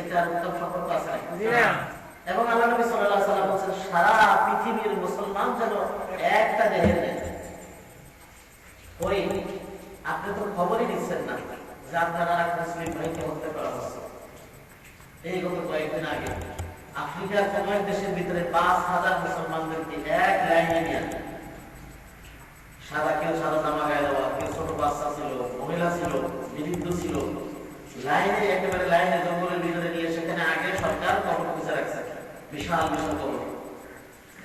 সেটার উত্তম সম্পর্ক আছে এবং আল্লাহ নবী সাল্লাল্লাহু আলাইহি ওয়াসাল্লাম বলেছেন সারা পৃথিবীর মুসলমান যেন একটা দেহের নেই। ওই আপনি তো খবরই নিচ্ছেন না যে আপনারা এক মুসলিম ভাইকে হত্যা করা হচ্ছে। এই গত কয়েকদিন আগে আফ্রিকার কোন এক দেশের ভিতরে 5,000 মুসলমানদেরকে এক লাইনে নিয়ে কেউ সাদা জামা গায়ে দেওয়া, কেউ ছোট বাচ্চা ছিল, মহিলা ছিল, বৃদ্ধ ছিল, লাইনে একেবারে লাইনে জঙ্গলের ভিতরে নিয়ে সেখানে আগে সরকার কবর খুঁজে রাখছে, বিশাল বিশাল কবর।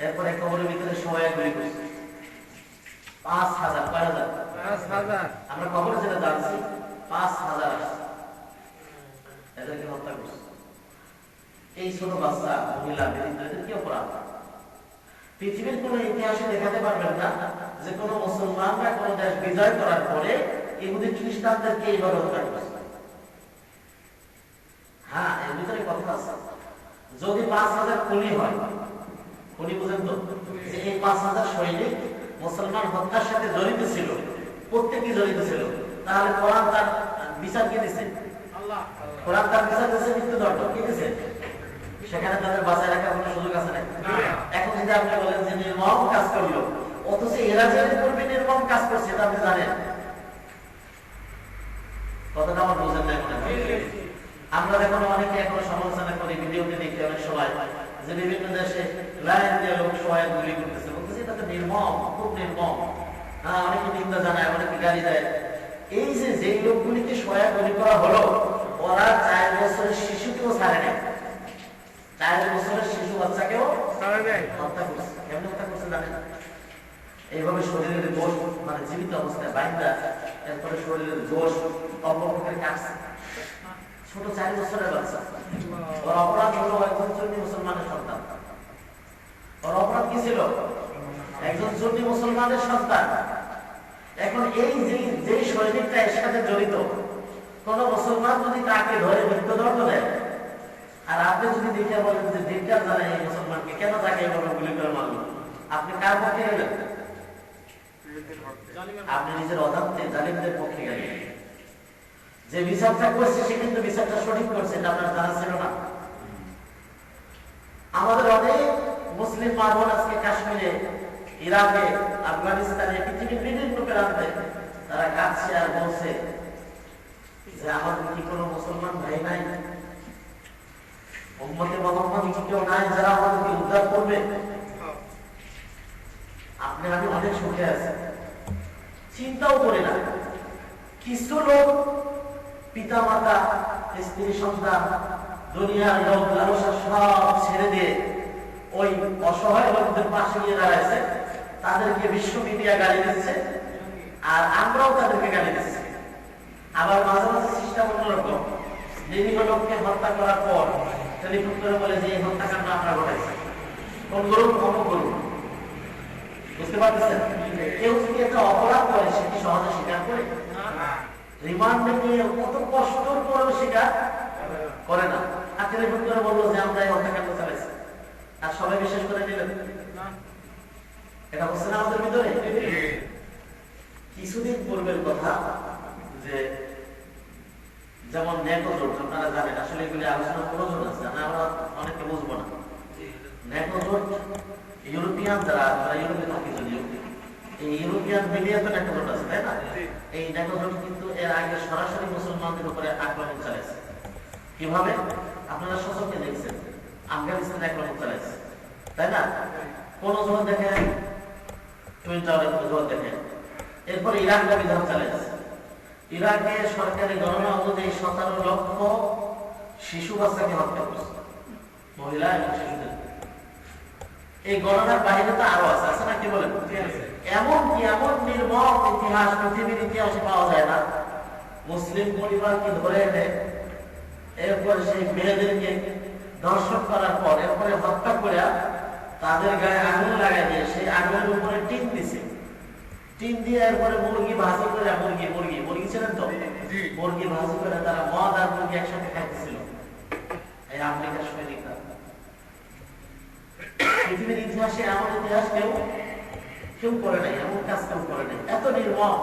এরপরে কবরের ভিতরে সবাই গুলি করছে 5,000 আমরা কবরে যেটা জানছি 5,000 এদেরকে হত্যা করছে। এই ছোট বাচ্চা, মহিলা, বৃদ্ধ এদের কি অপরাধ? পৃথিবীর কোন ইতিহাসে দেখাতে পারবেন না যে কোন মুসলমানরা কোন দেশ বিজয় করার পরে ইহুদি খ্রিস্টানদেরকে এইভাবে হত্যা করছে। হ্যাঁ, এর ভিতরে কথা আছে। যদি 5,000 খুনি হয়, খুনি বুঝেন তো, যে এই 5,000 সৈনিক মুসলমান হত্যার সাথে জড়িত ছিল, প্রত্যেকে জড়িত ছিল, তাহলে কোরআন তার বিচার কি দিচ্ছে? কোরআন তার বিচার দিচ্ছে মৃত্যুদণ্ড। কি দিচ্ছে? সেখানে তাদের বাঁচায় রাখার কোনো সুযোগ আছে না। এখন যদি আপনি বলেন যে নির্মম কাজ করলো, অথচ এরা যে করবে নির্মম কাজ করছে এটা আপনি জানেন? কথাটা আমার বোঝেন না। আমরা দেখুন অনেকে এখন সমালোচনা করি, ভিডিওতে দেখি অনেক সময় যে বিভিন্ন দেশে লাইন দিয়ে লোক সহায় গুলি করতেছে, বলতেছে এটা তো নির্মম, খুব নির্মম। হ্যাঁ, অনেকে নিন্দা জানায়, অনেকে গালি দেয়। এই যে যেই লোকগুলিকে সহায় গুলি করা হলো, ওরা 4 বছরের শিশুকেও ছাড়ে নেয়। 4 বছরের শিশু বাচ্চাকেও হত্যা করছে। কেমন হত্যা করছে জানেন? এইভাবে শরীরের দোষ, মানে জীবিত অবস্থায় বাইন্দা, এরপরে শরীরের দোষ অপরপক্ষের কাটছে। ছোট 4 বছরের বাচ্চা। ওর অপরাধ হলো একজন সুন্নি মুসলমানের সন্তান। ওর অপরাধ কি ছিল? একজন সুন্নি মুসলমানের সন্তান। এখন এই যে সৈনিকটা এর সাথে জড়িত, কোন মুসলমান যদি তাকে ধরে মৃত্যুদণ্ড দেয়, আর আপনি যদি দেখে বলেন যে ধিক্কার জানাই এই মুসলমানকে, কেন তাকে এইভাবে গুলি করে মারল, আপনি কার পক্ষে গেলেন? আপনি নিজের অজান্তে জালিমদের পক্ষে গেলেন। যে বিচারটা করছে সে কিন্তু বিচারটা সঠিক করছে, এটা আপনার জানা ছিল না। আমাদের অনেক মুসলিম মা বোন আজকে কাশ্মীরে, ইরাকে, আফগানিস্তানে, পৃথিবীর বিভিন্ন প্রান্তে তারা কাঁদছে আর বলছে যে আমাদের কি কোনো মুসলমান ভাই নাই, উম্মতে মুহাম্মদ কি কেউ নাই যারা আমাদেরকে উদ্ধার করবে? আপনি আমি অনেক সুখে আছি, চিন্তাও করি না। কিছু লোক পিতা মাতা, স্ত্রী সন্তান, দুনিয়ার লোক লালসা সব ছেড়ে দিয়ে ওই অসহায় লোকদের পাশে গিয়ে দাঁড়াইছে, তাদেরকে বিশ্ব মিডিয়া গালি দিচ্ছে, আর আমরাও তাদেরকে গালি দিচ্ছি। আবার মাঝে মাঝে সিস্টেম অন্যরকম, বিভিন্ন লোককে হত্যা করার পর টেলিফোন করে বলে যে এই হত্যাকাণ্ড আমরা ঘটাইছি, কোন করুন অমুক করুন। বুঝতে পারতেছেন? কেউ যদি একটা অপরাধ করে সে কি সহজে স্বীকার করে? রিমান্ডে নিয়ে কত কষ্টর পরেও স্বীকার করে না। আর টেলিফোন করে বললো যে আমরা এই হত্যাকাণ্ড চালাইছি, আর সবাই বিশ্বাস করে নিলেন। এটা হচ্ছে না আমাদের ভিতরে? কিছুদিন পূর্বের কথা, যে যেমন ন্যাটো জোট, আপনারা জানেন, আসলে এগুলি আলোচনা প্রয়োজন আছে, আমরা অনেকে বুঝবো না। ন্যাটো জোট ইউরোপিয়ান যারা ইউরোপে থাকে, যদিও এই ইউরোপিয়ান মিডিয়া তো ন্যাটো জোট আছে, তাই না? এই ন্যাটো জোট কিন্তু এর আগে সরাসরি মুসলমানদের উপরে আক্রমণ চালাইছে। কিভাবে? আপনারা সচক্ষে দেখছেন, আফগানিস্তানে আক্রমণ চালাইছে, তাই না? কোন জোট দেখেন, টুইন টাওয়ারের জোট দেখেন। এরপরে ইরাক অভিযান চালাইছে। ইরাকে সরকারি গণনা অনুযায়ী 17 লক্ষ শিশু বাচ্চাকে হত্যা করছে, মহিলা এবং শিশুদের। এই গণনার বাইরে তো আরো আছে, আছে না? কি বলেন? এমন নির্মম ইতিহাস পৃথিবীর ইতিহাসে পাওয়া যায় না। মুসলিম পরিবারকে ধরে এনে এরপরে সেই মেয়েদেরকে ধর্ষণ করার পর এরপরে হত্যা করে তাদের গায়ে আগুন লাগাই দিয়ে সেই আগুনের উপরে টিন দিছে। টিন দিয়ে এরপরে মুরগি ভাজি করে, মুরগি ছিলেন তো, মুরগি ভাজি করে তারা মদ আর মুরগি একসাথে খাইতেছিল। এই আমেরিকার সৈনিকরা। পৃথিবীর ইতিহাসে এমন ইতিহাস কেউ করে নাই, এমন কাজ কেউ করে নাই, এত নির্মম।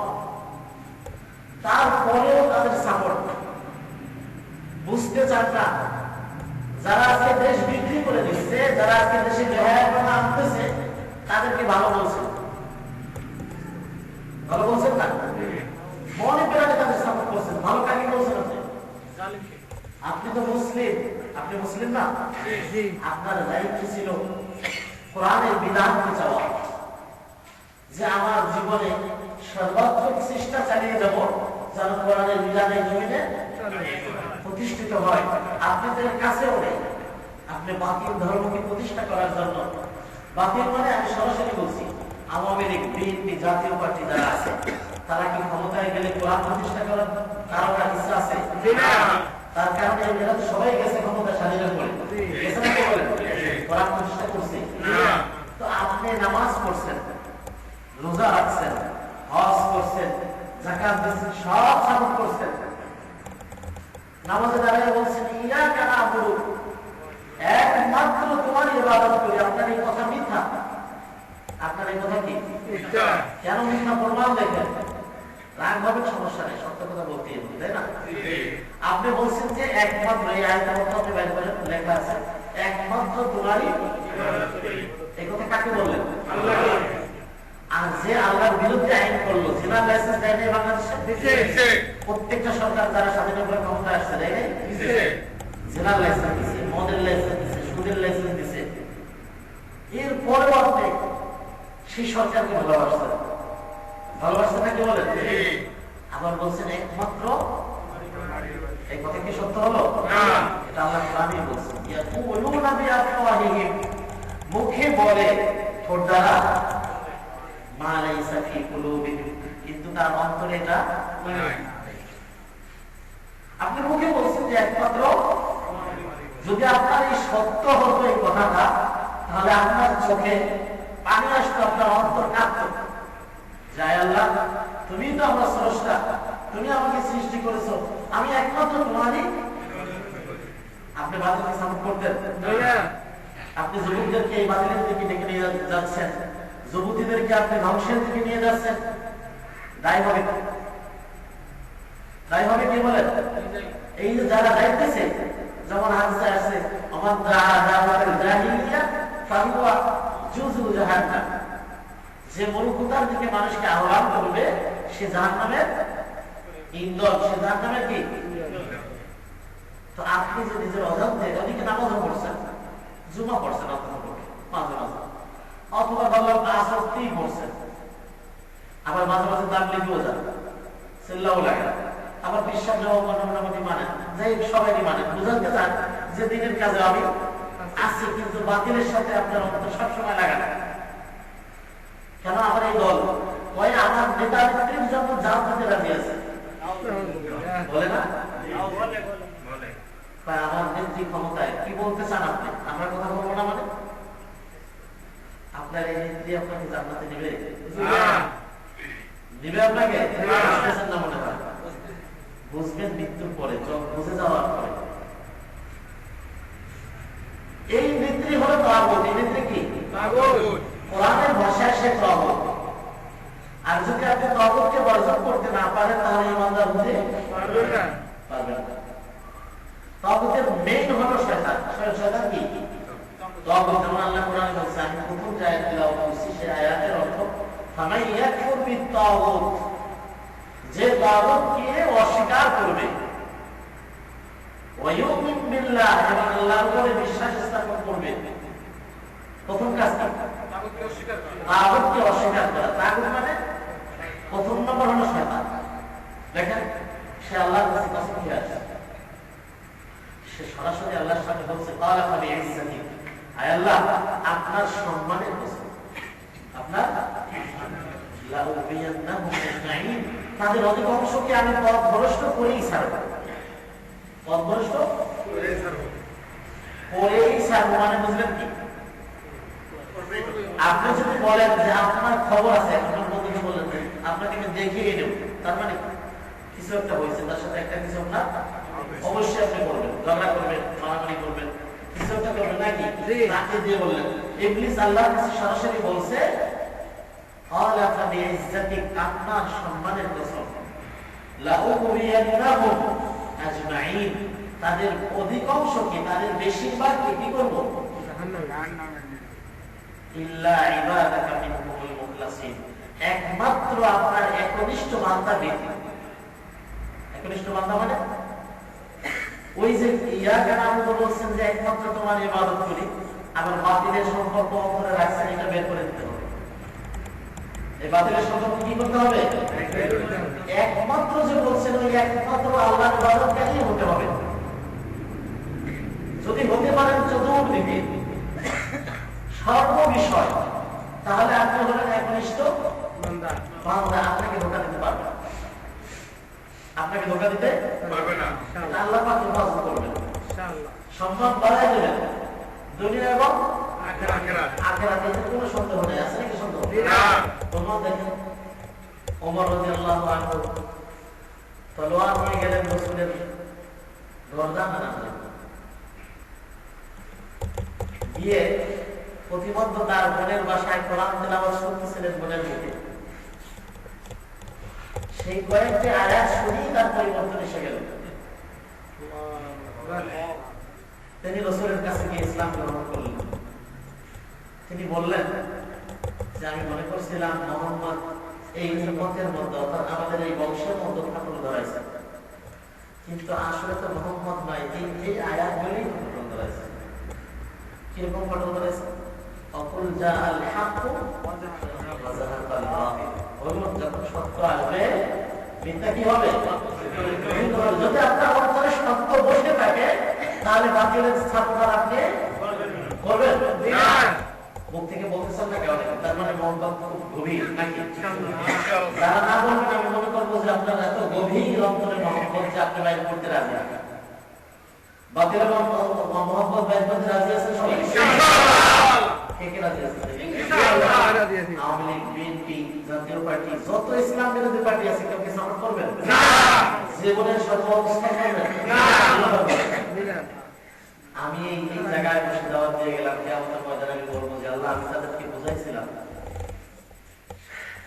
তারপরেও তাদের সাপোর্ট বুঝতে চান না যারা আজকে দেশ বিক্রি করে দিচ্ছে, যারা আজকে দেশে বেহায়াপনা আনতেছে, তাদেরকে ভালো বলছেন, ভালো বলছেন না? মনে পেরাতে তাদের সাপোর্ট করছেন। ভালো কাকে বলছেন আপনি? আপনি তো মুসলিম, আপনি মুসলিম না? আপনার দায়িত্ব ছিল কোরআনের বিধানকে চাওয়া, যে আমার জীবনে সর্বাত্মক চেষ্টা চালিয়ে যাব যেন কোরআনের বিধানের জমিনে প্রতিষ্ঠিত হয়। আপনাদের কাছেও নেই, আপনি বাতিল ধর্মকে প্রতিষ্ঠা করার জন্য, বাতিল মানে আমি সরাসরি বলছি আওয়ামী লীগ, বিএনপি, জাতীয় পার্টি যারা আছে, তারা কি ক্ষমতায় গেলে কোরআন প্রতিষ্ঠা করার কারণ ইচ্ছা আছে? তার কারণে এরা তো সবাই গেছে ক্ষমতা স্বাধীনের পরে, গেছে না? কে বলেন কোরআন প্রতিষ্ঠা করছে? তো আপনি নামাজ পড়ছেন, রোজা রাখছেন, হজ করছেন, যাকাত দিচ্ছেন, সব সাপোর্ট করছেন। নামাজে দাঁড়িয়ে বলছেন ইয়াকা না'বুদু, একমাত্র তোমার ইবাদত করি। আপনার এই কথা মিথ্যা। আপনার এই কথা কি মিথ্যা? কেন মিথ্যা? প্রমাণ দেখেন। রাগ হবে, সমস্যা নেই, সত্য কথা বলতেই হবে, তাই না? আপনি বলছেন যে একমাত্র, এই আয়াতের মধ্যে আপনি বাইরে বাইরে লেখা আছে একমাত্র তোমারই ইবাদত করি। এই কথা কাকে বললেন? আল্লাহকে। আর যে আল্লাহর বিরুদ্ধে আইন করলো, জিনার লাইসেন্স দেয় নাই বাংলাদেশে? দিয়েছে। প্রত্যেকটা সরকার যারা স্বাধীনের পরে ক্ষমতায় আসছে, দেয় নাই? দিয়েছে। জিনার লাইসেন্স দিয়েছে, মদের লাইসেন্স দিয়েছে, সুদের লাইসেন্স দিয়েছে। এরপরেও আপনি সেই সরকারকে ভালোবাসছেন, ভালোবাসছেন নাকি বলেন? আবার বলছেন একমাত্র। এই কথা কি সত্য হলো? এটা আল্লাহ কোরআনে বলছেন, ইয়াকুলুনা বিআফওয়াহিহিম, মুখে বলে ঠোঁট দ্বারা, মা লাইসা ফি কুলুবিহিম, কিন্তু তার অন্তরে এটা নাই। আপনি মুখে বলছেন যে একমাত্র। যদি আপনার এই সত্য হতো এই কথাটা, তাহলে আপনার চোখে পানি আসতো, আপনার অন্তর কাঁপতো। যাই আল্লাহ, তুমি তো আমার স্রষ্টা, তুমি আমাকে সৃষ্টি করেছো, আমি একমাত্র তোমারই। আপনি বাতিলকে সাপোর্ট করতেন? আপনি যুবকদেরকে এই বাতিলের দিকে ডেকে নিয়ে যাচ্ছেন, যুবতীদেরকে আপনি ধ্বংসের দিকে নিয়ে যাচ্ছেন। দায় হবে, দায় হবে কে বলেন? এই যে যারা দায়িত্বে, যেমন হাদিসে আছে আমার দাওয়াতুল জাহিলিয়া ফাহুয়া জুজু জাহান্নাম, যে মূর্খতার দিকে মানুষকে আহ্বান করবে সে জাহান্নামের ইন্ধন, সে জাহান্নামের কি? তো আপনি যে নিজের অজান্তে ওদিকে নামাজও পড়ছেন, জুমা পড়ছেন, মাঝে মাঝে, অথবা বললাম আসরতেই পড়ছেন, আবার মাঝে মাঝে তাবলীগেও যান, সিল্লাও লাগে, আবার বিশ্বাস মোটামুটি মানেন, যাই সবাইকে মানেন, বুঝাতে চান যে দিনের কাজে আমি আছি, কিন্তু বাতিলের সাথে আপনার অন্তর সবসময় লাগানো। কেন? আমার এই দল ওই আমার নেতা নেত্রীর জন্য জান দিতে রাজি আছে, বলে না? আমার নেত্রী ক্ষমতায়, কি বলতে চান আপনি? আমরা কথা বলবো না মানে? আপনার এই নেত্রী আপনাকে জান্নাতে নেবে? নেবে আপনাকে? না মনে হয়, বুঝবেন মৃত্যুর পরে, বুঝে যাওয়ার পরে। এই নেত্রী হলো তাগুত। এই নেত্রী কি? তাগুত। কোরআনের ভাষায় সে তাগুত। আর যদি আপনি তাগুতকে বর্জন করতে না পারেন, তাহলে ইমানদার হতে পারবেন না, পারবেন না। তাগুতের মেইন হলো শয়তান। শয়তান কি? তাগুত। যেমন আল্লাহ কোরআনে বলছে, আমি প্রথম যে আয়াত তেলাওয়াত করছি সেই আয়াতের অর্থ ফামান ইয়াকফুর বিত-তাগুত, যে তাগুতকে অস্বীকার করবে, ওয়া ইউমিন বিল্লাহ, এবং আল্লাহর উপরে বিশ্বাস স্থাপন করবে। প্রথম কাজ কি? তাগুতকে অস্বীকার করা। তাগুতকে অস্বীকার করা। তাগুত মানে প্রথম নম্বর হলো শয়তান। দেখেন, সে আল্লাহর কাছে কসম খেয়ে আছে, সে সরাসরি আল্লাহর সাথে বলছে ক্বালা ফাবিইজ্জাতি, আয় আল্লাহ আপনার সম্মানের কসম, আপনার লাউবিয়ান্নাহুম আজমাইন, তাদের অধিকাংশকে আমি পথভ্রষ্ট করেই ছাড়ব। পথভ্রষ্ট করেই ছাড়ব, করেই ছাড়ব মানে বুঝলেন কি? আপনি যদি বলেন যে আপনার খবর আছে, আপনার বন্ধুকে বলেন যে আপনাকে আমি দেখিয়ে দেব, তার মানে কিছু একটা হয়েছে, তার সাথে একটা কিছু আপনার অবশ্যই আপনি করবেন, ঝগড়া করবেন, মারামারি করবেন, কিছু একটা করবেন নাকি? তাকে দিয়ে বললেন। ইবলিস আল্লাহর কাছে সরাসরি বলছে ক্বালা ফাবিইজ্জাতিক, আপনার সম্মানের কসম, লাউবিয়ান্নাহুম আজমাইন, তাদের অধিকাংশকে, তাদের বেশিরভাগকে কি করবো? ইল্লা ইবাদাকা মিনহুমুল মুখলাসিন, একমাত্র আপনার একনিষ্ঠ বান্দা ব্যতীত। একনিষ্ঠ বান্দা মানে ওই যে ইয়াকা নাবুদু বলছেন যে একমাত্র তোমার ইবাদত করি, আবার বাতিলের সম্পর্ক অন্তরে রাখছেন, এটা বের করে দিতে হবে। এই বাতিলের সম্পর্ক কি করতে হবে? একমাত্র যে বলছেন ওই একমাত্র আল্লাহর ইবাদতকারী হতে হবে। যদি হতে পারেন চতুর্দিকে সর্ব বিষয়, তাহলে আপনি হলেন একনিষ্ঠ বান্দা। আপনাকে ধোঁকা দিতে পারবে না, আপনাকে ধোঁকা দিতে পারবে না। আল্লাহ পাক হেফাজত করবেন, সম্মান বাড়াই দেবেন দুনিয়া এবং আখিরাতে। কোনো সন্দেহ নেই, আছে নাকি সন্দেহ? ওমর দেখেন, ওমর রাদিয়াল্লাহু আনহু তলোয়ার নিয়ে গেলেন রাসূলের গর্দানে নামলেন, গিয়ে প্রতিমধ্য তার বোনের বাসায় কোরআন তেলাওয়াত করতেছিলেন বোনের মুখে। সেই কয়েকটি আয়াত শুনেই তার পরিবর্তন এসে গেল। তিনি রাসূলের কাছে গিয়ে ইসলাম গ্রহণ করলেন। তিনি বললেন যে আমি মনে করছিলাম মুহাম্মদ এই উম্মতের মধ্যে, অর্থাৎ আমাদের এই বংশের মধ্যে ফাটল ধরাইছে, কিন্তু আসলে তো মুহাম্মদ নয়, এই আয়াতগুলোই ফাটল ধরাইছে। কিরকম ফাটল ধরাইছে? অকুল জাআল হাক্কু ওয়া যাহাকাল বাতিল, যখন সত্য আসবে মিথ্যা কি হবে? যদি আপনার অন্তরে সত্য বসে থাকে তাহলে বাতিলের স্থাপনা আপনি করবেন না। মুখ থেকে বলতেছেন না কেউ, তার মানে মহব্বত খুব গভীর নাকি? যারা না বলবেন আমি মনে করবো যে আপনার এত গভীর অন্তরে মহব্বত যে আপনি বাইর করতে রাজি আছেন। বাতিলের মহব্বত বাইর করতে রাজি আছেন সবাই? কে কে রাজি আছেন? আওয়ামী লীগ, বিএনপি, জাতীয় পার্টি, যত ইসলাম বিরোধী পার্টি আছে কেউ কি সাপোর্ট করবেন? জীবনের সর্ব অবস্থায় করবেন? আমি এই জায়গায় বসে দাওয়াত দিয়ে গেলাম, কিয়ামতের ময়দানে আমি বলবো যে আল্লাহ আমি তাদেরকে বুঝাইছিলাম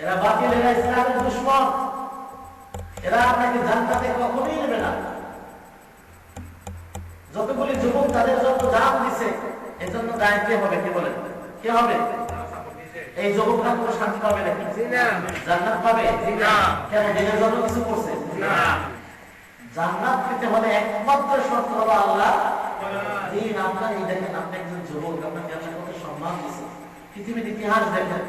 এরা বাতিল, এরা ইসলামের দুশমন, এরা আপনাকে জান্নাতে কখনোই নেবে না। যতগুলি যুবক তাদের জন্য জান দিছে, এজন্য দায় কে হবে? কে বলেন কে হবে? এই যুবকরা কোনো শান্তি পাবে নাকি? জান্নাত পাবে? কেন? দিনের জন্য কিছু করছে? জান্নাত পেতে হলে একমাত্র শর্ত হলো আল্লাহ দিন। আপনার এই দেখেন, আপনি একজন যুবক, আপনাকে আল্লাহ কত সম্মান দিয়েছে। পৃথিবীর ইতিহাস দেখেন,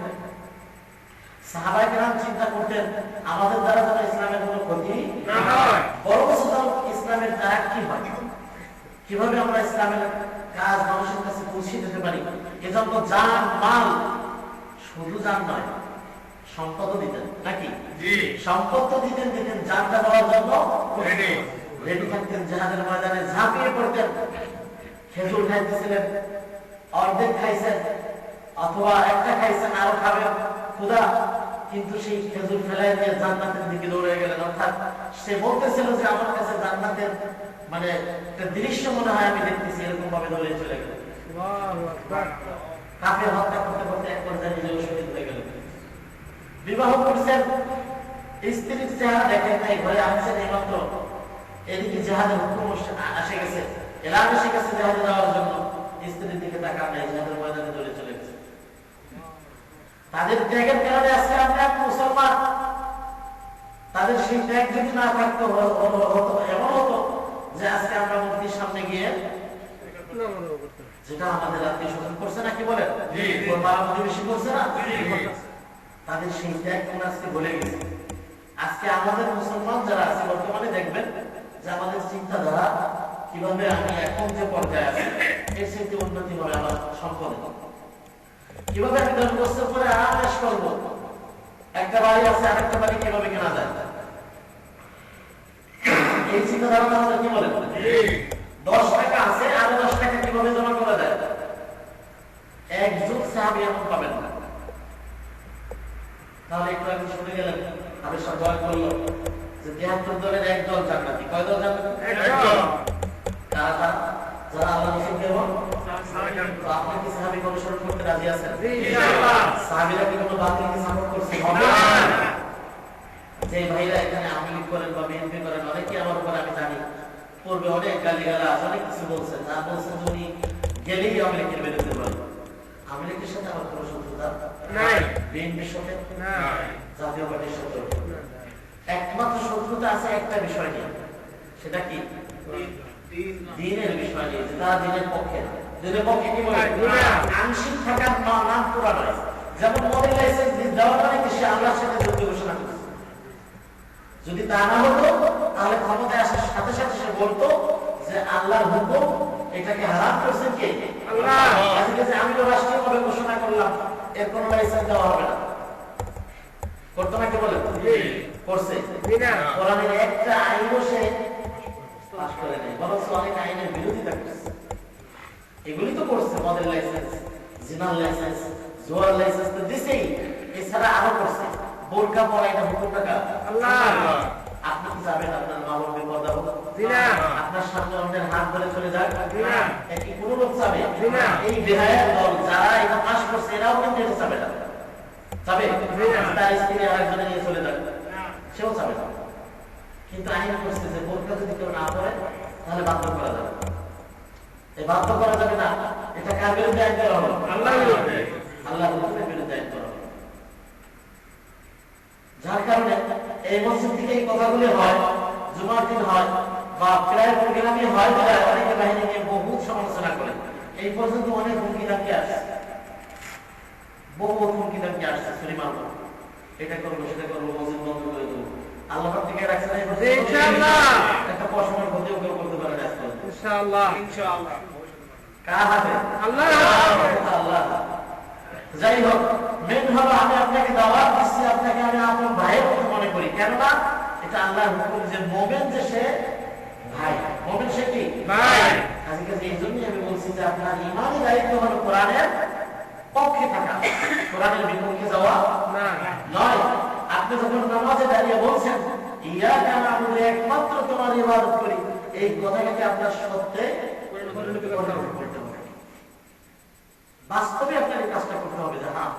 সাহাবায়ে কেরাম চিন্তা করতেন আমাদের দ্বারা যেন ইসলামের কোনো ক্ষতি না হয়, বরং ইসলামের দ্বারা কি হয়, কিভাবে আমরা ইসলামের কাজ মানুষের কাছে পৌঁছে দিতে পারি। এজন্য জান মাল, শুধু জান নয় সম্পদও দিতেন নাকি? সম্পদ তো দিতেন, জানটা দেওয়ার জন্য রেডি থাকতেন। জিহাদের ময়দানে ঝাঁপিয়ে পড়তেন। খেজুর খাইতেছিলেন, অর্ধেক খাইছেন অথবা একটা খাইছেন, আরো খাবেন ক্ষুধা, কিন্তু সেই খেজুর ফেলাই দিয়ে জান্নাতের দিকে দৌড়ে গেলেন। অর্থাৎ সে বলতেছিল যে আমার কাছে জান্নাতের মানে একটা দৃশ্য মনে হয় আমি দেখতেছি, এরকম ভাবে দৌড়ে চলে গেলেন। কাফের হত্যা করতে করতে এক পর্যায়ে নিজেও শহীদ হয়ে গেলেন। বিবাহ করছেন, স্ত্রীর চেহারা দেখেন নাই, ঘরে আসছেন এইমাত্র, এদিকে জিহাদের হুকুম আসে গেছে, এলান এসে গেছে জিহাদে যাওয়ার জন্য, স্ত্রীর দিকে তাকান নাই, জিহাদের ময়দানে দৌড়ে চলে গেছে। তাদের ত্যাগের কারণে আজকে আমরা মুসলমান। তাদের সেই ত্যাগ যদি না থাকতো, এমন হতো যে আজকে আমরা মূর্তির সামনে গিয়ে, যেটা আমাদের আত্মীয় স্বজন করছে না, কি বলে প্রতিবেশী করছে না, তাদের সেই ত্যাগ আজকে বলে গেছে। আজকে আমাদের মুসলমান যারা আছে বর্তমানে দেখবেন যে আমাদের চিন্তাধারা কিভাবে আমি এখন যে পর্যায়ে আছি এর সাথে উন্নতি হবে আমার সম্পদে, কিভাবে আমি 10 বছর পরে আরাম করবো, একটা বাড়ি আছে আরেকটা বাড়ি কিভাবে কেনা যায়, এই চিন্তাধারা আমাদের কি বলে? 10 টাকা আছে আরো 10 টাকা কিভাবে জমা করা যায়, একজন সাহাবী এমন পাবেন না। তাহলে একটু আগে শুনে গেলেন আমি সব দোয়া করলো যে 73 দলের এক দল জান্নাতি। কয় দল জান্নাতি? এক দল। কারা তারা? যারা আল্লাহ রাসূলকে এবং আপনি কি সাহাবী অনুসরণ করতে রাজি আছেন? ইনশাআল্লাহ। সাহাবীরা কি কোনো বাতিলকে সাপোর্ট করছে? না। যে ভাইরা এখানে আওয়ামী লীগ করেন বা বিএনপি করেন, অনেকে আমার উপর আমি জানি পূর্বে অনেক গালিগালাজ অনেক কিছু বলছেন, না বলছেন উনি গেলেই আওয়ামী লীগের বিরুদ্ধে বলেন। আওয়ামী লীগের সাথে আমার কোনো শত্রুতা নাই, বিএনপির সাথে নাই, জাতীয় পার্টির সাথে একমাত্র শত্রুতা আছে একটা বিষয় নিয়ে, সেটা কি দ্বীনের বিষয় নিয়ে। তারা দ্বীনের পক্ষে, দ্বীনের পক্ষে কি বলে আংশিক থাকার নাম পুরা নয়। যেমন মদের লাইসেন্স দেওয়ার মানে কি সে আল্লাহর সাথে যুদ্ধ ঘোষণা করছে। যদি তা না হতো তাহলে ক্ষমতায় আসার সাথে সাথে সে বলতো যে আল্লাহর হুকুম এটাকে হারাম করছেন কে? আল্লাহ। আজকে যে আমি রাষ্ট্রীয়ভাবে ঘোষণা করলাম এর কোনো লাইসেন্স দেওয়া হবে না, করতো না? কে বলে করছে? কোরআনের একটা আইনও সে পাস করে নাই, বরং অনেক আইনের বিরোধিতা করছে। এগুলি তো করছে, মদের লাইসেন্স, জিনার লাইসেন্স, জোয়ার লাইসেন্স তো দিছেই, এছাড়া আরো করছে। বোরকা পরা এটা হুকুমটা কার? আল্লাহ। আপনি কি যাবেন আপনার মা বাবার বিপদ হোক? না। আপনার সামনে অন্যের হাত ধরে চলে যাক? না। কি কোনো লোক যাবে? না। এই বেহায়াত দল যারা এটা পাস করছে এরাও কিন্তু এটা যাবে না, যাবে? তার স্ত্রী আরেকজনে নিয়ে চলে যাবে, সেও যাবে না। কিন্তু আইন করছে যে বোরকা যদি কেউ না পরে তাহলে বাধ্য করা যাবে। এই বাধ্য করা যাবে না, এটা কার বিরুদ্ধে আইন করা হলো? আল্লাহর বিরুদ্ধে, আল্লাহর বিরুদ্ধে আইন করা হলো। যার কারণে এই মসজিদ থেকে এই কথাগুলি হয়, জুমার দিন হয় বা প্রায় প্রোগ্রামই হয়, অনেকে বাহিনী নিয়ে বহু সমালোচনা করে। এই পর্যন্ত অনেক হুমকি ধামকি আসছে, বহু হুমকি ধামকি আসছে, সুরিমাল এটা করবো সেটা করবো, মসজিদ বন্ধ করে দেবো। আল্লাহ থেকে রাখছে না ইনশাআল্লাহ, একটা পশমের ক্ষতিও কেউ করতে পারে না ইনশাআল্লাহ, ইনশাআল্লাহ। কার হাতে? আল্লাহ, আল্লাহ। যাই হোক, মেন হলো আমি আপনাকে দাওয়াত দিচ্ছি, আপনাকে আমি আপন ভাইয়ের মতো মনে করি। কেননা এটা আল্লাহর হুকুম যে মুমিন যে সে ভাই, মুমিন সে কি ভাই। আজকে এই জন্যই আমি বলছি যে আপনার ইমানি দায়িত্ব হলো কোরআনের পক্ষে থাকা, কোরআনের বিপক্ষে যাওয়া নয়। আপনি যখন নামাজে দাঁড়িয়ে বলছেন ইয়াকা না'বুদু, একমাত্র তোমার ইবাদত করি, এই কথাটাকে আপনার সত্যে পরিণত করতে হবে। বাস্তবে আপনার এই কাজটা করতে হবে যে হ্যাঁ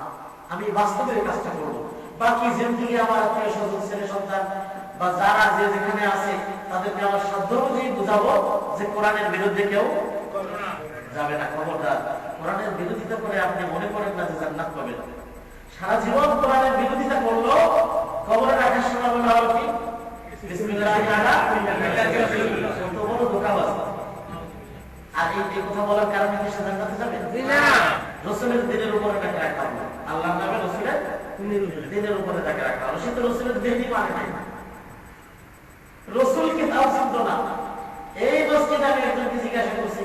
আমি বাস্তবে এই কাজটা করবো। বাকি জিন্দেগি আমার আত্মীয় স্বজন, ছেলে সন্তান বা যারা যে যেখানে আছে তাদেরকে আমার সাধ্য অনুযায়ী বুঝাবো যে কোরআনের বিরুদ্ধে কেউ যাবে না। খবরদার, কোরআনের বিরোধিতা করে আপনি মনে করেন না যে জান্নাত পাবেন। সারা জীবন কোরআনের বিরোধিতা করলো, কবরে রাখার সময় বলা হলো কি বিসমিল্লাহির কত বড় ধোঁকাবাজ। আর এই কথা বলার কারণে কি সে জান্নাতে যাবে? না। রাসূলের দ্বীনের উপরে তাকে রাখা হলো, আল্লাহর নামে রাসূলের দ্বীনের উপরে তাকে রাখা হলো। সে তো রাসূলের দ্বীনই মানে নাই, রাসূলকে তাও চিনত না। এই মসজিদে আমি একজনকে জিজ্ঞাসা করছি,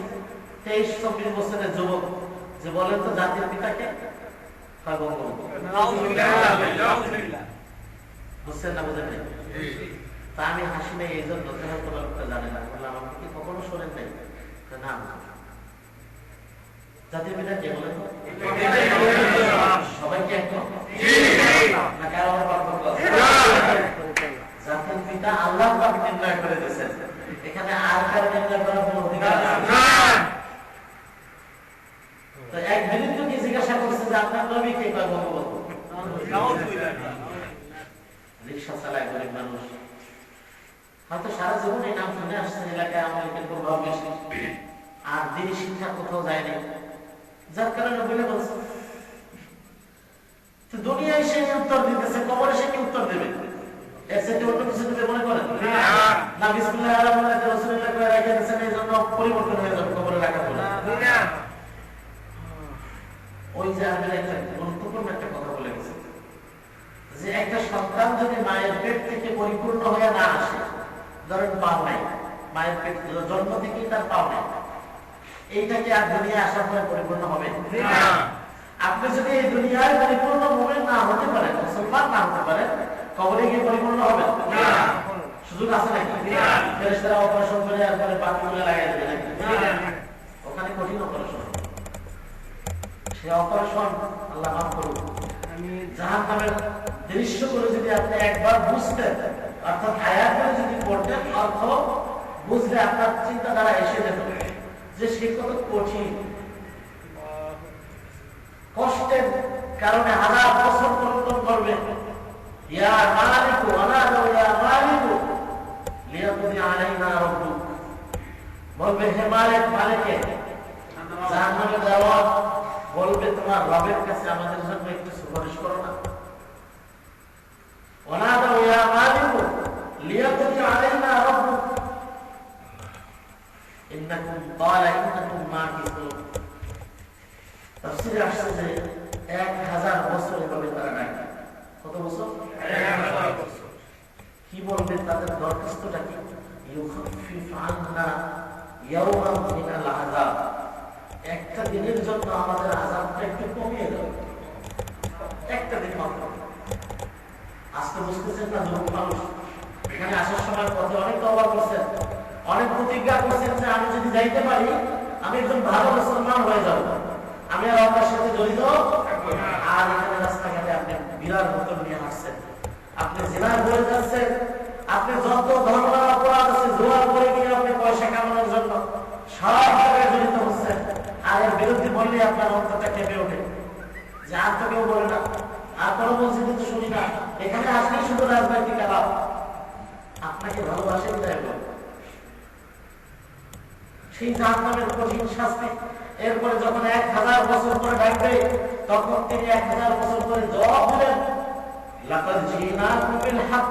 23-24 বছরের যুবক, যে বলেন তো জাতির পিতাকে? বুঝছেন না? বুঝেন নাই? তা আমি হাসি নাই এই জন্য তোমার জানে না, বললাম আপনি কি কখনো শোনেন নাই? না। জাতির পিতা কে বলেন? সবাইকে একদম না, কারো পার্থক্য আছে? জাতির পিতা আল্লাহ পাক নির্ণয় করে দিয়েছেন, এখানে আর কারো নির্ণয় করার কোনো অধিকার আছে? তো এক বিরুদ্ধকে জিজ্ঞাসা করছে যে আপনার নবী কে? বঙ্গবন্ধু। রিক্সা চালায় গরিব মানুষ, হয়তো সারা জীবন এই নাম শুনে আসছেন, এলাকায় আওয়ামী লীগের প্রভাব বেশি, আর দিনী শিক্ষা কোথাও যায়নি, যার কারণে বলে বলছে। তো দুনিয়ায় সে উত্তর দিতেছে, কবরে সে কি উত্তর দেবে? এর সাথে অন্য কিছু দিতে মনে করেন না? বিসমিল্লাহির রহমানির রহিম রাসূলুল্লাহ কয়ে রেখে দিয়েছেন, এই জন্য পরিবর্তন হয়ে যাবে কবরে রাখা বলে না। ওই যে আমি একটা গুরুত্বপূর্ণ একটা কথা বলে গেছি যে একটা সন্তান যদি মায়ের পেট থেকে পরিপূর্ণ হয়ে না আসে, ধরেন পাও নাই, মায়ের পেট জন্ম থেকেই তার পাও নাই, এইটাকে আর দুনিয়া আসার পরে পরিপূর্ণ হবে না। আপনি যদি এই দুনিয়ায় পরিপূর্ণ মুমিন না হতে পারেন, মুসলমান না হতে পারেন, কবরে গিয়ে পরিপূর্ণ হবে না। সুযোগ আছে নাকি? ফেরেশতারা অপারেশন করে এরপরে বাকিগুলো লাগাই দেবে নাকি? ওখানে কঠিন অপারেশন, সে অপারেশন আল্লাহ মাফ করুন। জাহান্নামের দৃশ্যগুলো যদি আপনি একবার বুঝতেন, অর্থাৎ আয়াত করে যদি পড়তেন, অর্থ বুঝলে আপনার চিন্তাধারা এসে যেত যে সে কত কঠিন, কষ্টের কারণে হাজার বছর পরিবর্তন করবে। ইয়া মালিকু আনাদু ইয়া মালিকু লিয়াকুদি আলাইনা রাব্বুক, বলবে হে মালিক, মালিকে জাহান্নামে যাওয়া, বলবে তোমার রবের কাছে আমাদের জন্য একটু সুপারিশ করো না। ওয়ানাদাউ ইয়া মালিক লিয়াকদি আলাইনা রাব্বুক ইন্নাকুম ক্বালা ইন্নাকুম মাকিসুন। তাফসীরে আসছে যে 1000 বছর এভাবে তারা ডাকে। কত বছর? 1000 বছর। কি বলবে তাদের দরখাস্তটা কি? ইউখাফিফ আন্না ইয়াওমান মিনাল আযাব, একটা দিনের জন্য আমাদের আযাবটা একটু কমিয়ে দাও, একটা দিন মাত্র। আজকে বুঝতেছেন না যুবক মানুষ, এখানে আসার সময় পথে অনেক তওবা করছেন, অনেক প্রতিজ্ঞা করছেন যে আমি যদি যাইতে পারি আমি একজন ভালো মুসলমান হয়ে যাব, আমি আর আপনার সাথে জড়িত। আর এখানে রাস্তাঘাটে আপনি বিরাট মতো নিয়ে হাঁটছেন, আপনি জিনায় বলে যাচ্ছেন, আপনি যত ধর্মের অপরাধ আছে জোয়া করে গিয়ে আপনি পয়সা কামানোর জন্য সব জায়গায় জড়িত হচ্ছেন। আর এর বিরুদ্ধে বললে আপনার অন্তরটা কেঁপে ওঠে যে আর তো কেউ বলে না, আর কোনো মসজিদে তো শুনি না, এখানে আসলেই শুধু রাজনৈতিক আলাপ। আপনাকে ভালোবাসেন তাই সেই জাহান্নামের কঠিন শাস্তি। এরপরে যখন 1000 বছর পরে ডাকবে, তখন তিনি 1000 বছর পরে জবাব দিলেন, লাকাদ জিনাকুম বিল হক,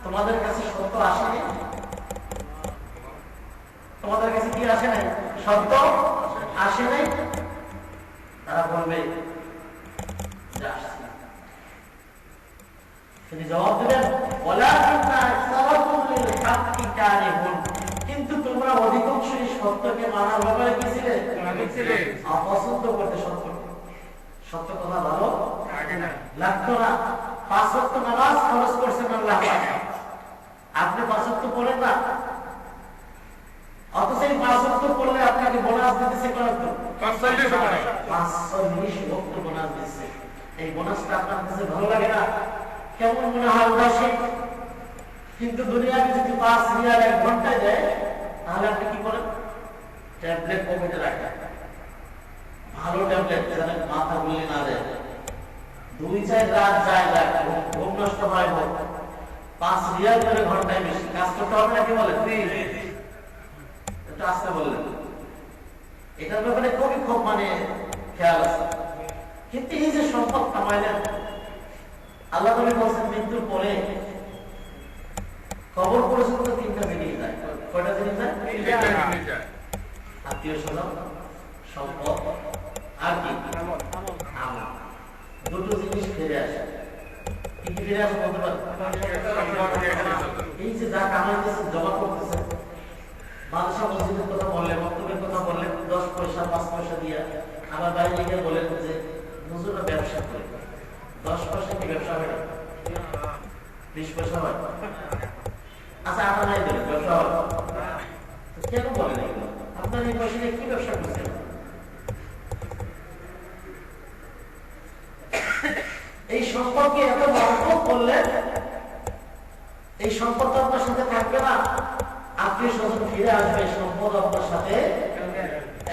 তোমাদের কাছে সত্য আসে নাই। তোমাদের কাছে কি আসে নাই? সত্য আসে নাই। তারা বলবে যে আসছে। তিনি জবাব দিলেন, ওয়ালাকিন্না আকসারাকুম লিল হক্কি কারিহুন, কিন্তু তোমরা অধিকাংশই সত্যকে মানার ব্যাপারে কি ছিলে? অপছন্দ করতে। সত্য কথা ভালো লাগতো না। 5 ওয়াক্ত নামাজ খরচ করছেন আল্লাহ পাক, আপনি 5 ওয়াক্ত পড়েন না, অথচ এই 5 ওয়াক্ত পড়লে আপনাকে বোনাস দিতেছে কত? 45 ওয়াক্ত বোনাস দিচ্ছে। এই বোনাসটা আপনার কাছে ভালো লাগে না? কেমন মনে হয়? উদাসী। কিন্তু দুনিয়াতে যদি 5 রিয়াল 1 ঘন্টায় দেয়, তাহলে আপনি কি করেন? ট্যাবলেট পকেটে রাখেন, ভালো ট্যাবলেট, যেন মাথা গুলি না দেয়। 2-4 রাত যায় ঘুম নষ্ট হয়, 5 রিয়াল করে ঘন্টায় বেশি কাজ করতে হবে নাকি বলে? একটু আস্তে বললেন। এটার ব্যাপারে খুব মানে খেয়াল আছে। কিন্তু এই যে সম্পদ কামাইলেন, আল্লাহ নবী বলছেন মৃত্যুর পরে কবর পর্যন্ত 3টা জিনিস যায়। কয়টা জিনিস যায়? আত্মীয় স্বজন, সম্পদ, আর কি? আমল। দুটো জিনিস ফিরে আসে। কি কি ফিরে আসে বলতে পারেন? এই যে যা কামাইতেছেন, জমা করতেছেন, মাদ্রাসা মসজিদের কথা বললেন, বক্তব্যের কথা বললেন, 10 পয়সা 5 পয়সা দিয়ে আবার বাইরে গিয়ে বলেন যে হুজুররা ব্যবসা করে। 10 পয়সা কি ব্যবসা হয় না? 20 পয়সা হয়। আচ্ছা, আটা নাই দিলেন, ব্যবসা হয়। কেন বলেন এগুলো? আপনার এই পয়সা নিয়ে কি ব্যবসা করছেন? এই সম্পর্কে এত মহব্বত করলেন, এই সম্পদ আপনার সাথে থাকবে না, আত্মীয় স্বজন ফিরে আসবে, সম্পদ আপনার সাথে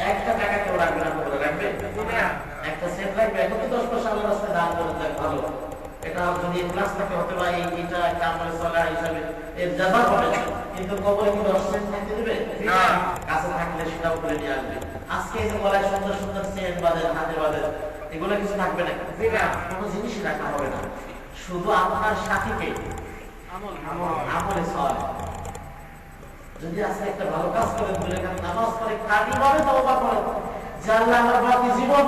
1টা টাকা কেউ রাখবে না। করে রাখবে একটা সেট রাখবে। এখন তো 10 পয়সা আল্লাহর রাস্তায় দান করে দেয়, ভালো। এটা যদি ক্লাস থাকে হতে পারে, এটা একটা আমলে সালাহ হিসাবে এর জাযা হবে। কিন্তু কবরে কি 10 সেন্ট থাকতে দেবে না? কাছে থাকলে সেটাও করে নিয়ে আসবে। আজকে এই যে গলায় সুন্দর সুন্দর চেন বাঁধেন, হাতে বাঁধেন, এগুলো কিছু থাকবে না, কোনো জিনিসই রাখা হবে না। শুধু আপনার সাথীকে আমলে সালেহ। যদি আজকে একটা ভালো কাজ করেন, দুই রাকাত নামাজ পড়ে, খাঁটি ভাবে তওবা করেন যে আল্লাহ আমার বাকি জীবন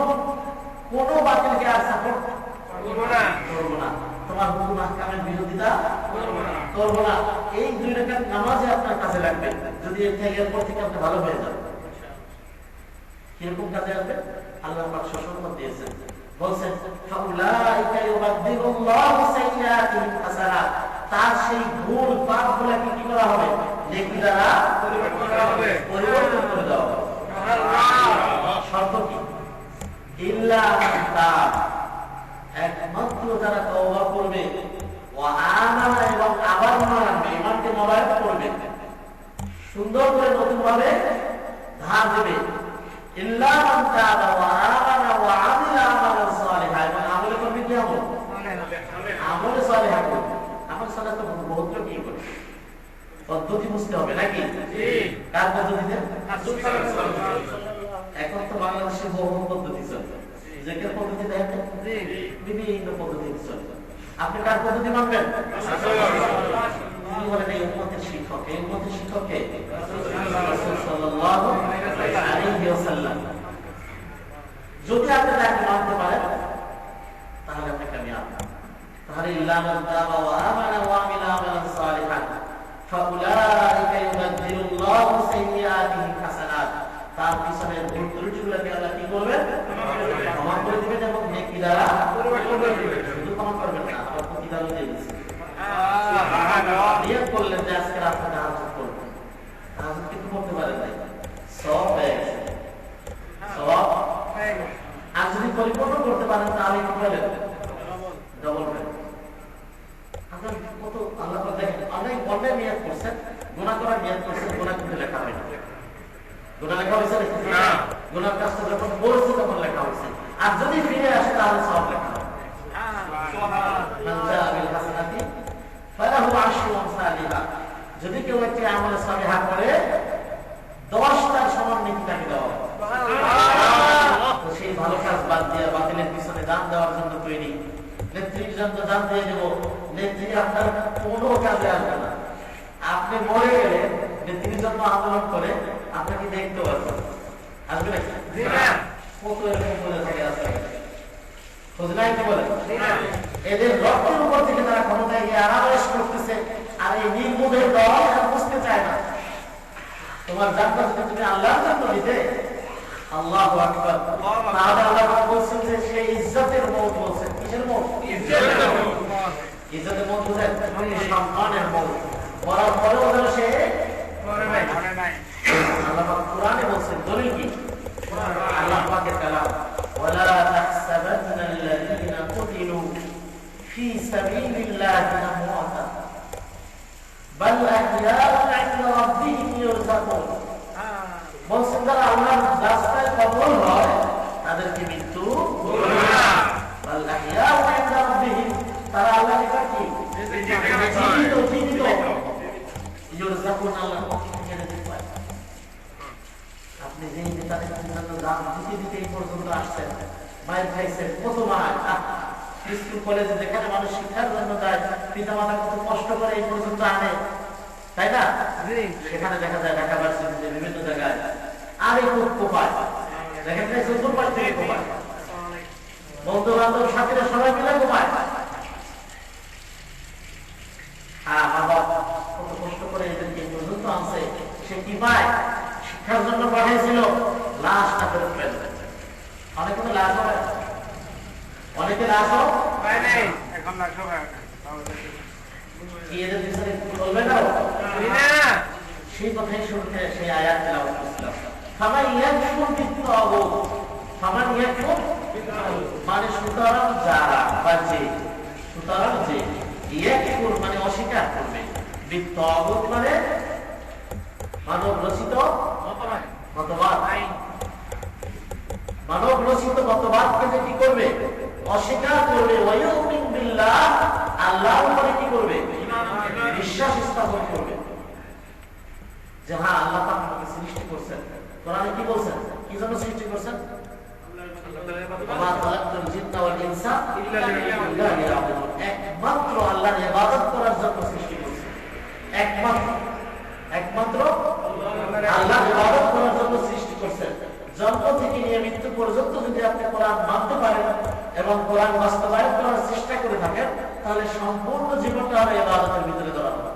কোনো বাতিলকে আর সাপোর্ট করব না, তোমার হুকুম আহকামের বিরোধিতা করব না। এই 2 রাকাত নামাজে আপনার কাজে লাগবে। যদি এরপর থেকে আপনি ভালো হয়ে যান, কিরকম কাজে আসবে? আল্লাহ পাক সুসংবাদ দিয়েছেন, বলছেন ফাউলাইকা ইউবাদদিলুল্লাহু সাইয়্যাতিহিম হাসানাত, তার সেই ভুল পাপগুলোকে কি করা হবে? নেকি দ্বারা পরিবর্তন করে দেওয়া হবে। শর্ত কি? ইল্লা মান তাব, একমাত্র যারা তওবা করবে, ওয়া আমানা, এবং আবার মানবে, ঈমানকে নবায়ন করবে, সুন্দর করে নতুন ভাবে ধার দেবে। ইল্লা মান তাবা ওয়া আমানা ওয়া আমিলা আমালান সালিহা, এবং আমল করবে কি? আমল সালিহা করবে। আমল সালিহা তো বহুত কি করে পদ্ধতি বুঝতে হবে নাকি? কার পদ্ধতিতে? এখন তো বাংলাদেশে বহু পদ্ধতি চলে, যে কার পদ্ধতি দেখেন বিভিন্ন পদ্ধতি চলে। আপনি কার পদ্ধতি মানবেন? বলেন এই উম্মতের শিক্ষক। এই উম্মতের শিক্ষক কে? রাসূল সাল্লাল্লাহু আলাইহি ওয়াসাল্লাম। যদি আপনি তাকে মানতে পারেন তাহলে আপনি কামিয়াব। তাহলে ইল্লা মান তাবা ওয়া আমানা ওয়া আমিলা আমালান সালিহান ফাউলাইকা ইউবাদদিলুল্লাহু সাইয়্যাতিহিম হাসানাত। তার পিছনে ভুল ত্রুটিগুলোকে আল্লাহ কি করবেন? ক্ষমা করে দিবেন এবং নেকি দ্বারা পরিবর্তন করে দিবেন। শুধু ক্ষমা করবেন না, আবার প্রতিদানও দিয়ে দিবেন। নিয়ত করলেন যে আজকে রাতে তাহাজ্জুদ করবেন, তাহাজ্জুদ কিন্তু করতে পারেন নাই, সওয়াব পেয়ে গেছেন, সওয়াব। আর যদি পরিপূর্ণ করতে পারেন তাহলে কি বলেন? ডবল পেয়ে। আপনার কত আল্লাহ দেখেন, অনেক নিয়ত করছেন, গুনাহ করার নিয়ত করছেন, গুনাহ কিন্তু লেখা হয় না। গুনাহ লেখা হয়েছে না? গুনার কাজটা যখন করেছে তখন লেখা হয়েছে। আর যদি ফিরে আসে তাহলে সওয়াব লেখা হয়। মান জাআ বিল হাসানাতি ফালাহু আশরু আমসালিহা। যদি কেউ একটি আমল সালিহা করে 10টার সমান নেকি তাকে দেওয়া হবে। তো সেই ভালো কাজ বাদ দিয়ে বাতিলের পিছনে দান দেওয়ার জন্য তৈরি, নেত্রীর জন্য দান দিয়ে দেব, নেত্রী আপনার কোনো কাজে আসবে না। আপনি মরে গেলে নেত্রীর জন্য আন্দোলন করে আপনাকে দেখতে পারবেন, আসবে নাকি? কত এরকম বলে থাকে রাস্তায়, খোঁজ নাই কি বলে? এদের রক্তের উপর থেকে তারা ক্ষমতায় গিয়ে আরামেশ করতেছে। আর এই নির্মূলের দল এটা বুঝতে চায় না। তোমার জান্নাত যদি তুমি আল্লাহর জন্য দিতে, আল্লাহু আকবার, তাহলে আল্লাহ বলছেন যে সেই ইজ্জতের মওত বলছেন। কিসের মওত? ইজ্জতের মওত। ইজ্জতের মওত বুঝেন? সম্মানের মওত। মরার পরেও যেন সে মরে নাই। আল্লাহ পাক কোরআনে বলছেন, দলিল কি? আল্লাহ পাকের কালাম, ওয়ালা তাহসাবান্নাল্লাযীনা কুতিলু ফি সাবিলিল্লাহি আমওয়াতা বাল আহইয়াউন 'ইনদা রাব্বিহিম ইউরযাকুন। বলছেন যারা আল্লাহর রাস্তায় কবর হয় তাদেরকে মৃত্যু না, বাল আহইয়াউন 'ইনদা রাব্বিহিম, তারা আল্লাহর কাছে জীবিত ইউরযাকুন, আল্লাহর পক্ষ থেকে রিজিক পায়। আপনি যে তাদের জন্য দান দিতে দিতে এই পর্যন্ত আসছেন, মায়ের খাইছেন, কত মায়ের স্কুল কলেজে যেখানে মানুষ শিক্ষার জন্য যায়, পিতা মাতা কত কষ্ট করে এই পর্যন্ত আনে, তাই না? সেখানে দেখা যায় ঢাকা ভার্সিটিতে বিভিন্ন জায়গায় আর এই কোপায় দেখেন, চতুর্পাশ থেকে কোপায়, বন্ধু বান্ধব সাথীরা সবাই মিলে কোপায়। হ্যাঁ, মা বাবা কত কষ্ট করে এদেরকে এই পর্যন্ত আনছে, সে কি পায়? শিক্ষার জন্য পাঠিয়েছিল, লাশ না ফেরত পেল। অনেকে তো লাশ হবে, অনেকে লাশ হয় নাই, এখন লাশ হবে কি এদের পিছনে চলবে না? সেই কথাই শুনতে সেই আয়াত তেলাওয়াত করছিলাম। ফামান ইয়াকফুর বিত্তাগুত, ফামান ইয়াকফুর মানে সুতরাং যারা বা যে, সুতরাং যে, ইয়াকফুর মানে অস্বীকার করবে, বিত্তাগুত মানে মানব রচিত মতবাদ, মানব রচিত মতবাদকে যে কি করবে? অস্বীকার করবে। ওয়ায়ুমিন বিল্লাহ, আল্লাহর উপরে কি করবে? বিশ্বাস স্থাপন করবে যে হ্যাঁ আল্লাহ পাক আমাকে সৃষ্টি করেছেন। কোরআনে কি বলছেন? কি জন্য সৃষ্টি করেছেন? ওয়া খালাকতুল জিন্না ওয়াল ইনসা ইল্লা লিয়াবুদুন, একমাত্র আল্লাহর ইবাদত করার জন্য সৃষ্টি করেছেন। একমাত্র আল্লাহর ইবাদত করার জন্য সৃষ্টি করেছেন। জন্ম থেকে নিয়ে মৃত্যু পর্যন্ত যদি আপনি কোরআন মানতে পারেন এবং কোরআন বাস্তবায়ন করার চেষ্টা করে থাকেন, তাহলে সম্পূর্ণ জীবনটা হবে ইবাদতের ভিতরে ধরা হবে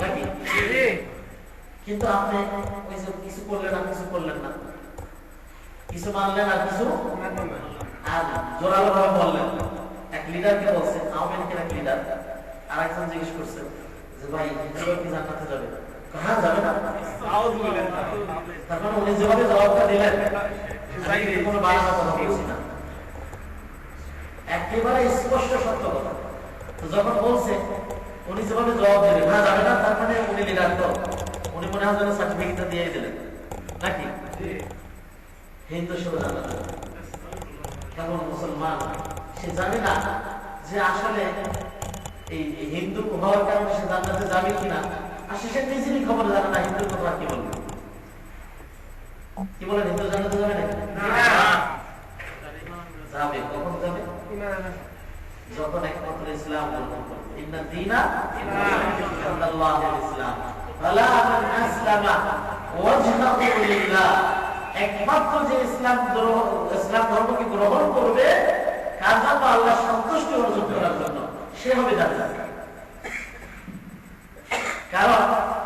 নাকি? কিন্তু আপনি ওই যে কিছু করলেন না, কিছু করলেন না, কিছু মানলেন আর কিছু আর জোরালো ভাবে বললেন। এক লিডারকে বলছেন, আওয়ামী লীগের এক লিডার, আর একজন জিজ্ঞেস করছেন যে ভাই কি জান্নাতে যাবে? হ্যাঁ যাবে না। তার মানে উনি যেভাবে জবাবটা দিলেন, কোনো বাড়ানো কথা বলছি না, একেবারে স্পষ্ট সত্য কথা। তো যখন বলছে উনি যেভাবে জবাব দিলেন, হ্যাঁ যাবে না, তার মানে উনি লিডার, তো উনি মনে হয় যেন সার্টিফিকেটটা দিয়ে দিলেন নাকি? হিন্দু সব জানা কেমন মুসলমান, সে জানে না যে আসলে এই হিন্দু হওয়ার কারণে সে জান্নাতে যাবে কিনা, আর সে নিজেরই খবর জানে না হিন্দুর কথা কি বলবে। কি বলেন, হিন্দু জান্নাতে যাবে নাকি? যাবে। কখন যাবে? যখন একমাত্র ইসলাম গ্রহণ করবে। ইন্না দীনা ইনদাল্লাহিল ইসলাম ফালা মান আসলামা ওয়াজহাহু লিল্লাহ। একমাত্র যে ইসলাম ধর্মকে গ্রহণ করবে কার জন্য? আল্লাহর সন্তুষ্টি অর্জন করার জন্য, সে হবে জান্নাত। কারণ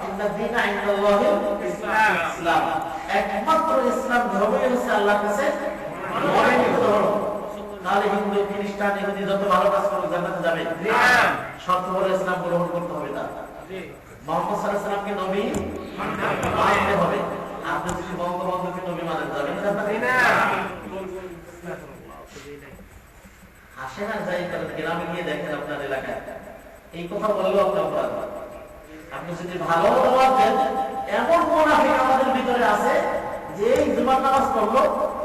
ইন্না দীনা ইনদাল্লাহিল ইসলাম, একমাত্র ইসলাম ধর্মই হচ্ছে আল্লাহর কাছে মনোনীত ধর্ম। তাহলে হিন্দু, খ্রিস্টান, ইহুদি যত ভালো কাজ করুক জান্নাতে যাবে? শর্ত হলো ইসলাম গ্রহণ করতে হবে তার। মুহাম্মদ সাল্লাল্লাহু আলাইহি ওয়াসাল্লামকে নবী মানতে হবে। আপনি যদি বঙ্গবন্ধুকে নবী মানেন যাবেন জান্নাতে? আসেন আর যাই করেন, গ্রামে গিয়ে দেখেন আপনার এলাকায় এই কথা বললেও আপনার অপরাধ। আপনি যদি ভালো দাওয়াত দেন, এমন মুনাফিক আমাদের ভিতরে আছে যে এই জুমার নামাজ পড়লো,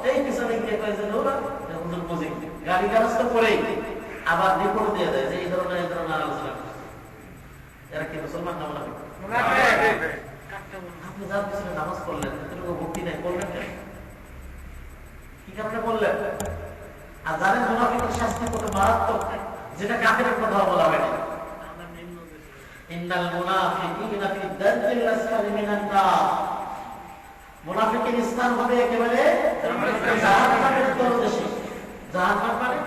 এই পিছনে গিয়ে কয় যে ওরা হুজুর বুঝি গাড়ি কাগজ তো করেই আবার রিপোর্ট দিয়ে দেয় যে এই ধরনের আলোচনা। এরা কি মুসলমান না মুনাফিক? আপনি যার পিছনে নামাজ পড়লেন, ভক্তি নাই, করলেন কেন? কি কারণে করলেন? আর জানেন মুনাফিকের শাস্তি কত মারাত্মক, যেটা কাফেরের কথা বলা হয় না। ইন্নাল মুনাফিকিনা ফি দারকিল আসফালি মিনান নার। মুনাফিকের স্থান হবে একেবারে জাহান্নামের তলদেশে। জাহান্নাম মানে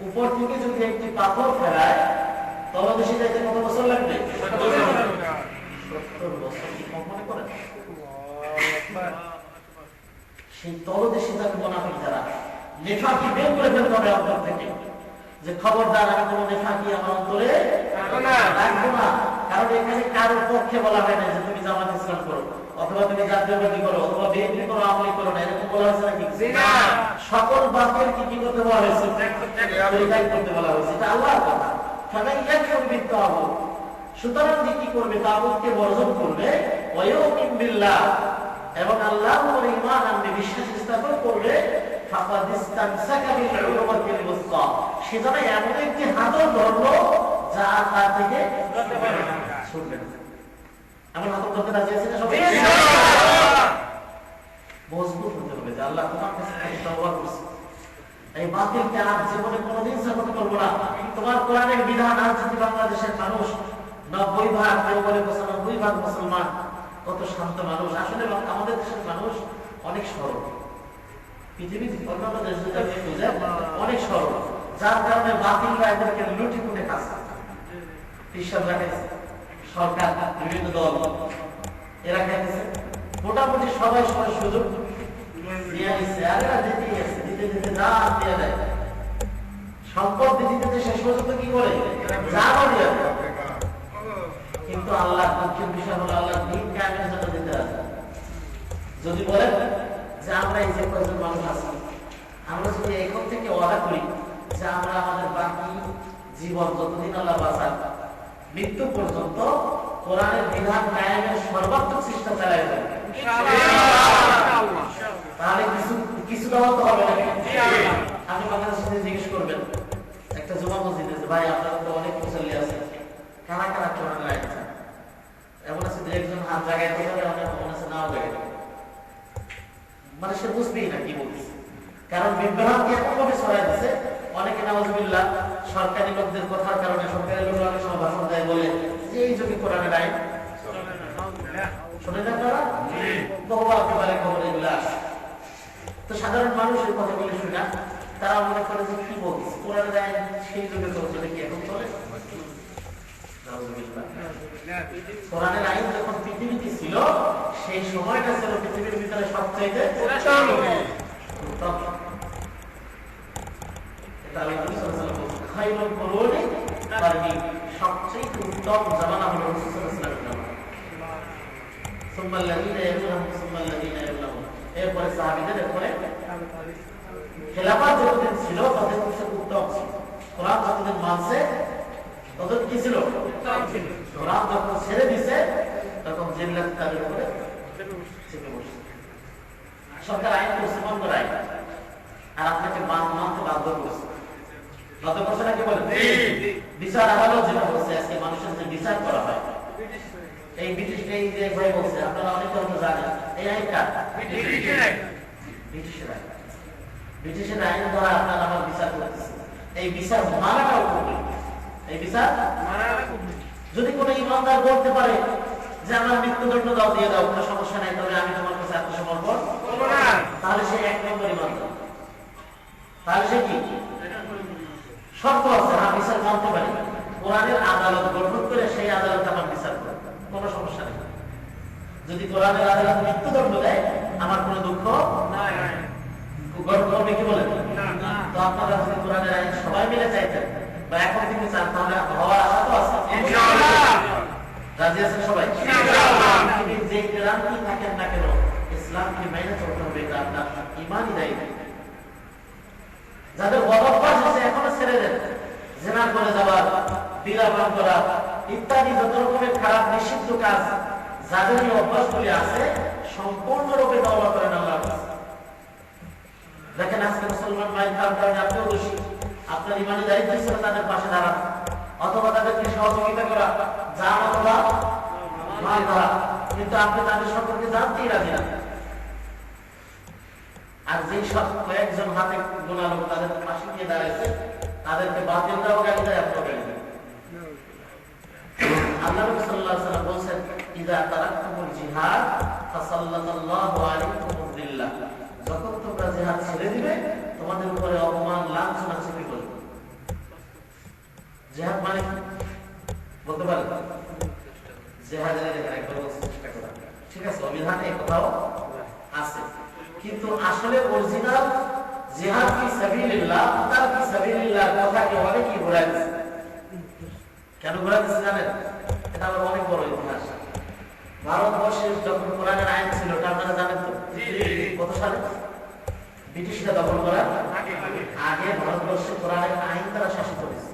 উপর থেকে যদি একটি পাথর ফেলায় তলদেশে যেতে কত বছর লাগবে? 70 বছর। কি কম মনে করেন? সেই তলদেশে যাবে মুনাফিক যারা। নেফাকি বের করে ফেলতে হবে অন্তর থেকে, যে খবরদার আমি কোনো নেফাকি আমার অন্তরে রাখবো না। কারণ এখানে কারোর পক্ষে বলা হয় না যে তুমি জামাত ইসলাম করো, অথবা তুমি জাতীয়বাদী করো, অথবা বিএনপি করো, আওয়ামী লীগ করো না, এরকম বলা হয়েছে নাকি? সকল বাতিল কি করতে বলা হয়েছে? পরিত্যাগ করতে বলা হয়েছে। এটা আল্লাহর কথা। ফামান ইয়াকফুর বিত-তাগুত, সুতরাং যে কি করবে? তাগুতকে বর্জন করবে। ওয়া ইউমিন বিল্লাহ, এবং আল্লাহর উপরে ঈমান আনবে, বিশ্বাস স্থাপন করবে। ফাকাদ ইসতামসাকা বিল উরওয়াতিল ওয়াসকা, সেজন্য এমন একটি হাতল ধরলো যা তার থেকে ছুটবে না। এমন হাতল ধরতে রাজি আছেন না সবাই? মজবুত হতে হবে যে আল্লাহ তোমার কাছে আমি তওবা করছি, এই বাতিলকে আর জীবনে কোনোদিন সাপোর্ট করবো না। তোমার কোরআনের বিধান আর যদি বাংলাদেশের মানুষ 90% কেউ বলে 95% মুসলমান, কত শান্ত মানুষ। আসলে আমাদের দেশের মানুষ অনেক সরল, পৃথিবীর অন্যান্য দেশগুলো অনেক সরল, যার কারণে বাতিলরা এদেরকে লুটি পুটে খাচ্ছে। খ্রিস্টানরা খাইছে, সরকার, বিভিন্ন দল এরা খাইতেছে, মোটামুটি সবাই সবাই সুযোগ দিয়ে নিচ্ছে। আর এরা দিতেই আছে, দিতে দিতে দাঁত দিয়ে দেয়। সম্পদ দিতে দিতে শেষ পর্যন্ত কি করে? জানও দিয়ে দেয়। কিন্তু আল্লাহ দুঃখের বিষয় হলো আল্লাহ দিন কায়েমের জন্য দিতে আছে। যদি বলেন যে আমরা এই যে কয়েকজন মানুষ আছি, আমরা যদি এখন থেকে ওয়াদা করি যে আমরা আমাদের বাকি জীবন যতদিন আল্লাহ বাঁচান, মৃত্যু পর্যন্ত কোরআনের বিধান কায়েমের সর্বাত্মক চেষ্টা চালাই যাবে, তাহলে কিছু দেওয়া তো হবে নাকি? আপনি বাংলাদেশের সাথে জিজ্ঞেস করবেন একটা জুমা মসজিদে, ভাই আপনারা তো অনেক মুসল্লি আছে, কারা কারা কোরআন রাখছেন? এমন আছে যে একজন হাত জায়গায় থেকে অনেক মনে আছে নাও জায়গায়, মানে সে বুঝবেই না কি বলতেছে। কারণ বিভ্রান্তি এমন ভাবে ছড়াই দিচ্ছে, অনেকে নাউজুবিল্লাহ সরকারি লোকদের কথার কারণে, সরকারি লোক অনেক সময় ভাষণ দেয় বলে যে এই যুগে কোরআনের আইন শুনে যান তারা বহু একেবারে খবর এগুলো আসে। তো সাধারণ মানুষ এই কথা বলে শুনে তারা মনে করে যে কি বলছে কোরআনের আইন সেই যুগে চলছে কি এখন চলে? কোরআনের আইন যখন পৃথিবীতে ছিল সেই সময়টা ছিল পৃথিবীর ভিতরে সবচাইতে উত্তম। এটা আল্লাহ নবী সাল্লাল্লাহু আলাইহি ওয়াসাল্লাম বলেছেন, খায়রুল কুরুনি কারনি, সবচেয়ে উত্তম জামানা হলো রাসূল সাল্লাল্লাহু আলাইহি ওয়াসাল্লাম। সুম্মা আল্লাযীনা ইয়ালুনহুম সুম্মা আল্লাযীনা ইয়ালুনহুম, এরপরে সাহাবীদের, এরপরে খেলাফত যতদিন ছিল ততদিন উত্তম ছিল। কোরআন যতদিন মানছে ততদিন কি ছিল? উত্তম ছিল। কোরআন যখন ছেড়ে দিছে তখন জিল্লাত তাদের উপরে চেপে বসছে। সরকার আইন করছে, বন্ধ আইন, আর আপনাকে মানতে বাধ্য করছে। বাধ্য করছে নাকি বলেন? বিচার আদালত যেটা বলছে আজকে মানুষের যে বিচার করা হয়, এই ব্রিটিশ এই যে ভাই বলছে, আপনারা অনেকে হয়তো জানেন এই আইনটা ব্রিটিশের আইন। ব্রিটিশের আইন দ্বারা আপনারা আমার বিচার করতেছে, এই বিচার মানাটাও করবে, এই বিচার যদি কোনো ইমানদার বলতে পারে যে আমার মৃত্যুদণ্ড দাও, দিয়ে দাও, কোনো সমস্যা নাই, তবে আমি তোমার কাছে আত্মসমর্পণ করব না, তাহলে সে এক নম্বর ইমানদার। তাহলে সে কি শর্ত আছে, হ্যাঁ বিচার মানতে পারি, কোরআনের আদালত গঠন করে সেই আদালতে আমার বিচার করে, কোনো সমস্যা নেই। যদি কোরআনের আদালত মৃত্যুদণ্ড দেয় আমার কোনো দুঃখ নাই, গঠন করবে কি বলেন? তো আপনারা যদি কোরআনের আইন সবাই মিলে চাইতেন বা এখন থেকে চান, তাহলে হওয়ার আশা তো আছে ইনশাআল্লাহ। রাজি আছেন সবাই? ইনশাআল্লাহ। যে ক্রান্তি থাকেন না কেন ইসলামকে মেনে চলতে হবে, এটা আপনার ঈমানই দায়িত্ব। যাদের বদঅভ্যাস আছে এখনো ছেড়ে দেন, জিনা করে যাওয়া, বিড়াপান করা ইত্যাদি যত রকমের খারাপ নিষিদ্ধ কাজ, যাদের এই অভ্যাসগুলি আছে সম্পূর্ণরূপে তওবা করেন আল্লাহর কাছে। দেখেন আজকে মুসলমান ভাই তার কারণে আপনিও দোষী, আপনার ইমানি দায়িত্ব ছিল তাদের পাশে দাঁড়ানো অথবা তাদেরকে সহযোগিতা করা, জান অথবা মাল ধরা, কিন্তু আপনি তাদের সম্পর্কে জানতেই রাজি না। আর যেই সব কয়েকজন হাতে গোনা লোক তাদের পাশে গিয়ে দাঁড়াইছে, তাদেরকে বাতিলরাও গালি দেয়, আপনার গালি দেয়। আল্লাহ রাসূল সাল্লাল্লাহু আলাইহি ওয়াসাল্লাম বলেছেন, ইযা তারাকতুমুল জিহাদ ফাসাল্লাল্লাহু আলাইকুম বিল্লাহ, যখন তোমরা জিহাদ ছেড়ে দিবে তোমাদের উপরে অপমান লাঞ্ছনা চেপে পড়বে। জিহাদ মানে বলতে পারে জিহাদের একবার চেষ্টা করা, ঠিক আছে, অভিধানে কোথাও আছে, কিন্তু আসলে অরিজিনাল জিহাদ ফি সাবিলিল্লাহ, তার ফি সাবিলিল্লাহ কথাকে অনেকেই ঘোরায় দিয়েছে। কেন ঘোরায় দিয়েছে জানেন? এটা আমার অনেক বড় ইতিহাস। ভারতবর্ষে যখন কোরআনের আইন ছিল, এটা আপনারা জানেন তো? কত সালে? ব্রিটিশরা দখল করার আগে ভারতবর্ষে কোরআনের আইন তারা শাসিত হয়েছে।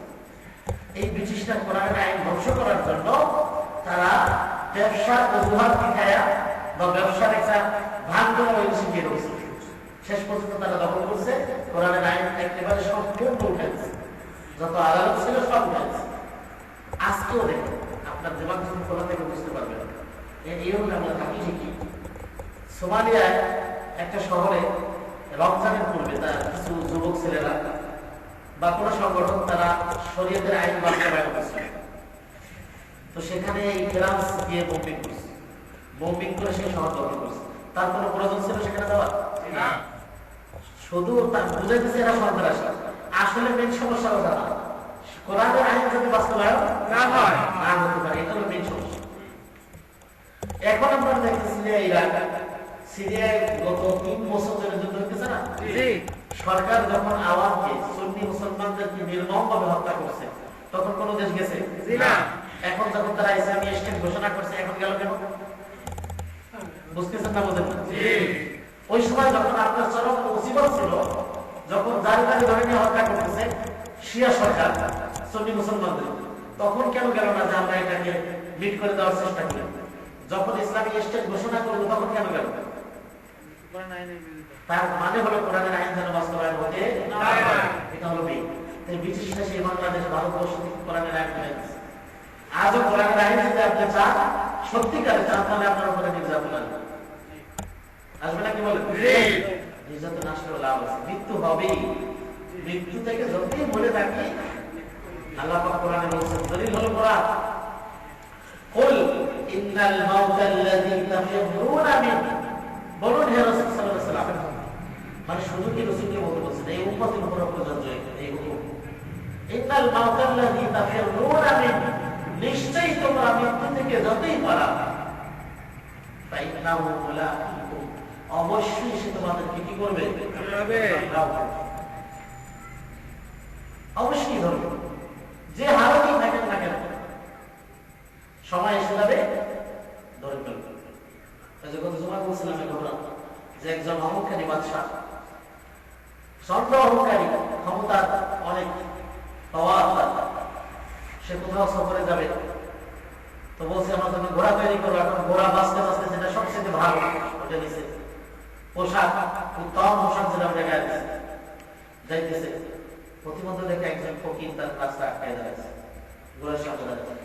এই ব্রিটিশরা কোরআনের আইন ধ্বংস করার জন্য তারা ব্যবসার অজুহাত দেখায়া বা ব্যবসার একটা ভাগ করা শিখিয়ে রয়েছে। শেষ পর্যন্ত তারা দখল করছে, কোরআনের আইন একেবারে সম্পূর্ণ উঠে গেছে, যত আদালত ছিল সব উঠে গেছে। আজকেও দেখেন, আপনার দিমাগ যখন খোলা থেকে বুঝতে পারবেন এই হল আমরা থাকি ঠিকই। সোমালিয়ায় একটা শহরে রমজানের পূর্বে তার কিছু যুবক ছেলেরা বা কোনো সংগঠন তারা শরীয়তের আইন বাস্তবায়ন করছে। তো সেখানে এই গ্রাম দিয়ে বোম্বিং করছে, বোম্বিং করে সেই শহর দখল করছে। তার কোনো প্রয়োজন ছিল সেখানে যাওয়ার? শুধু তার বুঝে দিচ্ছে এরা সন্ত্রাসী। আসলে মেন সমস্যা ওটা না, কোরআনের আইন যদি বাস্তবায়ন না হয় না হতে পারে, এটা হলো মেন সমস্যা। এখন আমরা দেখতেছি যে সিরিয়ায় গত 3 বছর ধরে যুদ্ধ হইতেছে না, সরকার যখন আওয়ামকে সুন্নি মুসলমানদেরকে নির্মমভাবে হত্যা করছে, তখন কোন দেশ গেছে? এখন যখন তারা ইসলামী স্টেট ঘোষণা করছে, এখন গেল কেন? বুঝতেছেন না? বলেন ওই সময় যখন আপনার চরম মুসিবত ছিল, যখন জারি ধরে নিয়ে হত্যা করতেছে শিয়া সরকার সুন্নি মুসলমানদের, তখন কেন গেল না যে আমরা এটাকে লিড করে দেওয়ার চেষ্টা করি? যখন ইসলামী স্টেট ঘোষণা করলো তখন কেন গেল? তার মানে হলো কোরআনের আইন যেন বাস্তবায়ন হতে না হয়, এটা হলো মেইন। তাই ব্রিটিশরা সেই বাংলাদেশ ভারতবর্ষ থেকে কোরআনের আইন নিয়ে গেছে। আজও কোরআনের আইন যদি আপনি চান, সত্যিকারে চান, তাহলে আপনার উপরে নির্যাতন আসবে না, কি বলেন? নির্যাতন আসলে লাভ আছে, মৃত্যু হবেই। মৃত্যু থেকে যতই মরে থাকি, আল্লাহ পাক কোরআনে বলেছেন, দলিল হলো কোরআন, কুল ইন্নাল মাউতাল্লাযী তাফিরুনা মিনহু, বলুন হে রাসূল সাল্লাল্লাহু আলাইহি ওয়াসাল্লাম, মানে শুধু কি রাসূলকে বলতে বলছেন, এই উম্মতের উপর প্রযোজ্য এই হুকুম। ইন্নাল মাউতাল্লাযী তাফিরুনা মিনহু, নিশ্চয়ই তোমরা মৃত্যু থেকে যতই পালাবে, ফাইন্নাহু মুলাকিকুম, অবশ্যই সে তোমাদেরকে কি করবে? অবশ্যই ধরবে, যে হারতেই থাকেন না কেন, সময় এসে যাবে ধরে ফেলবে। যখন জমা বলছিলাম ঘটনা, যে একজন অহংকারী বাদশাহ, চন্দ্র অহংকারী, ক্ষমতার অনেক পাওয়ার, সে কোথাও সফরে যাবে, তো বলছে আমার জন্য ঘোড়া তৈরি করো। এখন ঘোড়া বাঁচতে বাঁচতে যেটা সবচেয়ে ভালো ওটা নিছে, পোশাক উত্তম পোশাক যেটা ওটা গায়ে যাইতেছে, প্রতিমধ্যে দেখে একজন ফকির তার রাস্তা আটকায় দাঁড়াচ্ছে। ওরা সাথে দাঁড়িয়ে।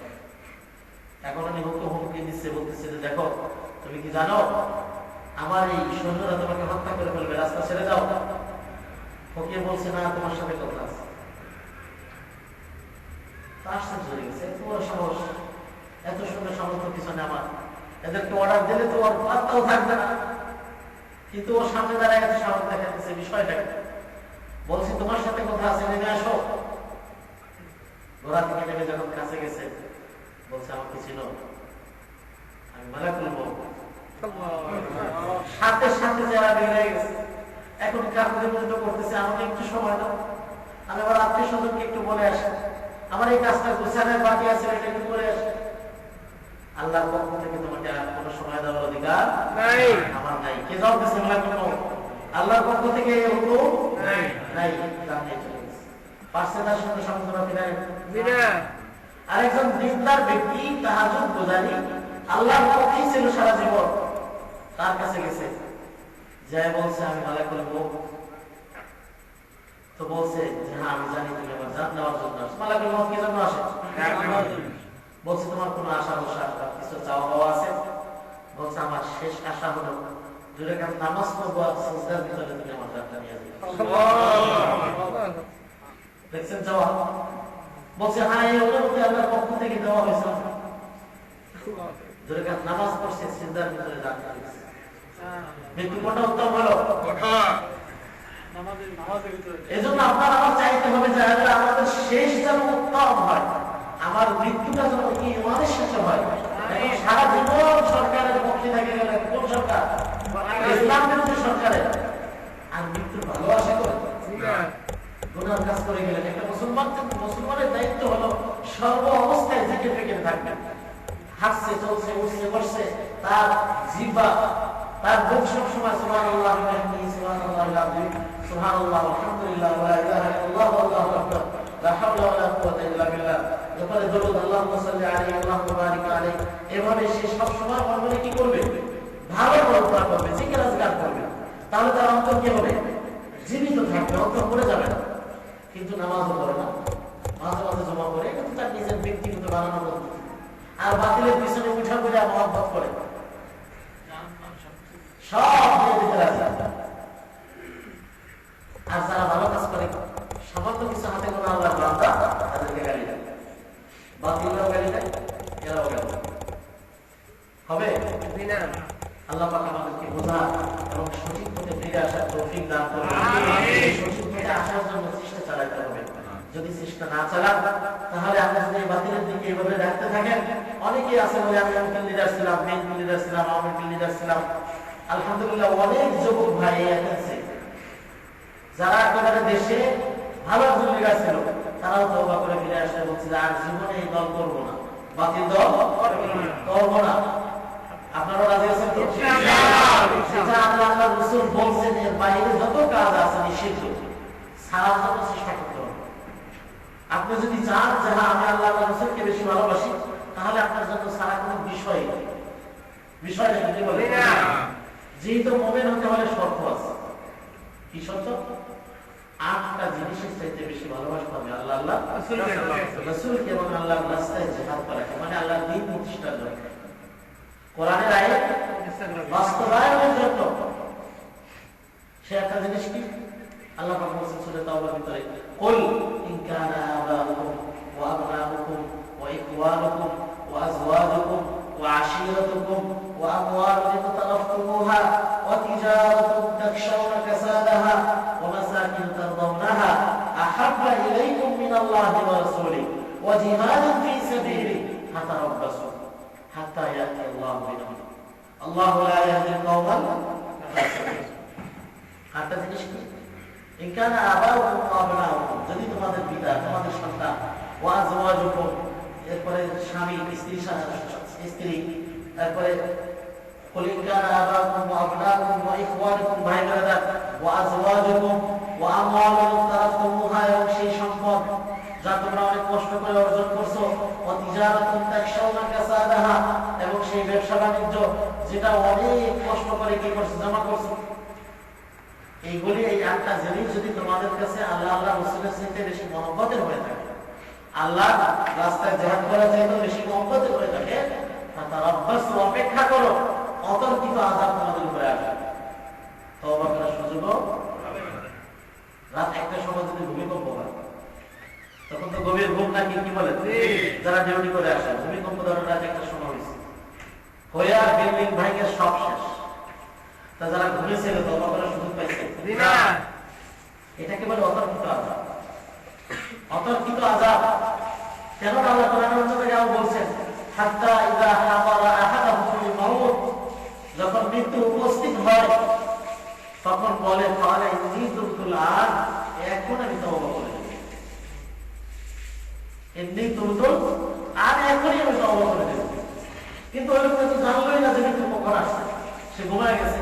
এখন উনি হুমকি দিচ্ছে, বলতেছে যে দেখো তুমি কি জানো আমার এই সৈন্যরা তোমাকে হত্যা করে ফেলবে, রাস্তা ছেড়ে যাও। ফকির বলছে না, তোমার সাথে কথা আছে। আশ্চর্য হয়ে গেছে, এত বড় সাহস, এত সুন্দর সামর্থ্য পিছনে আমার, এদেরকে অর্ডার দিলে তো ওর পাত্তাও থাকবে না। কিন্তু ওর সামনে দাঁড়ায় এত সাহস দেখাচ্ছে, বিষয়টা বলছি তোমার সাথে কথা আছে, নেমে আসো। ঘোড়া থেকে নেমে যখন কাছে গেছে বলছে আমাকে ছিল, আমি মালাকুল মউত। সাথে সাথে যারা বের হয়ে গেছে, এখন কাকুকে পর্যন্ত করতেছে আমাকে একটু সময় দাও, আমি আমার আত্মীয় স্বজনকে একটু বলে আসি, আমার এই কাজটা গোছানোর বাকি আছে, এটা একটু করে আসি। আল্লাহর পক্ষ থেকে তোমাকে আর কোনো সময় দেওয়ার অধিকার নাই, আমার নাই। কে জবাব দিচ্ছে? মালাকুল মউত। আল্লাহর পক্ষ থেকে এই হুকুম নাই, নাই। জানিয়ে চলে গেছে। পারছে তার সঙ্গে সমঝোতা ফিরায় আরেকজন দিনদার ব্যক্তি, তাহাজ্জুদ গুজারি, আল্লাহর পক্ষে ছিল সারা জীবন, তার কাছে গেছে, যে বলছে আমি মালাকুল মউত। তো বলছে যে হ্যাঁ আমি জানি তুমি আমার জান নেওয়ার জন্য আসো। মালাকুল মউত কি জন্য আসে? বলছে তোমার কোনো আশা ভরসা কিছু চাওয়া পাওয়া আছে? বলছে আমার শেষ আশা হলো দুই রাকাত নামাজ পড়বো আর সিজদার ভিতরে তুমি আমার জানটা নিয়ে যাবে। দেখছেন জবাব? বলছে হ্যাঁ এই অনুমতি আল্লাহর পক্ষ থেকে দেওয়া হয়েছে। দুই রাকাত নামাজ পড়ছে, সিজদার ভিতরে জানটা দিয়েছে। ব্যক্তি কোনটা উত্তম হলো? এজন্য আপনার আমার চাইতে হবে যে আমাদের শেষ যেন উত্তম হয়, আমার মৃত্যুটা যেন ঈমানের শেষে হয়। সারা জীবন সরকারের পক্ষে থেকে গেলে কোন সরকার? ইসলাম বিরোধী সরকারের। আর মৃত্যুর ভালোবাসা করে গুনার কাজ করে গেলেন। একটা মুসলমানের দায়িত্ব হলো সর্ব অবস্থায় জেগে ফেকে থাকবে, হাসছে, চলছে, উঠছে, বসছে, তার জিহ্বা, তার মুখ সবসময় সুবহানাল্লাহ, সুবহানাল্লাহ, সুবহানাল্লাহ, আলহামদুলিল্লাহ, ওয়া লা ইলাহা ইল্লাল্লাহ, আল্লাহু আকবার, লা হাওলা ওয়া লা কুওয়াতা ইল্লা বিল্লাহ। এরপরে দরুদ আল্লাহুম্মা সাল্লি আলাইহি আল্লাহুম্মা বারিক আলাইহি। এভাবে সে সব সময় মনে কি করবে? ভালো কল্পনা করবে, জিকির আজকার করবে। তাহলে তার অন্তর কি হবে? জীবিত থাকবে, অন্তর পড়ে যাবে না। কিন্তু নামাজও পড়ে না, মাঝে মাঝে জমা করে, কিন্তু তার নিজের ব্যক্তিগত বানানো পদ্ধতি। আর বাতিলের পিছনে উঠা করে মহব্বত করে, সব দিয়ে দিতে রাজি। আর যারা ভালো কাজ করে, সামান্য কিছু হাতে কোনো আল্লাহর বান্দা, তাদেরকে গালি দেয়, বাতিলরাও গালি দেয়, এরাও গালি দেয়। হবে আল্লাহ পাক আমাদেরকে বোঝা এবং সঠিক পথে ফিরে আসার তৌফিক দান করুন। সঠিক পথে আসার জন্য চেষ্টা চালাতে হবে। যদি চেষ্টা না চালান, তাহলে আমরা যদি বাতিলের দিকে এইভাবে রাখতে থাকেন, অনেকেই আছে বলে আমি আঙ্কেল লিডার ছিলাম, মেন লিডার ছিলাম, আওয়ামী লিডার ছিলাম। আলহামদুলিল্লাহ অনেক যুবক ভাই আছে যারা একেবারে দেশে ভালো একজন লিডার ছিল, তারাও তওবা করে ফিরে আসে, বলছে আর জীবনে এই দল করবো না, বাতিল দল করবো না। আপনারা রাজি আছেন তো? সেটা আল্লাহ রাসূল বলছেন, এর বাইরে যত কাজ আছে নিষিদ্ধ, সারা জন্য চেষ্টা করতে হবে। আপনি যদি চান যে হ্যাঁ আমি আল্লাহ রাসূলকে বেশি ভালোবাসি, তাহলে আপনার জন্য সারা কোনো বিষয়টা কি বলে না। যেহেতু মুমিন হতে হলে শর্ত আছে। কি শর্ত? 8টা জিনিসের চাইতে বেশি ভালোবাসতে হবে আল্লাহ রাসূলকে এবং আল্লাহর রাস্তায় জিহাদ করা, মানে আল্লাহর দ্বীন প্রতিষ্ঠার জন্য, কোরআনের আয়াত বাস্তবায়নের জন্য। সে একটা জিনিস কি? আল্লাহ পাক বলেছেন সূরা তাওবার ভিতরে, কুল ইন কানা আবাউকুম ওয়া আবনাউকুম ওয়া ইখওয়ানুকুম ওয়া আজওয়াজুকুম ওয়া আশীরাতুকুম ওয়া আমওয়ালুন ইকতারাফতুমুহা ওয়া তিজারাতুন তাখশাউনা কাসাদাহা ওয়া মাসাকিন তারদাউনাহা আহাব্বা ইলাইকুম মিনাল্লাহি ওয়া রাসূলিহি ওয়া জিহাদুন ফী সাবিলিহি ফাতারাব্বাসু হাত্তা ইয়াতি আল্লাহু বিআমরিহি আল্লাহু লা ইয়াহদিল কওমাল ফাসিকিন। আটটা জিনিস কি? ইন কানা আবাউকুম ওয়া আবনাউকুম, যদি তোমাদের পিতা, তোমাদের সন্তান, ওয়া আজওয়াজুকুম, এরপরে স্বামী, স্ত্রী, তারপরে কুল ইন কানা আবাউকুম ওয়া আবনাউকুম ওয়া ইখওয়ানুকুম, ভাই বোনেরা, ওয়া আজওয়াজুকুম ওয়া আমওয়ালুন তারাফতুমুহা, এবং সেই সম্পদ যা তোমরা অনেক কষ্ট করে অর্জন করছো, ওয়া তিজারাতুন তাখশাউনা কাসাদাহা, এবং সেই ব্যবসা বাণিজ্য যেটা অনেক কষ্ট করে কি করছো, জমা করছো। এইগুলি, এই 8টা জিনিস যদি তোমাদের কাছে আল্লাহ রাসূলের চাইতে বেশি মহব্বতের হয়ে থাকে, আল্লাহ রাস্তায় জিহাদ করা চাইতো বেশি মহব্বত করে থাকে, তার অভ্যাস অপেক্ষা করো, অতর্কিত আযাব তোমাদের উপরে আসবে, তওবা করার সুযোগ রাত একটার সময় যদি ভূমিকম্প হয়, তখন তো গভীর ঘুম নাকি কি বলে যারা ডিউটি করে আসে, ভূমিকম্প ধরো রাত একটার সময় হয়েছে, হইয়া বিল্ডিং ভাঙে সব শেষ, তা যারা ঘুমিয়েছিল তওবা করার সুযোগ পাইছে না। এটাকে বলে অতর্কিত আযাব। অতর্কিত আযাব কেন আল্লাহ কোরআনের মধ্যে বলছেন, হাত্তা ইযা হাদারা আহাদাহুমুল মাউত, যখন মৃত্যু উপস্থিত হয় তখন বলে ফালা ইন্নী তুবতুল আন, এখন আমি তওবা করে দেব, ইন্নী তুবতুল আন, এখনই আমি তওবা করে দেব। কিন্তু ওই লোক তো জানলোই না যে মৃত্যু কখন আসছে, সে ঘুমায় গেছে,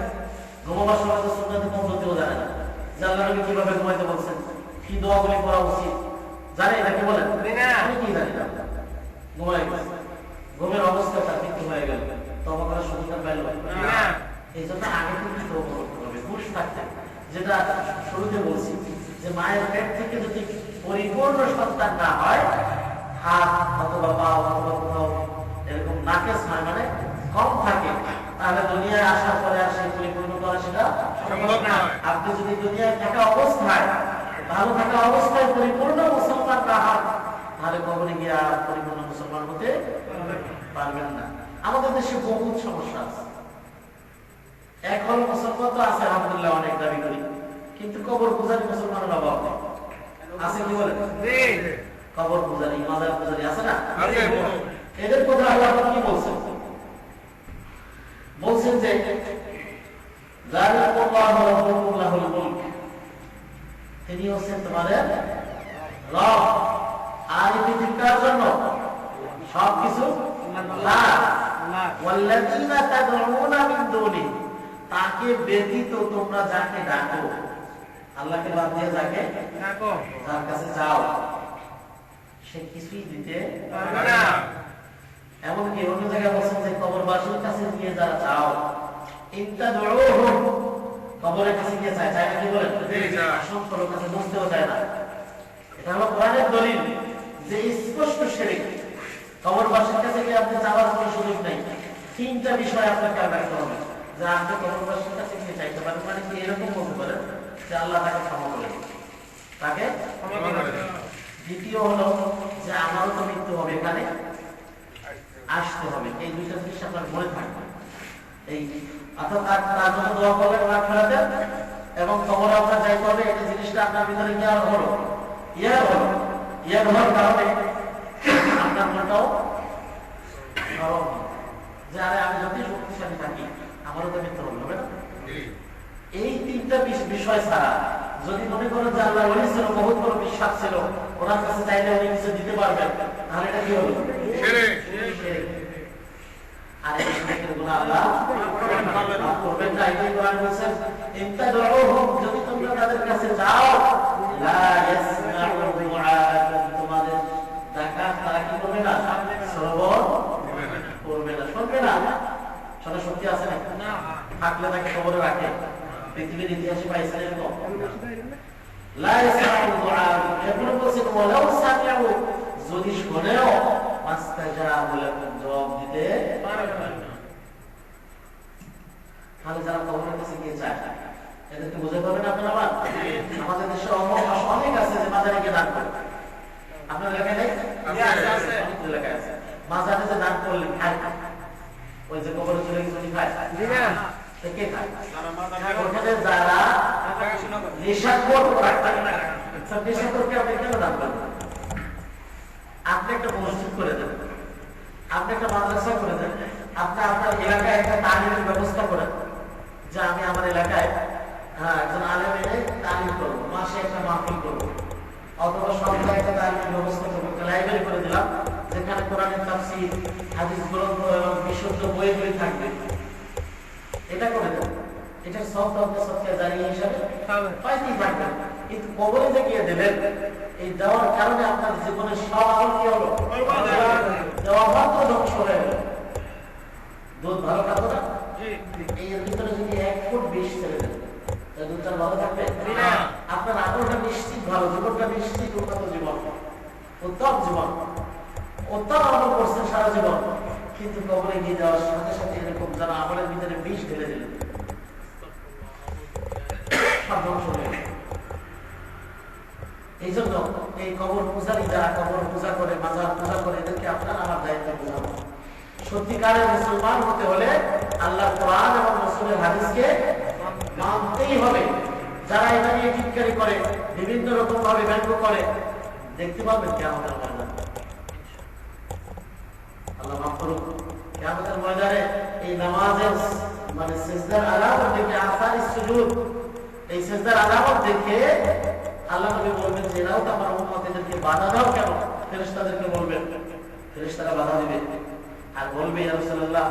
ঘুমাবার সময় তো সুন্নতি পদ্ধতিও জানে না, আল্লাহ নবী কিভাবে ঘুমাইতে বলছেন, কি দোয়াগুলি করা উচিত জানে না, কি বলেন আমি কি জানি না, ঘুমায় গেছে, ঘুমের অবস্থা তার মৃত্যু হয়ে গেল, তওবা করার সুযোগ পাইল না। এই জন্য আগে থেকে তওবা করতে হবে, হুঁশ থাকতে, যেটা শুরুতে বলছি যে মায়ের পেট থেকে যদি পরিপূর্ণ সন্তান না হয়, হাত অথবা পা অথবা কোথাও এরকম নাকেস হয়, মানে কম থাকে, তাহলে দুনিয়ায় আসার পরে আর সেই পরিপূর্ণ করা সেটা সম্ভব না। আপনি যদি দুনিয়ায় থাকা অবস্থায়, ভালো থাকা অবস্থায় পরিপূর্ণ মুসলমান না হন, তাহলে কবরে গিয়ে পরিপূর্ণ মুসলমান হতে পারবেন না। আমাদের দেশে বহুত সমস্যা আছে, এখন মুসলমান তো আছে আলহামদুলিল্লাহ, অনেক দাবি করি, কিন্তু কবর পূজারী মুসলমানের অভাব নেই, আছে কি বলেন? কবর পূজারী, মাজার পূজারী আছে না? এদের কথা আল্লাহ কি বলছেন? বলছেন যে তিনি হচ্ছেন তোমাদের রব, আর এই পৃথিবীর জন্য সবকিছু তাকে ব্যতীত তোমরা যাকে ডাকো, আল্লাহকে বাদ দিয়ে যাকে ডাকো, যার কাছে যাও, সে কিছুই দিতে পারবে না। এমনকি অন্য জায়গায় বলছেন যে কবরবাসীর কাছে গিয়ে যারা চাও, ইন্তাদউহুম, কবরের কাছে গিয়ে চায়, চায় না কি বলেন? অসংখ্য লোক কাছে বুঝতেও চায় না। এটা হলো কোরআনের দলিল যে স্পষ্ট শিরক। কবরবাসীর কাছে গিয়ে আপনি চাওয়ার কোনো সুযোগ নেই। তিনটা বিষয় আপনাকে রাখতে হবে, যে আপনি কবরবাসীর কাছে গিয়ে চাইতে পারেন, মানে কি এরকম বলতে পারেন যে আল্লাহ তাকে ক্ষমা করে দিন, তাকে ক্ষমা করে দিন। দ্বিতীয় হলো যে আমারও তো মৃত্যু হবে, এখানে আসতে হবে। এই দুইটা জিনিস আপনার মনে থাকবে। এই অর্থাৎ তার জন্য দোয়া করবেন ওনার ফেরাতে, এবং কবরে আপনার যাইতে হবে, এই জিনিসটা আপনার ভিতরে ইয়ার হলো ইয়ার হওয়ার কারণে আপনার মনটাও নরম, যে আরে আমি যতই শক্তিশালী থাকি আমারও তো মৃত্যু হবে না। এই তিনটা বিষয় ছাড়া যদি মনে করেন যে আল্লাহ ওলি ছিল, বহুত বড় বিশ্বাস ছিল, ওনার কাছে চাইলে উনি কিছু দিতে পারবেন, তাহলে এটা কি হলো? আর এই শিরকের গুনাহ আল্লাহ মাফ করবেন না। এই কোরআন বলেছেন, ইন্তাদউহুম, যদি তোমরা তাদের কাছে যাও, লা ইয়াসমাউ দুআআকুম, তোমাদের ডাকা তারা কি করবে না? শ্রবণ করবে না, শুনবে না। শোনা শক্তি আছে না? থাকলে তাকে কবরে রাখে। পৃথিবীর ইতিহাসে পাইছেন এরকম? লা ইয়াসমাউ দুআআকুম, এরপরে বলছেন ওয়ালাউ সামিউ, যদি শুনেও মাস্তাজাবু লাকুম, জবাব দিতে পারবে না। তাহলে যারা কবরের কাছে গিয়ে যায়, এদেরকে বুঝে পাবেন আপনারা? আমাদের দেশে অনেক আছে যে মাজারে গিয়ে দান করে। আপনার এলাকায় নেই? আছে, অনেক এলাকায় আছে। মাজারে যে দান করলে খায়, ওই যে কবরে চলে গেছে উনি খায়, কে খায়? ওখানে যারা নেশাখোর, নেশাখোরকে আপনি কেন দান করবেন? আপনি একটা মসজিদ করে দেন, আপনি একটা মাদ্রাসা করে দেন, আপনি আপনার এলাকায় একটা তালিমের ব্যবস্থা করেন, যে আমি আমার এলাকায় একজন আলেম এনে তালিম করবো, মাসে একটা মাহফিল করবো, অথবা সপ্তাহে একটা তালিমের ব্যবস্থা করবো, একটা লাইব্রেরি করে দিলাম, যেখানে কোরআনের তাফসীর, হাদিস গ্রন্থ এবং বিশুদ্ধ বইগুলি থাকবে। এটা করে দেন, এটা সব সবকে জানিয়ে হিসাবে পাইতেই থাকবেন। কিন্তু কবরে যে গিয়ে দেবেন, এই দেওয়ার কারণে আপনার জীবনের সব আমল কি হলো? দেওয়া মাত্র ধ্বংস হয়ে গেল। দুধ ভালো খাবো না, এর ভিতরে যদি 1 ফুট বিষ ছেড়ে দেন, দুধটা ভালো থাকবে? আপনার আমলটা নিশ্চিত ভালো, জীবনটা নিশ্চিত উন্নত জীবন। উত্তম জীবন, উত্তম আমল করছেন সারা জীবন, কিন্তু কবরে গিয়ে যাওয়ার সাথে সাথে এরকম যারা আমলের ভিতরে বিষ ঢেলে দিলেন, সব ধ্বংস হয়ে গেল। এই জন্য এই কবর পূজারী যারা কবর পূজা করে, মাজার পূজা করে, এদেরকে আপনার আমার দায়িত্ব বোঝানো। সত্যিকারের মুসলমান হতে হলে আল্লাহ কোরআন এবং রাসূলের হাদিসকে মানতেই হবে। যারা এটা নিয়ে টিটকারি করে, বিভিন্ন রকম ভাবে ব্যঙ্গ করে, দেখতে পাবেন কিয়ামতের ময়দানে। আল্লাহ মাফ করুন, কিয়ামতের ময়দানে এই নামাজের মানে সিজদার আলামত দেখে, আসারি সুজুদ, এই সিজদার আলামত দেখে আল্লাহ নবী বলবেন যে এরাও তো আমার উম্মত, এদেরকে বাধা দাও কেন? ফেরেশতাদেরকে বলবেন, ফেরেশতারা বাধা দিবে আর বলবে, ইয়া রাসূলুল্লাহ,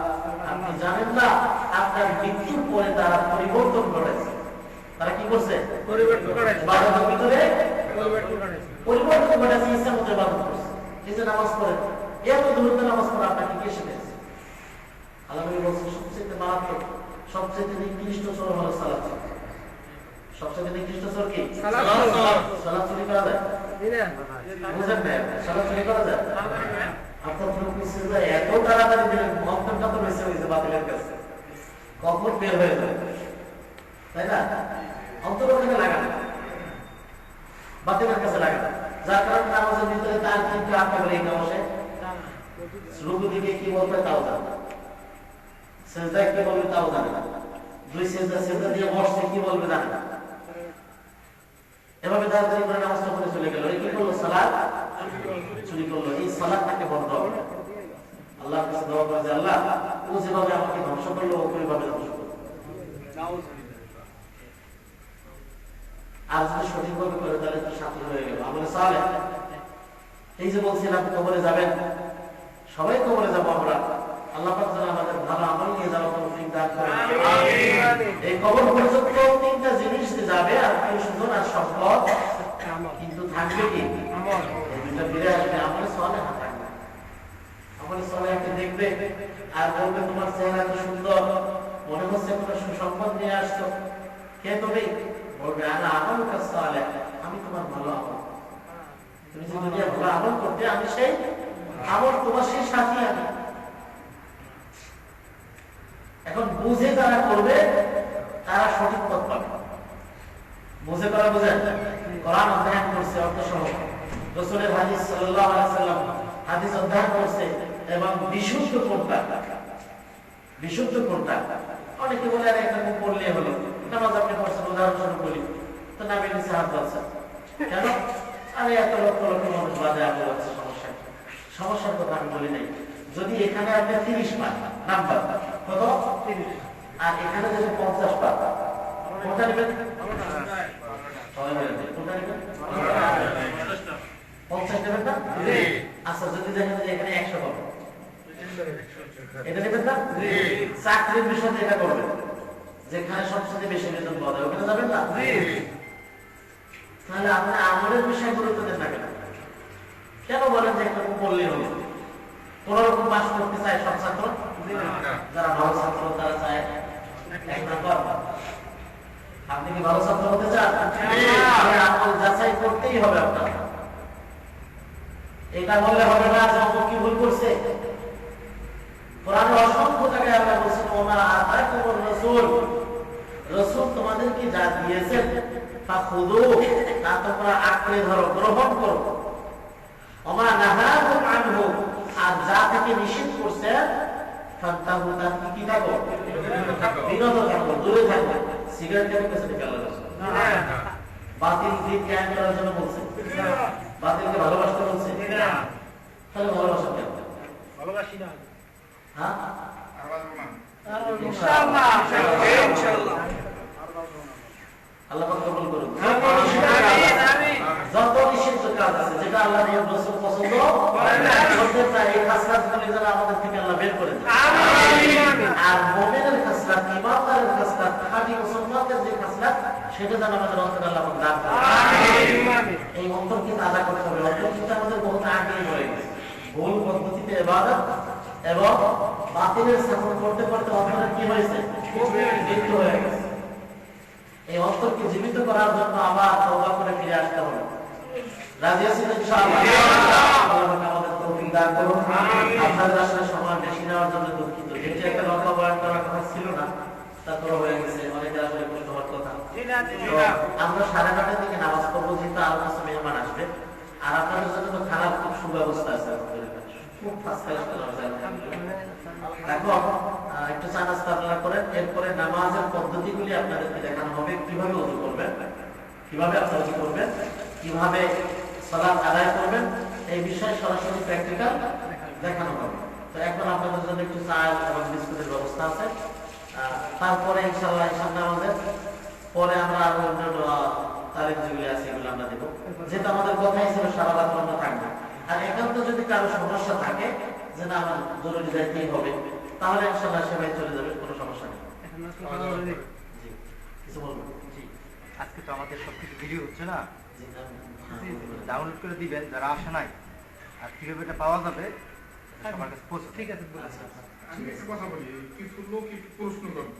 আপনি জানেন না আপনার মৃত্যুর পরে তারা পরিবর্তন করেছে। তারা কি করছে? পরিবর্তন করেছে। ইবাদতের ভিতরে পরিবর্তন ঘটেছে, ইচ্ছা মতো ইবাদত করছে। এই যে নামাজ পড়ে, এত দ্রুত নামাজ পড়া আপনাকে কে শিখেছে? আল্লাহ নবী বলছেন সবচেয়ে মারাত্মক, সবচেয়ে নিকৃষ্ট চোর হলো সালাত। সবচেয়ে নিকৃষ্ট চোর কি? সালাত চুরি করা যায়? বুঝেন না? সালাত চুরি করা যায়? আপনার রুকুসিজদা এত তাড়াতাড়ি দিলেন, মন্তরটা তো বেঁচে হয়েছে বাতিলের কাছে, কখন বের হয়ে যায়, তাই না? অন্তর ওখানে লাগানো, বাতিলের কাছে লাগানো, যার কারণে নামাজের ভিতরে তার কিন্তু একেবারে এই বসে, রুকু দিকে কি বলবে তাও জানে না, সেজদায় কি বলবে তাও জানে না, দুই সেজদা দিয়ে বসছে কি বলবে জানে না। এভাবে তাড়াতাড়ি করে নামাজটা পড়ে চলে গেল, এই কি করলো? সালাত চুরি করলো। এই সালাতটাকে বন্ধ হবে। আল্লাহর কাছে দোয়া করে যে আল্লাহ, ও যেভাবে আমাকে ধ্বংস করলো, ওইভাবে ধ্বংস করলো। আর যদি সঠিকভাবে করে তাহলে তো সাথী হয়ে গেল, আমলে সালেহ। এই যে বলছিলাম কবরে যাবেন, সবাই কবরে যাবো আমরা। আল্লাহ পাক যেন আমাদের ভালো আমল নিয়ে যাওয়ার তৌফিক দান করেন। এই কবর পর্যন্ত তিনটা জিনিস যাবে, আর সুজন আর সম্পদ, কিন্তু থাকবে কি? এই দুইটা ফিরে আসবে, আমলে সালেহ থাকবে। আমলে সালেহকে দেখবে আর বলবে, তোমার চেহারা তো সুন্দর, মনে হচ্ছে তোমার সুসম্পদ নিয়ে আসছো। কে তুমি? বলবে, আনা আমালুকা সালেহ, আমি তোমার ভালো আমল। তুমি যে দুনিয়া ভালো আমল করতে, আমি সেই আমল, তোমার সেই সাথী আমি। এখন বুঝে যারা করবে তারা সঠিক পথ পাবে। বুঝে করা, বুঝেন, কোরআন অধ্যয়ন করছে অর্থ সহ, রাসূলের হাদিস সাল্লাল্লাহু আলাইহি ওয়াসাল্লাম হাদিস অধ্যয়ন করছে, এবং বিশুদ্ধ কোনটা, বিশুদ্ধ কোনটা। অনেকে বলে আর একটা পড়লে হলো, নামাজ আপনি পড়ছেন, উদাহরণস্বরূপ বলি, তো নামের নিচে হাত যাচ্ছে কেন? আরে এত লক্ষ লক্ষ মানুষ বাদে আপনি যাচ্ছে, সমস্যা কি? সমস্যার কথা আমি বলি নাই। যদি এখানে আপনি 30 পান নাম্বার, কত? 30, আর এখানে যদি 50 পান, কোনটা নেবেন? সবাই বলেন কোনটা নেবেন? 50 নেবেন না? আচ্ছা, যদি দেখেন যে এখানে 100 পাবেন, এটা নেবেন না? চাকরির বিষয়ে এটা করবেন, যেখানে সবচেয়ে বেশি বেতন পাওয়া যায় ওখানে যাবেন না? তাহলে আপনার আমলের বিষয়ে গুরুত্ব দেন না কেন? কেন বলেন যে একরকম পড়লেই হবে? কোন রকম পাস করতে চায় সব ছাত্র? যারা ভালো ছাত্র তারা চায় 1 নাম্বার। আপনি কি ভালো ছাত্র হতে চান? আমল যাচাই করতেই হবে আপনার। এটা বললে হবে না যে অমুক কি ভুল করছে। কোরআনে অসংখ্য জায়গায় আল্লাহ বলেছেন, ওমা আতাকুমুর রাসূল, রাসূল তোমাদেরকে যা দিয়েছেন, ফাখুযু, তা তোমরা আঁকড়ে ধরো, গ্রহণ করো। ওমা নাহাকুম আনহু, আর যা থেকে নিষেধ করছে, ফান্তাহু, তা থেকে কি থাকো? বিরত থাকো, দূরে থাকো। সিগারেট খেতে পেছনে ফেলা যাচ্ছে না, বাতিল দিক কায়েম করার জন্য বলছে, বাতিলকে ভালোবাসতে বলছে না, তাহলে ভালোবাসা কেন? ভালোবাসি না, হ্যাঁ, ইনশাআল্লাহ, ইনশাআল্লাহ। আল্লাহ পাক কবুল করুন। যত নিষিদ্ধ কাজ আছে, যেটা আল্লাহ রাসূল পছন্দ করেন না, করতে চায়, এই খাসলাতগুলো যেন আমাদের থেকে আল্লাহ বের করে দেন। আমিন। আর মুমিনের খাসলাত, ঈমানদারের খাসলাত, খাঁটি মুসলমানদের যে খাসলাত, সেটা যেন আমাদের অন্তরে আল্লাহ পাক দান করেন। আমিন। এই অন্তরকে তাজা করতে হবে। অন্তরকে আমাদের বহুত আগেই হয়ে গেছে, ভুল পদ্ধতিতে ইবাদত এবং বাতিলের স্থাপন করতে করতে অন্তরে কি হয়েছে? মৃত্যু হয়ে গেছে। এই অন্তরকে জীবিত করার জন্য আবার তওবা করে ফিরে আসতে হবে। রাজি আছেন ইনশাআল্লাহ? আল্লাহ আমাদের তৌফিক দান করুন। আপনাদের আসলে সময় বেশি নেওয়ার জন্য দুঃখিত। যেটি একটা লম্বা বয়ান করার কথা ছিল না, তা তো হয়ে গেছে। অনেকে আসলে প্রশ্ন হওয়ার কথা। আমরা 9:30টার দিকে নামাজ পড়বো, যেহেতু আরো কিছু মেহমান আসবে। আর আপনাদের জন্য তো খারাপ খুব সুব্যবস্থা আছে, খুব ফার্স্ট ক্লাস নামাজ। এখন একটু চা নাস্তা আপনারা করেন, এরপরে নামাজের পদ্ধতিগুলি আপনাদেরকে দেখানো হবে। কিভাবে ওযু করবেন, কিভাবে আপনারা ওযু করবেন, কিভাবে সালাত আদায় করবেন, এই বিষয়ে সরাসরি প্র্যাকটিক্যাল দেখানো হবে। তো এখন আপনাদের জন্য একটু চা এবং বিস্কুটের ব্যবস্থা আছে। তারপরে ইনশাআল্লাহ ঈশান নামাজের পরে আমরা আরো অন্যান্য তারিখ যেগুলি আছে এগুলো আমরা দেবো। যেহেতু আমাদের কথাই ছিল সারা রাত আমরা থাকবো। আর একান্ত যদি কারো সমস্যা থাকে যে না আমার জরুরি যাইতেই হবে, তাহলে ইনশাআল্লাহ সবাই চলে যাবে, কোনো সমস্যা নেই। কিছু বলবেন? আজকে তো আমাদের সবকিছু ভিডিও হচ্ছে না, ডাউনলোড করে দিবেন যারা আসে নাই, আর কিভাবে এটা পাওয়া যাবে সবার কাছে পৌঁছে। ঠিক আছে, কথা বলি, কিছু লোক একটু প্রশ্ন করবে।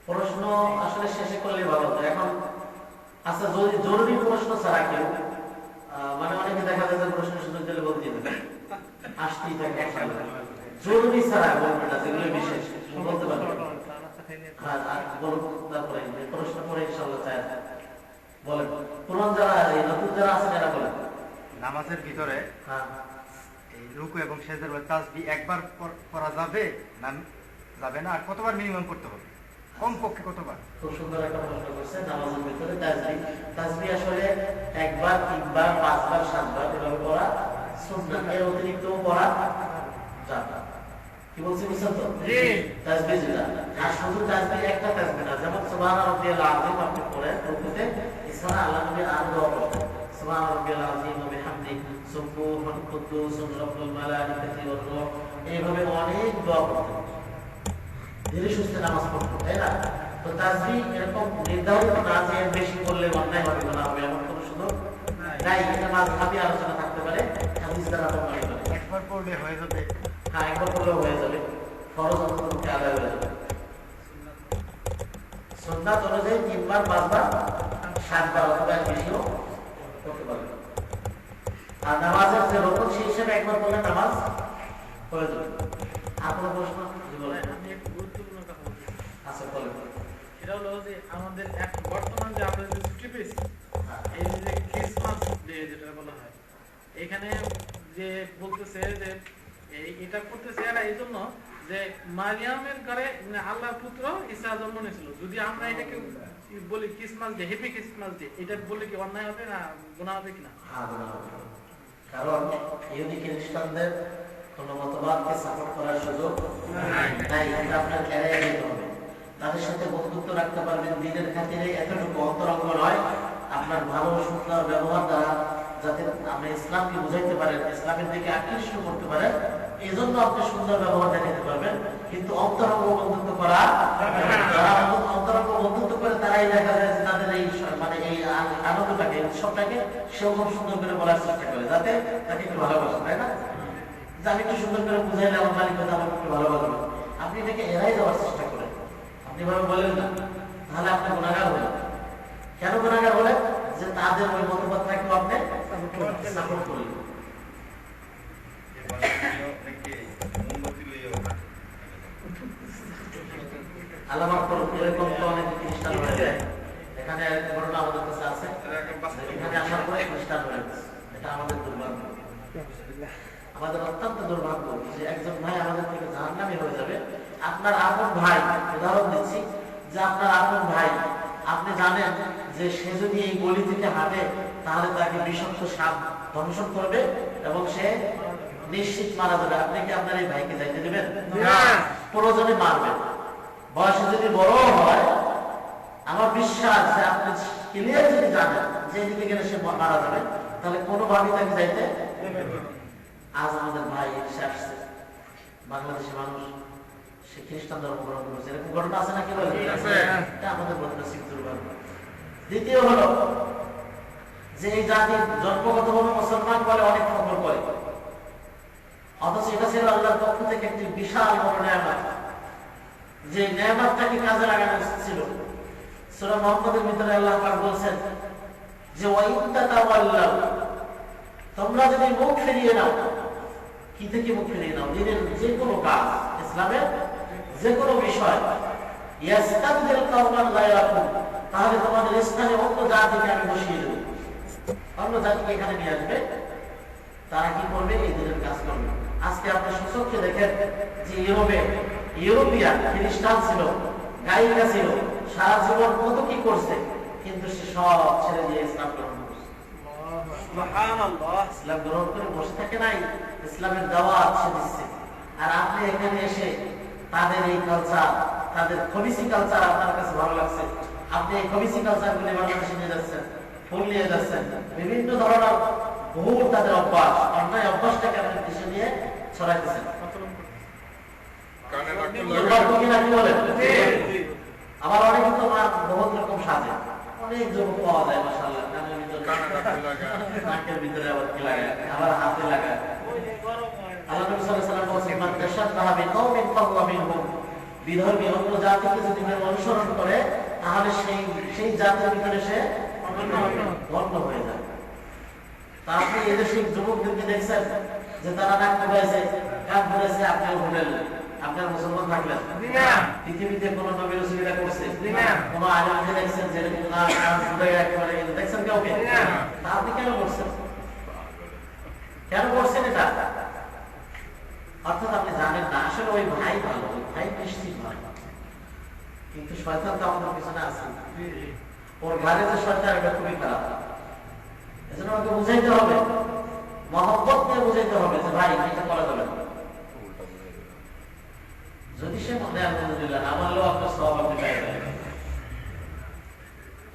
প্রশ্ন আসলে শেষে করলে ভালো হতো। এখন আচ্ছা, যদি জরুরি প্রশ্ন ছাড়া কেউ মানে অনেকে দেখা যায় যে প্রশ্ন সুযোগ দিলে বলতে দেবে, আসতেই থাকে। জরুরি ছাড়া বলবে না, যেগুলো বিশেষ বলতে পারবে। তারপরে প্রশ্ন করে ইনশাআল্লাহ চাই বলেন। পুরান যারা নতুন যারা আছেন এরা বলেন। নামাজের ভিতরে এই রুকু এবং সেজদার তাসবিহ একবার পড়া যাবে না যাবে না, আর কতবার মিনিমাম করতে হবে, কমপক্ষে কতবার? খুব সুন্দর একটা প্রশ্ন করছে। নামাজের ভিতরে তাসবিহ আসলে একবার, তিনবার, পাঁচবার, সাতবার এভাবে পড়া সুন্নাত, এর অতিরিক্ত পড়া যাবে। কি বলছি বুঝছেন তো? তাসবিহ যেটা, আর শুধু তাসবিহ একটা তাসবিহ না, যেমন সুবহান রাব্বিয়াল আযীম আপনি পড়েন রুকুতে, এছাড়া আল্লাহ নবী আর দোয়া করতেন, সুবহান রাব্বিয়াল আযীম ওয়া বিহামদিহি সুবহান কুদ্দুসুন রাব্বুল মালাইকাতি ওয়ার রূহ, এইভাবে অনেক দোয়া করতেন, ধীরে সুস্থে নামাজ পড়তেন, তাই না? তো তাসবিহ এরকম নির্ধারিত না যে এর বেশি করলে অন্যায় হবে, না হবে, এমন কোনো সুযোগ নাই। এটা মাযহাবী আলোচনা থাকতে পারে, হাদিস দ্বারা প্রমাণিত। একবার পড়লে হয়ে যাবে। হ্যাঁ, একবার পড়লেও হয়ে যাবে, ফরজ অন্তত আদায় হয়ে যাবে। সুন্নাত অনুযায়ী 3 বার, 5 বার, 7 বার অথবা বেশিও করতে পারবে। আর নামাজের যে রকম সেই হিসেবে একবার পড়লে নামাজ হয়ে যাবে। আর কোনো প্রশ্ন? আমি একটু গুরুত্বপূর্ণ কথা বলছি। আচ্ছা বলেন। এটা হলো যে আমাদের বর্তমান যে আমরা যে ছুটি পেয়েছি, এই যে ক্রিসমাস ডে যেটা বলা হয়, এখানে যে বলতেছে যে এটা করতেছে এরা এই জন্য যে মারিয়ামের ঘরে আল্লাহর পুত্র ঈসা জন্ম নিয়েছিল। যদি আমরা এটাকে বলি Christmas day, happy Christmas day, এটা বললে কি অন্যায় হবে না গুনাহ হবে কিনা? কারণ ইহুদি খ্রিস্টানদের কোন মতবাদকে সাপোর্ট করার সুযোগ নাই, এটা আপনার এড়িয়ে যেতে হবে। তাদের সাথে বন্ধুত্ব রাখতে পারবেন দিনের খাতিরে, এতটুকু অন্তরঙ্গ নয়। আপনার ভালো সুন্দর ব্যবহার দ্বারা যাতে আপনি ইসলামকে বুঝাইতে পারেন, ইসলামের দিকে আকৃষ্ট করতে পারেন, এই জন্য আপনি সুন্দর ব্যবহার দেখাতে পারবেন। কিন্তু অন্তরঙ্গ বন্ধুত্ব করা, যারা অন্তরঙ্গ বন্ধুত্ব করে তারাই দেখা যায় যে তাদের এই মানে এই আনন্দটাকে, উৎসবটাকে সেও খুব সুন্দর করে বলার চেষ্টা করে, যাতে তাকে একটু ভালোবাসে, তাই না? যে আমি একটু সুন্দর করে বুঝাইলে আমার মালিক কথা আমাকে একটু ভালোবাসবে। আপনি এটাকে এড়াই দেওয়ার চেষ্টা করেন, আপনি ভাবে বলেন না, তাহলে আপনি গুনাহগার হলেন। কেন গুনাহগার হলেন? যে তাদের ওই মতবাদটাকেও আপনি সাপোর্ট করলেন। আল্লাহ মাফ করুন, এরকম তো অনেক খ্রিস্টান হয়ে যায়। এখানে ঘটনা আমাদের কাছে আছে, এখানে আসার পরে খ্রিস্টান হয়ে গেছে। এটা আমাদের দুর্ভাগ্য, আমাদের অত্যন্ত দুর্ভাগ্য যে একজন ভাই আমাদের থেকে জাহান্নামী হয়ে যাবে। আপনার আপন ভাই, উদাহরণ দিচ্ছি, যে আপনার আপন ভাই, আপনি জানেন যে সে যদি এই গলি থেকে হাঁটে তাহলে তাকে বিষাক্ত সাপ দংশন করবে এবং সে নিশ্চিত মারা যাবে। আপনি কি আপনার এই ভাইকে যাইতে দেবেন? প্রয়োজনে মারবেন। বয়সে যদি বড় হয়, আমার বিশ্বাস যে আপনি ক্লিয়ার যদি জানেন যে এদিকে গেলে সে মারা যাবে, তাহলে কোনোভাবেই তাকে যাইতে। আজ আমাদের ভাই এসে আসছে, বাংলাদেশের মানুষ, সে খ্রিস্টান ধর্ম গ্রহণ করেছে, এরকম ঘটনা আছে নাকি? এটা আমাদের বৈদেশিক দুর্ভাগ্য। দ্বিতীয় হলো যে এই জাতি জন্মগতভাবে মুসলমান বলে অনেক ফখর করে, অথচ এটা ছিল আল্লাহর পক্ষ থেকে একটি বিশাল বড় নেয়ামত, যে নেয়ামতটাকে কাজে লাগানো ছিল। সূরা মুহাম্মদের ভিতরে আল্লাহ পাক বলেন যে ওয়াইন তাতাওয়াল্লাউ তোমরা যদি মুখ ফিরিয়ে নাও, কি থেকে মুখ ফিরিয়ে নাও? দিনের যে কোনো কাজ, ইসলামের যে কোনো বিষয়, ইয়াস্তাবদিল কওমান গায়রাকুম, তাহলে তোমাদের স্থানে অন্য জাতিকে আমি বসিয়ে দেব। অন্য জাতিকে এখানে নিয়ে আসবে, তারা কি করবে? এই দিনের কাজ করবে। আজকে আপনি সুচক্ষে দেখেন যে ইউরোপিয়ান খ্রিস্টান ছিল, গায়িকা ছিল, সারা জীবন কত কি করছে, কিন্তু সে সব ছেড়ে দিয়ে ইসলাম গ্রহণ করছে। ইসলাম গ্রহণ করে বসে থাকে নাই, ইসলামের দাওয়াত সে দিচ্ছে। আর আপনি এখানে এসে তাদের এই কালচার, তাদের খবিসি কালচার আপনার কাছে ভালো লাগছে, আপনি এই খবিসি কালচার গুলি বাংলাদেশে নিয়ে যাচ্ছেন, ফুল নিয়ে যাচ্ছেন, বিভিন্ন ধরনের ভুল তাদের অভ্যাস, অন্যায় অভ্যাসটাকে আপনি দেশে নিয়ে ছড়াইতেছেন। আবার অনেকে তো বহুত রকম সাজে, অনেক যুবক পাওয়া যায় মাশাআল্লাহ, নাকের ভিতরে আবার কি লাগায়, আবার হাতে লাগায়। আল্লাহ নবী সাল্লাল্লাহু আলাইহি ওয়াসাল্লাম বলেছেন, মান তাশাব্বাহা বিকওমিন ফাহুয়া মিনহুম, বিধর্মী অন্য জাতিকে যদি অনুসরণ করে তাহলে সেই জাতির ভিতরে সে গণ্য হয়ে যায়। তা আপনি এদেশের যুবকদেরকে দেখছেন যে তারা নাক ফুটাইছে, কান ফুটাইছে, আপনিও ফুটাইলেন, আপনার মুসলমান থাকলেন। পৃথিবীতে কোন নবী রাসূলরা করছে? কোন আলেমকে দেখছেন যে কান ফুটাই একেবারে দেখছেন কাউকে? তা আপনি কেন করছেন? কেন করছেন এটা? অর্থাৎ আপনি জানেন না আসলে ওই ভাই ভালো, ওই ভাই নিশ্চিত ভালো, কিন্তু শয়তান তো আমাদের পিছনে আছে। ওর ঘরে যে শয়তান, এটা খুবই খারাপ। এজন্য আমাকে বুঝাইতে হবে, মহব্বত দিয়ে বুঝাইতে হবে যে ভাই এটা করা যাবে না। যদি সে মনে আলহামদুলিল্লাহ না মানলেও আপনার সওয়াব আপনি পেয়ে যাবেন।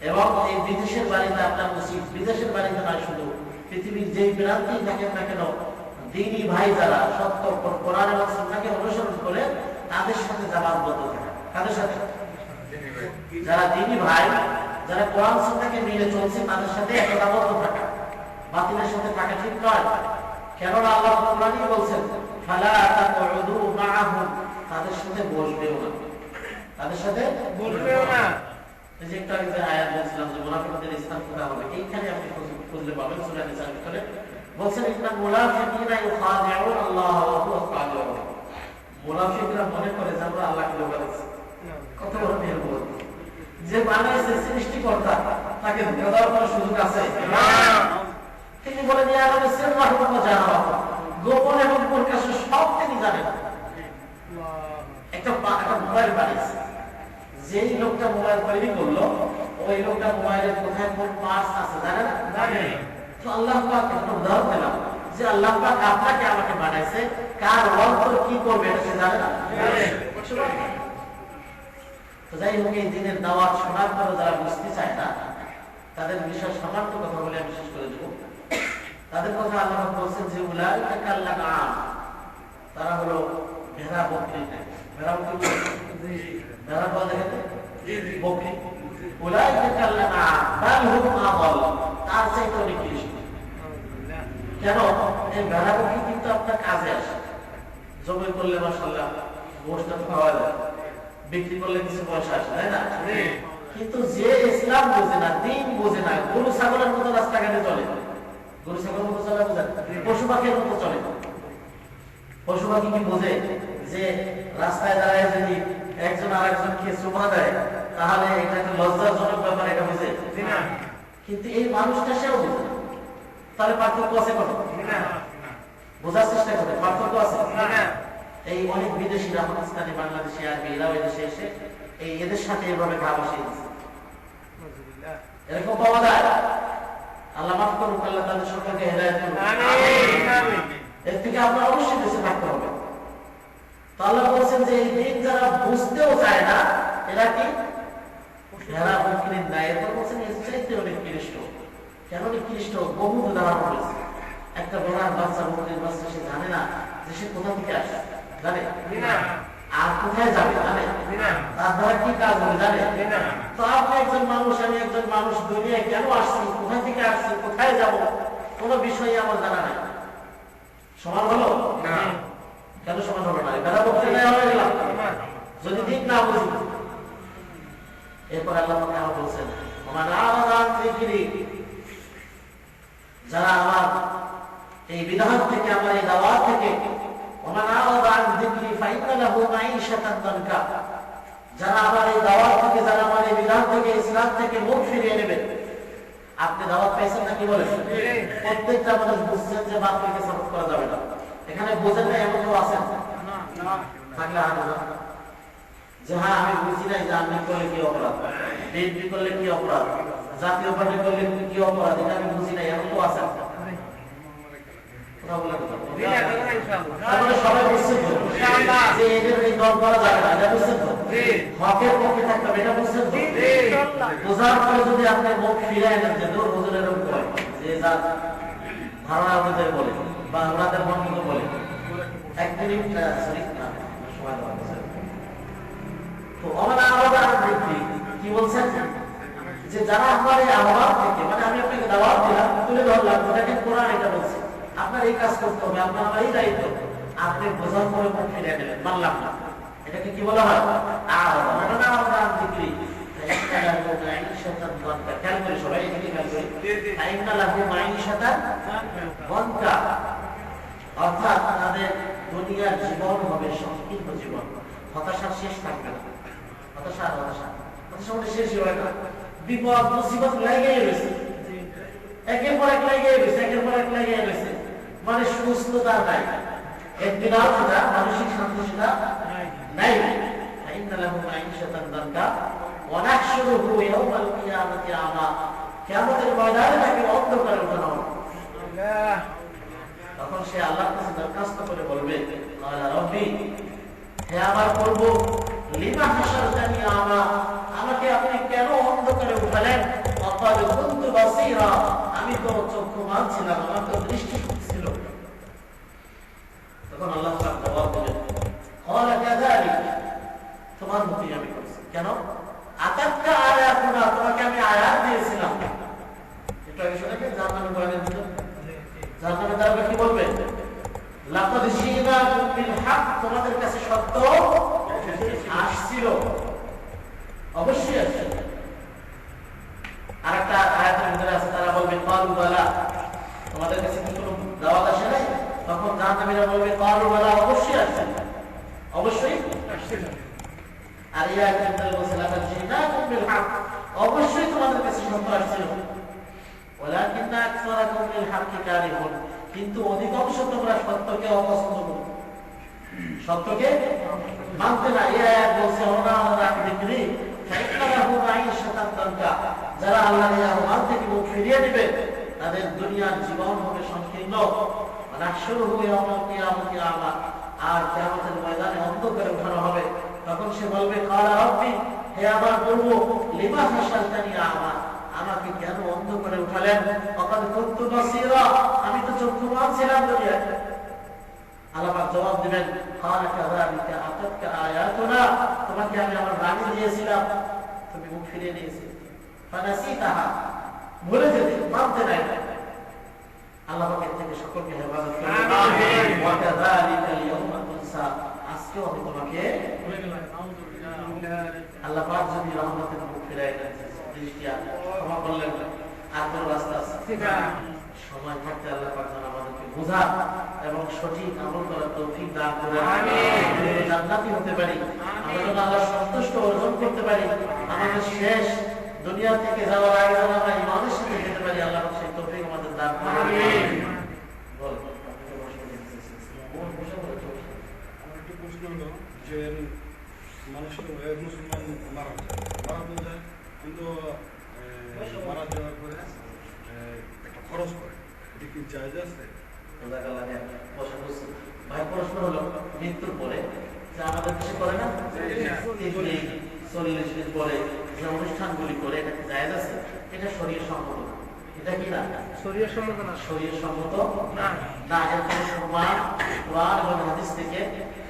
এবং এই বিদেশের বাড়িতে আপনার উচিত, বিদেশের বাড়িতে নয়, শুধু পৃথিবীর যেই প্রান্তেই থাকেন না কেন, দ্বীনী ভাই যারা সত্য কোরআন এবং সুন্নাহকে অনুসরণ করে তাদের সাথে জামাতবদ্ধ থাকা। তাদের সাথে যারা দ্বীনী ভাই, যারা কোরআন সুন্নাহকে মেনে চলছে, তাদের সাথে একতাবদ্ধ থাকা, বাতিলের সাথে থাকা ঠিক নয়। কেননা আল্লাহ কোরআনই বলছেন, ফালা তাকউদু মাআহুম, তাদের সাথে বসবেও না, তাদের সাথে বসবেও না। এই যে একটা আয়াত বলছিলাম যে মুনাফিকদের স্থান কোথায় হবে, এইখানে আপনি খুঁজলে পাবেন সূরা নিসার ভিতরে বলছেন, ইন্নাল মুনাফিকিনা ইউখাদিউন আল্লাহ ওয়া হুয়া খাদিউহুম, মুনাফিকরা মনে করে যে আমরা আল্লাহকে ধোঁকা দিচ্ছি। কত বড় নির্বোধ! যে বানাইছে সৃষ্টিকর্তা, তাকে ধোঁকা দেওয়ার কোনো সুযোগ আছে? তিনি বলেন, ইয়া আলামু সিররাহু ওয়া জাহরাহু, গোপন এবং প্রকাশ্য সব তিনি জানেন। একটা মোবাইল বানিয়েছে, যেই লোকটা মোবাইল তৈরি করলো, ওই লোকটা মোবাইলের কোথায় কোন পার্টস আছে জানে না? জানে। তো আল্লাহ পাক একটা উদাহরণ দিলাম যে আল্লাহ পাক আপনাকে আমাকে বানাইছে, কার অন্তর কি করবে এটা সে জানে না? জানে। তো যাই হোক, এই দিনের দাওয়াত শোনার পরে যারা বুঝতে চায় না, তাদের বিষয় সামান্য কথা বলে আমি শেষ করে দেব। তাদের কথা আল্লাহ বলছেন যে উলাইকা কাল্লানআম, তারা হলো ভেড়া বকরি। ভেড়া বকরি, ভেড়া বল দেখেন, বকরি। উলাইকা কাল্লানআম বাল হুম আদাল, তার চাইতে অনেক বেশি। কেন? এই ভেড়া বকরি কিন্তু আপনার কাজে আসে, জমি করলে মাশাআল্লাহ গোশত খাওয়া যায়, বিক্রি করলে কিছু পয়সা আসে, তাই না? কিন্তু যে ইসলাম বোঝে না, দ্বীন বোঝে না, গরু ছাগলের মতো রাস্তাঘাটে চলে, গরু ছাগলের মতো চলে, বোঝেন, পশু পাখির মতো চলে। পশু পাখি কি বোঝে যে রাস্তায় দাঁড়ায় যদি একজন আরেকজনকে চুমা দেয় তাহলে এটা একটা লজ্জাজনক ব্যাপার, এটা বোঝে না? কিন্তু এই মানুষটা সেও বোঝে না। তাহলে পার্থক্য আছে কত? বোঝার চেষ্টা করে, পার্থক্য আছে। এই অনেক বিদেশিরা, পাকিস্তানি, বাংলাদেশি, আরবি, এরাও এদেশে এসে এদের সাথে এভাবে ঘা বসিয়ে দিচ্ছে। এরকম পাওয়া যায়। আল্লাহ মাফ করুক, আল্লাহ তাদের সকলকে হেদায়েত করুক। এর থেকে আপনার অবশ্যই বেঁচে থাকতে হবে। তো আল্লাহ বলছেন যে এই দিন যারা বুঝতেও চায় না, এরা কি ভেড়া বকরির ন্যায়। এরপর বলছেন এর চাইতে অনেক নিকৃষ্ট। কেন নিকৃষ্ট? বহু উদাহরণ রয়েছে। একটা ভেড়ার বাচ্চা, বকরির বাচ্চা, সে জানে না যে সে কোথা থেকে আসে, জানে আর কোথায় যাবে, জানে তার দ্বারা কি কাজ হবে, জানে। তো আপনি একজন মানুষ, আমি একজন মানুষ, দুনিয়ায় কেন আসছি, কোথা থেকে আসছি, কোথায় যাব, কোনো বিষয়ে আমার জানা নাই। সমান হলো না? কেন সমান হলো না? ভেড়া বকরি ন্যায় হয়ে গেলাম যদি দিন না বুঝি। এরপর আল্লাহ পাক আবার বলছেন, যারা আমার এই বিধান থেকে, আমার এই দাওয়াত থেকে, ওমান আরাদা আন যিকরি ফাইন্না লাহু মাঈশাতান দানকা, যারা আমার এই দাওয়াত থেকে, যারা আমার এই বিধান থেকে, ইসলাম থেকে মুখ ফিরিয়ে নেবে। আপনি দাওয়াত পেয়েছেন নাকি বলেন? প্রত্যেকটা মানুষ বুঝছেন যে বাতিলকে সাপোর্ট করা যাবে না। এখানে বোঝেন না এমন কেউ আছেন? থাকলে হাত উঠান। যে হ্যাঁ আমি বুঝি নাই যে আমি করলে কি অপরাধ, বিএনপি করলে কি অপরাধ, জাতীয় পার্টি করলে কি অপরাধ, এটা আমি বুঝি নাই, এমন কেউ আছেন? সবাই বুঝছেন তো যে এদের এই দল করা যাবে না, এটা বুঝছেন তো? হকের পক্ষে থাকতে হবে, এটা বুঝছেন তো? বোঝার পরে যদি আপনি মুখ ফিরাই নেন যে দূর হুজুরের উপরে, যে যার ধারণা ওনাদের বলে বা ওনাদের মন্তব্য বলে, এক মিনিট সময় দেওয়া হয়েছে। তো আমরা আলাদা ব্যক্তি কি বলছেন যে যারা আমার এই আহ্বান থেকে, মানে আমি আপনাকে দাওয়াত দিলাম, তুলে ধরলাম, যেটাকে কোরআন এটা বলছে আপনার এই কাজ করতে হবে, আপনার আমার এই দায়িত্ব, আপনি বোঝার পরে মুখ ফিরিয়ে নেবেন, মানলাম না, এটাকে কি বলা হয়? অর্থাৎ তাদের দুনিয়ার জীবন হবে সংকীর্ণ জীবন, হতাশার শেষ থাকবে না। হতাশা শেষই হয় না, বিপদ মুসিবত লাগিয়ে রয়েছে, একের পর এক লাগিয়ে রয়েছে, একের পর এক লাগিয়ে রয়েছে, মানে সুস্থতা নাই, একদিন আলটা মানসিক সন্তুষ্টিতা নাই। কিয়ামতের ময়দানে তাকে অন্ধকারে উঠানো হবে। তখন সে আল্লাহর কাছে দরখাস্ত করে বলবে, রব্বি, হে আমার প্রভু, লিমা হাশারতানি আমা, আমাকে আপনি কেন অন্ধকারে উঠালেন? অকাদ কুনতু বাসীরা, আমি তো চক্ষুমান ছিলাম, আমার তো দৃষ্টি ছিল। তখন আল্লাহ পাক জবাব দিলেন, ক্বালা কাযালিক, তোমার মতই আমি করছি। কেন? আতাতকা আয়াতুনা, তোমাকে আমি আয়াত দিয়েছিলাম। একটু আগে শুনেছেন জাহান্নামে বয়ানের ভিতর, জাহান্নামে তারা কি বলবে? লাকাদ জিনাকুম বিল হক, তোমাদের কাছে সত্য আসছিল, অবশ্যই আসছিল। আরেকটা আয়াতের ভিতরে আছে, তারা বলবে ক্বালু বালা, তোমাদের কাছে কি কোনো দাওয়াত আসে নাই? তখন জাহান্নামীরা বলবে ক্বালু বালা, অবশ্যই আসছে, অবশ্যই আসছে। আর এই আয়াতের ভিতরে বলছে লাকাদ জিনাকুম বিল হক, অবশ্যই তোমাদের কাছে সত্য আসছিল। ওয়ালাকিন্না আকসারাকুম লিল হক্কি কারিহুন, কিন্তু অধিকাংশ তোমরা সত্যকে অপছন্দ করো, সত্যকে মানতে না। এই আয়াত বলছে যারা আল্লাহর এই আহ্বান থেকে মুখ ফিরিয়ে নেবে, তাদের দুনিয়ার জীবন হবে সংকীর্ণ, আর কিয়ামতের ময়দানে অন্ধকারে উঠানো হবে। তখন সে বলবে, ক্বালা রব্বি, হে আমার প্রভু, লিমা হাশারতানি আমা, আমাকে কেন অন্ধকারে উঠালেন? ওয়াকাদ কুনতু বাসীরা, আমি তো চক্ষুমান ছিলাম দুনিয়াতে। আল্লাহ পাক জবাব দিবেন, ক্বালা কাযালিকা আতাতকা আয়াতুনা, তোমাকে আমি আমার বাণী দিয়েছিলাম, তুমি মুখ ফিরিয়ে নিয়েছিলে। ফানাসিতাহা, ভুলে যেতে, মানতে নাই। আল্লাহ পাকের থেকে সকলকে হেফাজত করুন। আমিন। ওয়া কাযালিকা ইয়াউমা তুনসা, আজকেও আমি তোমাকে ভুলে গেলাম। আল্লাহ পাক যদি রহমতের মুখ ফিরিয়ে দেন, দৃষ্টি ক্ষমা করলেন, আর কোনো রাস্তা আছে? সময় থাকতে আল্লাহ পাক যেন আমাদেরকে বোঝা এবং সঠিক আমল করার তৌফিক দান করেন। আমিন। জান্নাতি হতে পারি, আমরা যেন আল্লাহর সন্তুষ্ট অর্জন করতে পারি, আমাদের শেষ দুনিয়া থেকে যাওয়ার আগে যেন আমরা ইমানের সাথে যেতে পারি, আল্লাহ সেই তৌফিক আমাদের দান করেন। আমিন। বল, আমার একটা প্রশ্ন হলো যে মানুষের মুসলমান মারা যায়, কিন্তু মারা যাওয়ার পরে একটা খরচ করে, এটা কি জায়েজ আছে? ভাই, প্রশ্ন হলো মৃত্যুর পরে যে আমাদের দেশে করে না 40 দিন পরে যে অনুষ্ঠানগুলি করে, এটা কি জায়েজ আছে? এটা শরীয়ত সম্মত না। এটা কি না? শরীয়ত সম্মত না। শরীয়ত সম্মত না, না। এর কোনো প্রমাণ কুরআন এবং হাদিস থেকে,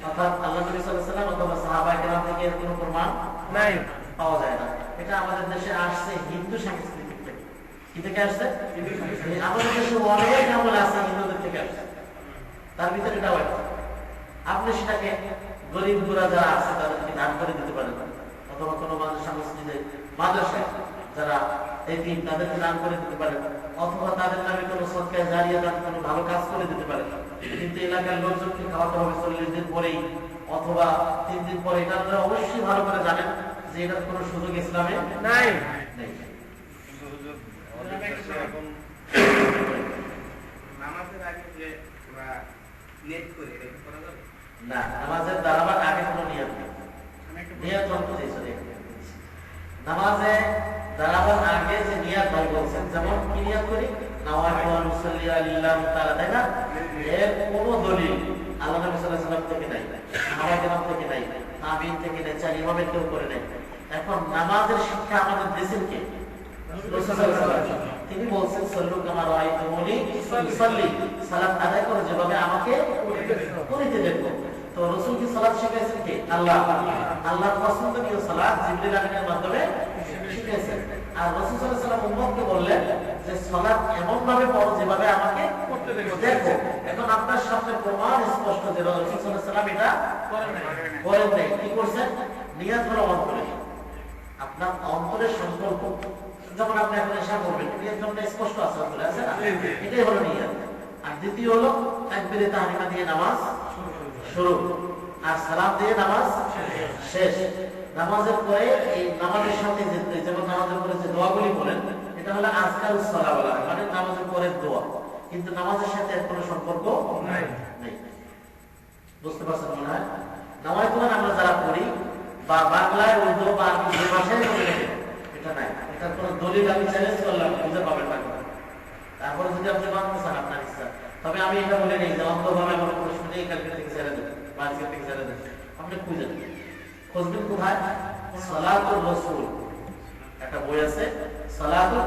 অর্থাৎ আল্লাহ নবী সাল্লাল্লাহু আলাইহি ওয়াসাল্লাম অথবা সাহাবায়ে কেরাম থেকে এর কোনো প্রমাণ নাই, পাওয়া যায় না। এটা আমাদের দেশে আসছে হিন্দু সংস্কৃতি থেকে। কি থেকে আসছে? আমাদের দেশে অনেক আমল আছে হিন্দুদের থেকে আসছে, তার ভিতরে এটাও একটা। আপনি সেটাকে গরিব গুড়া যারা আছে তাদেরকে দান করে দিতে পারেন, অথবা কোনো মাদ্রাসা মসজিদে, মাদ্রাসায় যারা এতিম তাদেরকে দান করে দিতে পারেন, অথবা তাদের নামে কোনো সদকায়ে জারিয়া দান কোনো ভালো কাজ করে দিতে পারেন। কিন্তু এলাকার লোকজনকে খাওয়াতে হবে 40 দিন পরেই অথবা 3 দিন পরে, এটা আপনারা অবশ্যই ভালো করে জানেন যে এটার কোনো সুযোগ ইসলামে নাই। নেই। এখন নামাজের আগে যে ওরা নেট করে এটা করা যাবে না, নামাজের দাঁড়াবার আগে কোনো নিয়ত নেই। নিয়ত অন্ত দিয়েছে, নামাজে দাঁড়াবার আগে যে নিয়ত হয় বলছেন, যেমন কি নিয়ত করি, নাওয়াইতু আন উসাল্লিয়া লিল্লাহি তাআলা, তাই না? এর কোনো দলিল আল্লাহ নবী সাল্লাল্লাহু আলাইহি ওয়াসাল্লাম থেকে নাই, সাহাবা কেরাম থেকে নাই, তাবিঈন থেকে নাই, চার ইমামের কেউ করে নাই। এখন নামাজের শিক্ষা আমাদের দিয়েছেন কে? রাসূল সাল্লাল্লাহু আলাইহি ওয়াসাল্লাম। তিনি বলছেন সাল্লু কামা রাআইতুমুনি উসাল্লি, সালাত আদায় করে যেভাবে আমাকে করিতে দেখো। তো রাসূল কি সালাত শিখাইছেন কে? আল্লাহ। আল্লাহর পছন্দনীয় সালাত জিবরিল আমিনের মাধ্যমে শিখাইছেন। আর রাসূল সাল্লাল্লাহু আলাইহি ওয়াসাল্লাম উম্মতকে বললেন যে সালাত এমন ভাবে পড়ো যেভাবে আমাকে করতে দেখো। এখন আপনার সামনে প্রমাণ স্পষ্ট যে রাসূল সাল্লাল্লাহু আলাইহি ওয়াসাল্লাম এটা করেন নাই। কি করছেন? নিয়ত হলো অন্তরে, আপনার অন্তরের সংকল্প। যখন আপনি এখন এশা করবেন, নিয়তটা স্পষ্ট আছে, অন্তরে আছে না? এটাই হলো নিয়ত। আর দ্বিতীয় হলো তাকবীরে তাহরিমা দিয়ে নামাজ শুরু, আর সালাম দিয়ে নামাজ শেষ। নামাজের পরে এই নামাজের সাথে যেমন নামাজের পরে যে দোয়াগুলি বলেন, এটা হলো আজকারুস সালাহ বলা হয়, মানে নামাজের পরে দোয়া, কিন্তু নামাজের সাথে এর কোনো সম্পর্ক নাই। বুঝতে পারছেন মনে হয়? নামাজে আমরা যারা পড়ি বা বাংলায়, উর্দু বা আরবি যে ভাষায় পড়ি, এটা নাই, এটার কোনো দলিল আমি চ্যালেঞ্জ করলাম, বুঝতে পারবেন না। তারপরে যদি আপনি মানতে চান আপনার ইচ্ছা, তবে আমি এটা বলে নেই যে অন্তভাবে আমার প্রশ্ন নিয়ে কালকে থেকে ছেড়ে দেন বা আজকে থেকে ছেড়ে দেন। আপনি খুঁজেন, খুঁজবেন কোথায়? সালাতুর রাসূল একটা বই আছে, সালাতুর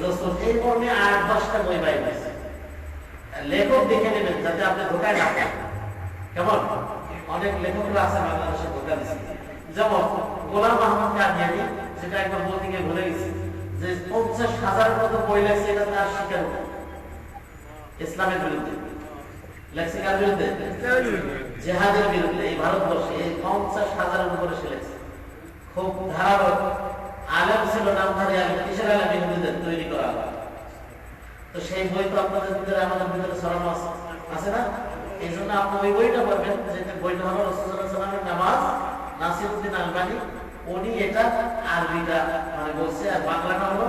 রাসূল, এই মর্মে 8-10টা বই বাইর হয়েছে। লেখক দেখে নেবেন যাতে আপনি ধোকায় না পান। কেমন? অনেক লেখকরা আছে বাংলাদেশে ধোকা দিচ্ছে, যেমন গোলাম আহমদ কাদিয়ানী, যেটা একবার বলতে গিয়ে ভুলে গেছি, যে 50,000 মতো বই লেখছে, এটা তার শিকার ইসলামের বিরুদ্ধে লেখছে। কার বিরুদ্ধে? জিহাদের বিরুদ্ধে। এই ভারতবর্ষে এই 50,000-এর উপরে সে লেখছে। খুব ধারাবাহিক আলেম ছিল, নামধারী আলেম, কিসের আলেম? ইহুদিদের তৈরি করা। তো সেই বই তো আপনাদের ভিতরে, আমাদের ভিতরে ছড়ানো আছে না? এই জন্য আপনি ওই বইটা পড়বেন, যে বইটা হলো রাসূল সাল্লাল্লাহু আলাইহি ওয়াসাল্লামের নামাজ। নাসিরউদ্দিন আলবানী উনি এটা আরবিটা মানে বলছে, আর বাংলাটা হলো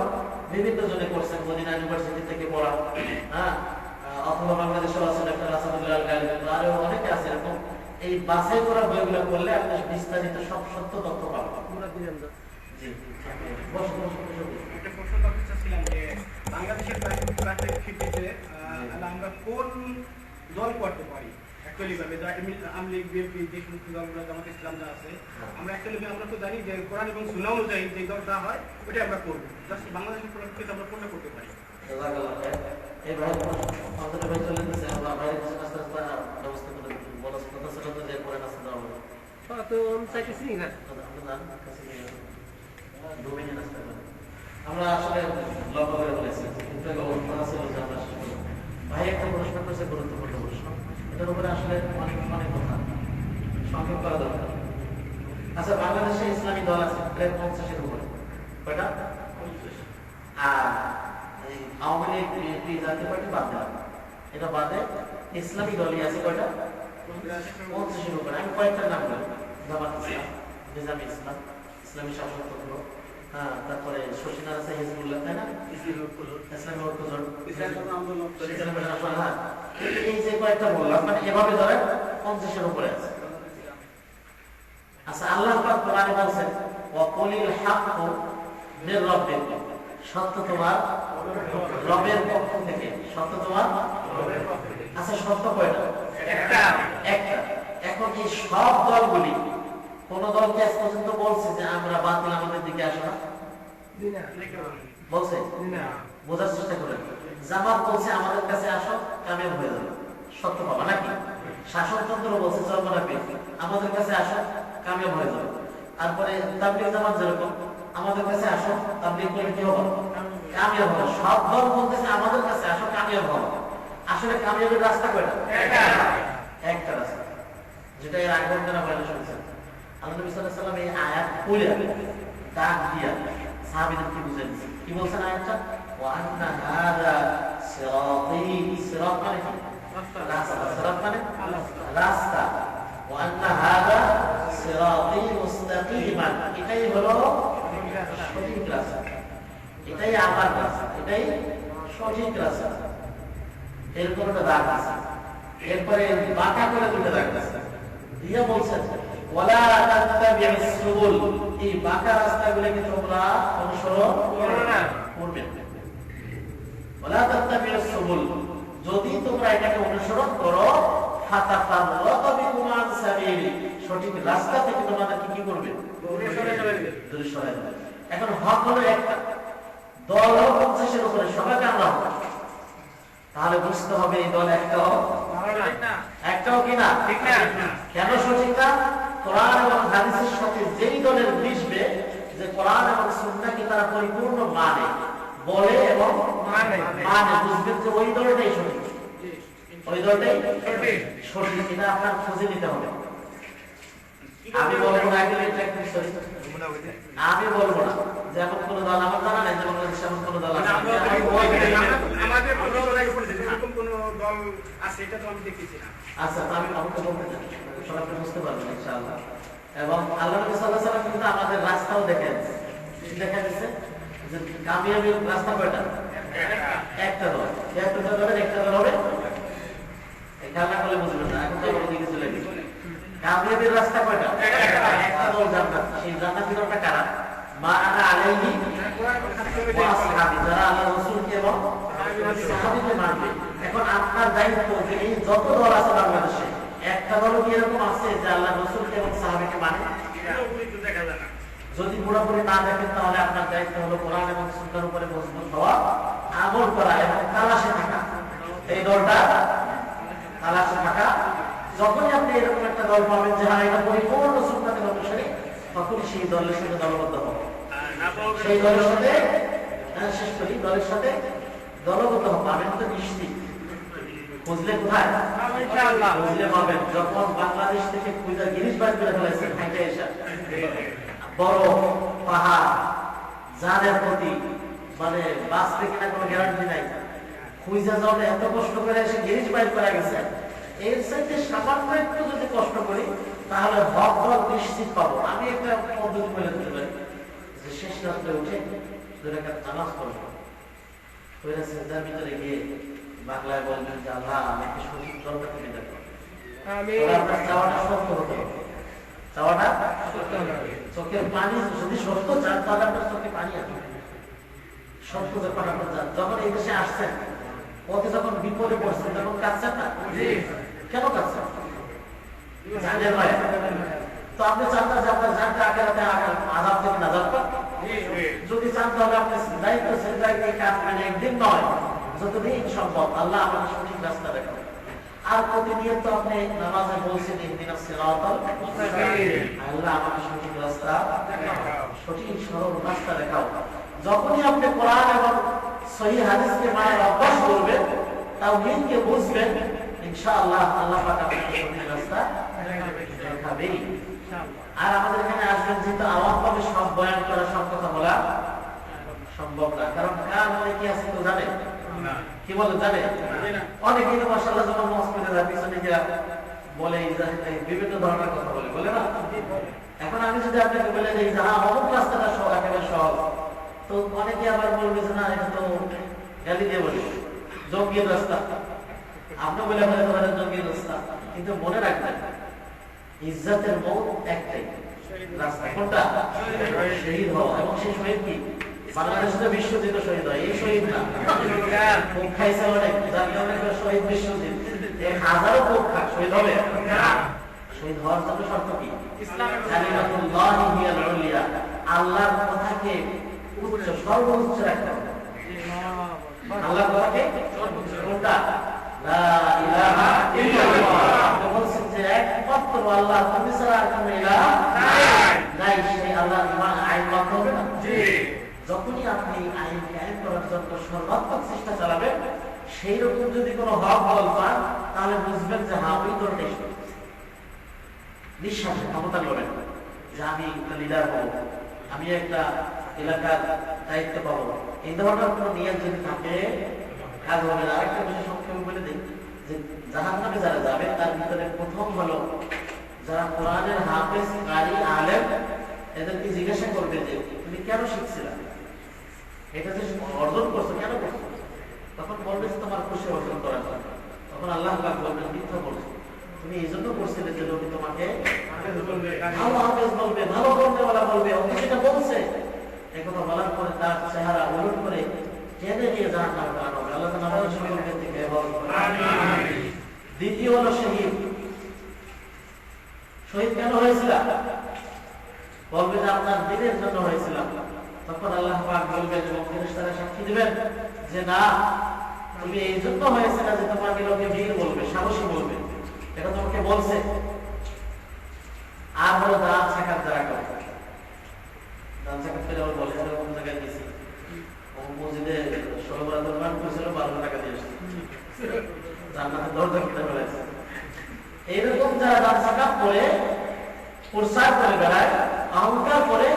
বিভিন্ন জনে করছেন, মদিনা ইউনিভার্সিটি থেকে পড়া, হ্যাঁ, অথবা বাংলাদেশেও আছে ডক্টর আসাদুল্লাহ আল গালিব, আরো অনেকে আছে এরকম। এই বাছাই করা বইগুলো পড়লে আপনি বিস্তারিত সব সত্য তথ্য পাবেন। জি, একটা প্রশ্ন করতে চাচ্ছিলাম যে বাংলাদেশের প্রেক্ষিতে আমরা কোন দল করতে পারি অ্যাকচুয়ালি ভাবে, আওয়ামী লীগ, বিএনপি, যে সমস্ত দলগুলো, জামাত ইসলাম যা আছে, আমরা অ্যাকচুয়ালি আমরা তো জানি যে কোরআন এবং সুন্নাহ অনুযায়ী যে দলটা হয় ওটা আমরা করবো। জাস্ট বাংলাদেশের প্রেক্ষিতে আমরা কোনটা করতে পারি? এই ভাই আমাদের ভাই চলে গেছে, আমরা ভাই আস্তে আস্তে ব্যবস্থা করে বলা কথা সেটা তো যে করে না সেটা হবে। তো আমি চাইতেছি না আমরা আসলে লক্ষ্য করে বলেছি, কিন্তু অবস্থা আছে যে আমরা ভাই একটা প্রশ্ন করেছে, গুরুত্বপূর্ণ প্রশ্ন, এটার উপরে আসলে অনেক অনেক কথা সংক্ষেপ করা দরকার। আচ্ছা, বাংলাদেশে ইসলামী দল আছে প্রায় 50-এর উপরে, কয়টা? আর আওয়ামী লীগ, বিএনপি, জাতীয় পার্টি বাদ দেওয়া, এটা বাদে ইসলামী দলই আছে কয়টা? 50-এর উপরে। আমি কয়েকটার নাম বলি, জামাত ইসলাম, নিজামী ইসলাম, ইসলামী শাসনতন্ত্র, হ্যাঁ, তারপরে শশীনার আছে হিজবুল্লাহ, তাই না? ইসলামী ঐক্যজোট, এই যে কয়েকটা বললাম, মানে এভাবে ধরে 50-এর উপরে আছে। আচ্ছা, আল্লাহ পাক কোরআনে বলছেন, ওয়াকুলিল হাক্কু মির রাব্বিকুম, সত্য তোমার রবের পক্ষ থেকে, সত্য তোমার রবের পক্ষ থেকে। আচ্ছা, সত্য কয়টা? একটা। একটা। এখন এই সব দলগুলি, কোন দলকে আজ পর্যন্ত বলছে যে আমরা বাতিল আমাদের দিকে আসো না? বলছে? বোঝার চেষ্টা করেন। জামাত বলছে আমাদের কাছে আসো, কামিয়াব হয়ে যাবে, সত্য পাবা নাকি? শাসনতন্ত্র বলছে চরমনাপি, আমাদের কাছে আসো, কামিয়াব হয়ে যাবে। তারপরে তাবলীগ জামাত যেরকম, আমাদের কাছে আসো, তাবলীগ করলে কি হবে? কামিয়াব হবে। সব দল বলতেছে আমাদের কাছে আসো, কামিয়াব হবে। আসলে কামিয়াবের রাস্তা কয়টা? একটা রাস্তা, যেটা এর আগে যারা বলে শুনছেন। আল্লাহ নবী সাল্লাল্লাহু আলাইহি ওয়াসাল্লাম এই আয়াত পড়ে ডাক দিয়া সাহাবীদের কি বুঝে দিচ্ছে কি বলছেন আয়াতটা ওয়া আন্না হাযা সিরাতী সিরাত মানে কি রাস্তা সিরাত মানে রাস্তা ওয়া আন্না হাযা সিরাতী মুস্তাকিমান এটাই হলো সঠিক রাস্তা এটাই আমার রাস্তা এটাই সঠিক রাস্তা এরপর একটা দাগ আছে এরপরে বাঁকা করে দুটো দাগ আছে দিয়ে বলছেন ওয়ালা তাত্তাবিউস সুবুল এই বাঁকা রাস্তাগুলোকে তোমরা অনুসরণ করো না করবে ওয়ালা তাত্তাবিউস সুবুল যদি তোমরা এটাকে অনুসরণ করো ফাতাফাররাকু বিকুম আন সাবিল সঠিক রাস্তা থেকে তোমাদেরকে কি করবে দূরে সরায় দেবে এখন হক হলো একটা দল হলো 50 এর উপরে সবাই আমরা তাহলে বুঝতে হবে এই দল একটাও কি না ঠিক না কেন সঠিক না কোরআন এবং হাদিসের সাথে যেই দলের মিশবে যে কোরআন এবং সুন্নাহকে তারা পরিপূর্ণ মানে বলে এবং মানে বুঝবেন যে ওই দলটাই সঠিক ওই দলটাই সঠিক এটা আপনার খুঁজে নিতে হবে আমি বলবো না আমি বলবো না যেমন কোন দল আমার জানা নাই যেমন সেমন কোন দল আমাদের এরকম কোন দল আছে এটা তো আমি দেখতেছি না আচ্ছা আমি আপনাকে বলতে চাই সবাই বুঝতে পারবেন ইনশাআল্লাহ এবং আল্লাহ নবী সাল্লাল্লাহু আলাইহি ওয়াসাল্লাম কিন্তু আমাদের রাস্তাও দেখাচ্ছে দেখা দিচ্ছে যে কামিয়াবির রাস্তা কয়টা একটা দল একটা দলের একটা দল হবে এটা না করলে বুঝবেন না এখন তো বলে দিকে চলে গেছে কামিয়াবির রাস্তা কয়টা একটা দল জান্নাত সেই জান্নাতের দলটা কারা মা আনা আলাইহি ওয়া আসহাবি যারা আল্লাহর রাসূলকে এবং সাহাবীকে মানবে এখন আপনার দায়িত্ব যে এই যত দল আছে বাংলাদেশে একটা দল কি এরকম আছে যে আল্লাহর রাসূলকে এবং সাহাবীকে মানে দেখা যায় না যদি পুরোপুরি না দেখেন তাহলে আপনার দায়িত্ব হলো কোরআন এবং সুন্নাহর উপরে মজবুত হওয়া আমল করা এবং তালাশে থাকা এই দলটা তালাশে থাকা যখনই আপনি এরকম একটা দল পাবেন যে হ্যাঁ এটা পরিপূর্ণ সুন্নাতের অনুসারী তখনই সেই দলের সাথে দলবদ্ধ হবে সেই দলের সাথে শেষ করি দলের সাথে দলবদ্ধ হবে আমি তো নিশ্চিত খুঁজলে কোথায় খুঁজলে পাবেন যখন বাংলাদেশ থেকে খুঁজা জিনিস বাদ করে ফেলেছে হাইটে এসে বড় পাহাড় জানের প্রতি মানে বাঁচবে কিনা কোনো গ্যারান্টি নাই খুঁজা যাওয়া এত কষ্ট করে এসে জিনিস বাইর করা গেছে এর সাথে সামান্য একটু যদি কষ্ট করি তাহলে হক হক নিশ্চিত পাবো আমি একটা পদ্ধতি বলে দিতে পারি যে শেষ রাত্রে উঠে দুই রাকাত নামাজ পড়বো ওইটা সেজদার ভিতরে গিয়ে বাংলায় বলবেন যে আল্লাহ আমাকে সঠিক দলটা থেকে দেখো আপনার চাওয়াটা সত্য হতে হবে চাওয়াটা সত্য হবে চোখের পানি যদি সত্য চান তাহলে আপনার চোখে পানি আসবে সত্য যখন আপনার চান যখন এই দেশে আসছেন ওতে যখন বিপদে পড়ছেন তখন কাঁদছেন না কেন কাঁদছেন জানের ভয় তো আপনি চান না যে আপনার জানটা আগে আজাব থেকে নাজাত পান যদি চান তাহলে আপনি দায়িত্ব সেই দায়িত্বে কাঁদবেন একদিন নয় যতদিন সম্ভব আল্লাহ আমাকে সঠিক রাস্তা দেখাবেন আর প্রতিনিয়ত আপনি নামাজে বলছেন ইহদিনাস সিরাতাল মুস্তাকিম আল্লাহ আমাকে সঠিক রাস্তা দেখাও সঠিক সরল রাস্তা দেখাও যখনই আপনি কোরআন এবং সহিহ হাদিসকে মানার অভ্যাস করবেন তাওহীদকে বুঝবেন ইনশাআল্লাহ আল্লাহ পাক আপনাকে সঠিক রাস্তা দেখাবেন আর আমাদের এখানে আসবেন যেহেতু আওয়ামভাবে সব বয়ান করা সব কথা বলা সম্ভব না কারণ কার মনে কি আছে তো জানে কি বলে জানে অনেকেই তো মাশাআল্লাহ যখন মসজিদে যায় পিছনে গিয়ে বলে বিভিন্ন ধরনের কথা বলে না এখন আমি যদি আপনাকে বলে দিই যে হ্যাঁ অমুক রাস্তাটা সহজ একেবারে সহজ তো অনেকে আবার বলবে যে না এটা তো গালি দিয়ে বলি জঙ্গির রাস্তা আপনি বলে বলে তোমাদের জঙ্গির রাস্তা কিন্তু মনে রাখবেন ইজ্জতের মৌত একটাই রাস্তা কোনটা শহীদ হওয়া এবং সেই শহীদ কি বাংলাদেশে বিশ্বজিৎ শহীদ হয় এই শহীদ না খুব খাইছে অনেক জাতীয় শহীদ বিশ্বজিৎ এক হাজারো খুব খা শহীদ হবে শহীদ হওয়ার জন্য শর্ত কি কালিমাতুল্লাহি হিয়াল উলিয়া আল্লাহর কথাকে উচ্চ সর্বোচ্চ রাখতে হবে আল্লাহর কথাকে সর্বোচ্চ কোনটা লা ইলাহা ইল্লাল্লাহ বলছেন যে একমাত্র আল্লাহ তুমি ছাড়া আর কোনো ইলাহ নাই সেই আল্লাহর ইমান আইন মানতে হবে না জি যখনই আপনি আইন কায়েম করার জন্য সর্বাত্মক চেষ্টা চালাবেন সেই রকম যদি কোনো হক বল পান তাহলে বুঝবেন যে হ্যাঁ ওই দলটাই নিঃশ্বাসের ক্ষমতা লড়েন যে আমি একটা লিডার হব আমি একটা এলাকার দায়িত্ব পাবো, এই ধরনের কোনো নিয়ম যদি থাকে কাজ হবে না। আরেকটা বিষয় সংক্ষেপে বলে দিই যে জাহান্নামে যারা যাবে তার ভিতরে প্রথম হলো যারা কোরআনের হাফেজ, কারি, আলেম, এদেরকে জিজ্ঞাসা করবে যে তুমি কেন শিখছিলা, এটা যে অর্জন করছো কেন করছো? তখন বলবে যে তোমার খুশি অর্জন করার জন্য। তখন আল্লাহ পাক বলবেন মিথ্যা বলছো, তুমি এই জন্য করছিলে যে লোকে তোমাকে ভালো হাফেজ বলবে, ভালো বলতেওয়ালা বলবে, অন্য সেটা বলছে। এই কথা বলার পরে তার চেহারা উলট করে টেনে নিয়ে জাহান্নামে পাঠানো হবে। আল্লাহ তাআলা আমাদের সকলকে থেকে হেফাজত করুন। দ্বিতীয় হলো শহীদ। শহীদ কেন হয়েছিলাম? বলবে যে আপনার দিনের জন্য হয়েছিলাম। তখন আল্লাহ পাক বলবেন এবং ফেরেশতারা সাক্ষী দিবেন যে না, তুমি এই জন্য হয়েছে না যে তোমাকে লোকে বীর বলবে, সাহসী বলবে, এটা তোমাকে বলছে। আর হলো দাঁত ছাকাত যারা করে, দাঁত ছাকাত করে আবার বলে কোন জায়গায় গেছি মসজিদে 16 বরাদ্দ মান করেছিল, 12 টাকা দিয়ে আসছে, জান্নাতের দরজা কিনে ফেলেছে। এইরকম যারা দাঁত ছাকাত করে প্রসার করে বেড়ায়, অহংকার করে,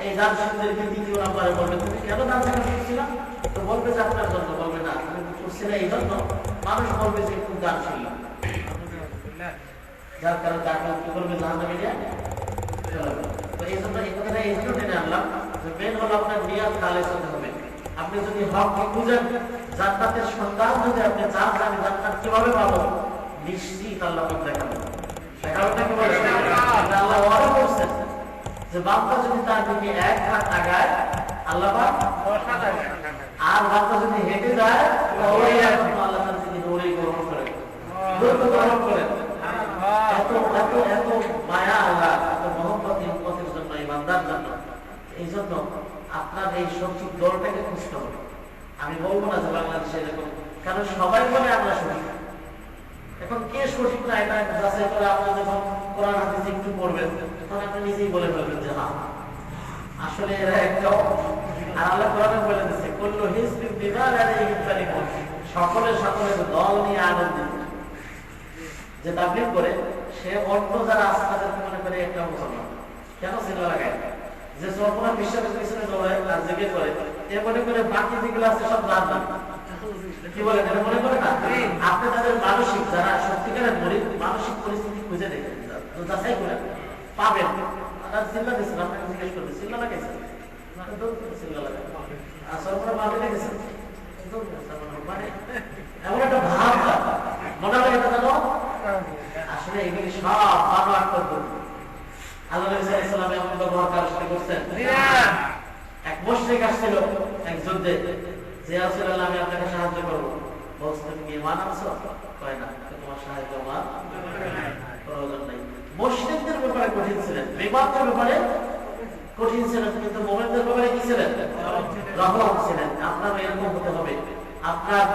এই দান শিশুদেরকে দ্বিতীয় নাম্বারে বলবে তুমি কেন দান ছাকাত করছিলাম? তো বলবে যে আপনার জন্য। বলবে না, তুমি করছি না এই জন্য। মানুষ বলবে যে খুব দান ছিল, যার কারণে তাকে কি করবে জাহান্নামে নিয়ে চলবে। তো এই জন্য এই কথাটা এই জন্য টেনে আনলাম যে মেন হলো আপনার নিয়ত খালেস হতে হবে। আপনি যদি হককে খুঁজেন, জান্নাতের সন্ধান যদি আপনি চান যে আমি জান্নাত কিভাবে পাবো, নিশ্চিত আল্লাহ পাক দেখাবেন। দেখাবেন কি বলে আল্লাহ ওয়াদা করছেন যে বান্দা যদি তার দিকে এক হাত আগায় আল্লাহ পাক 10 হাত আগায়, আর বান্দা যদি হেঁটে যায় ওই এক আল্লাহ তার দিকে দৌড়ে গ্রহণ করে, দ্রুত গ্রহণ করে। এত এত এত মায়া আল্লাহ, এত মহব্বত উম্মতের জন্য, ইমানদার জন্য। এই জন্য আপনার এই সঠিক দলটাকে খুঁজতে হবে। আমি বলবো না যে বাংলাদেশে এরকম, কারণ সবাই বলে আমরা সঠিক। এখন কে সঠিক না এটা যাচাই করে আপনি যখন কোরআন হাদিস একটু পড়বেন তখন আপনি নিজেই বলে ফেলবেন যে হ্যাঁ আসলে এরা একদম। আর আল্লাহ কোরআনে বলে দিচ্ছে কুল্লু হিজবিন বিমা লাদাইহিম ফারিহুন, সকলের দল নিয়ে আনন্দিত। যে তাবলীগ করে সে অন্য যারা আছে তাদেরকে মনে করে একটা মুসলমান। কেন সিনেমা লাগায়? যে সর্বনা বিশ্বাসের পিছনে দৌড়ায় আর জিজ্ঞেস করে এ মনে করে বাকি যেগুলো আছে সব জান্নাত। কি বলেন? এটা মনে করে না? আপনি তাদের মানসিক, যারা সত্যিকারের মরিদ, মানসিক পরিস্থিতি খুঁজে দেখেন, যাচাই করে পাবেন। আর চিল্লা দিচ্ছেন, আপনাকে জিজ্ঞেস করবে চিল্লা লাগাইছেন, চিল্লা লাগাই আর সর্বনা ভাবে লেগেছেন, মানে এমন একটা ভাব মনে হয় এটা জানো আসলে এগুলি সব ভালো আক্রমণ করবে। আল্লাহ নবী সাল্লাল্লাহু আলাইহি ওয়াসাল্লাম এমন ব্যবহার কার সাথে করছেন? এক মুশরিক আসছিল এক যুদ্ধে, যে রাসূলুল্লাহ আমি আপনাকে সাহায্য করব। বলছে তুমি কি ঈমান আনছো? কয় না, তোমার সাহায্য আমার প্রয়োজন নাই। মুশরিকদের ব্যাপারে কঠিন ছিলেন, বেঈমানদের ব্যাপারে কঠিন ছিলেন, কিন্তু মুমিনদের ব্যাপারে কি ছিলেন? রহমত ছিলেন। আপনার এরকম হতে হবে। আপনার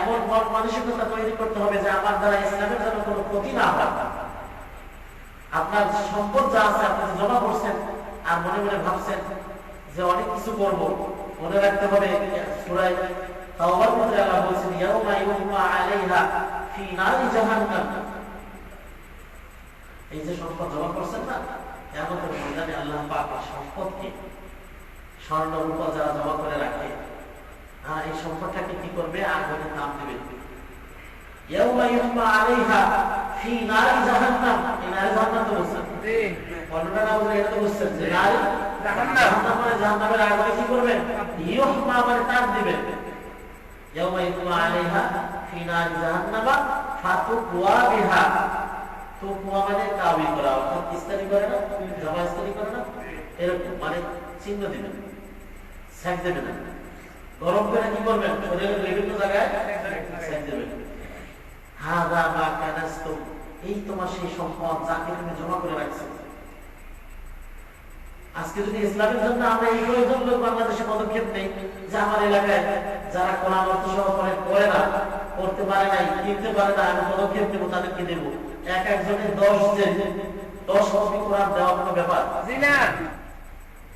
এমন মন মানসিকতা তৈরি করতে হবে যে আমার দ্বারা ইসলামের জন্য কোনো ক্ষতি না হয়। আপনার সম্পদ যা আছে আপনি জমা করছেন আর মনে মনে ভাবছেন যে অনেক কিছু করব, মনে রাখতে হবে সূরা তাওবার মধ্যে আল্লাহ বলেছেন ইয়াউমা ইউহমা আলাইহা ফি নারি জাহান্নাম। এই যে সম্পদ জমা করছেন না, কিয়ামতের ময়দানে আল্লাহ পাক সম্পদকে, স্বর্ণ রূপা যারা জমা করে রাখে, এই সম্পদটাকে কি করবে? আগুনে নাম দেবে। ইয়াউমা ইউহমা আলাইহা ফি নারি জাহান্নাম। এই নারি জাহান্নাম তো বলছেন, বর্ণনা না বলে এটা তো বলছেন যে নারি জাহান্নাম, মানে জাহান্নামের আগুনে কি করবেন? ইউহমা মানে তাপ দিবেন। ইয়াউমা ইউহমা আলাইহা ফি নারি জাহান্নাম ফাতুকওয়া বিহা। তুকওয়া মানে তাবি করা, অর্থাৎ ইস্তারি করে না, জামা ইস্তারি করে না, এরকম মানে চিহ্ন দিবেন, সেক দেবেন না। গরম করে কি করবেন? শরীরের বিভিন্ন জায়গায় সেক দেবেন। হাদা মা কানাস্তুম, এই তোমার সেই সম্পদ যাকে তুমি জমা করে রাখছো। আজকে যদি ইসলামের জন্য আমরা এই প্রয়োজন লোক বাংলাদেশে পদক্ষেপ নেই যে আমার এলাকায় যারা কোরআন অর্থ সহকারে করে না, করতে পারে নাই, কিনতে পারে না, আমি পদক্ষেপ নেব, তাদেরকে দেব। এক একজনের 10 কপি কোরআন দেওয়া কোনো ব্যাপার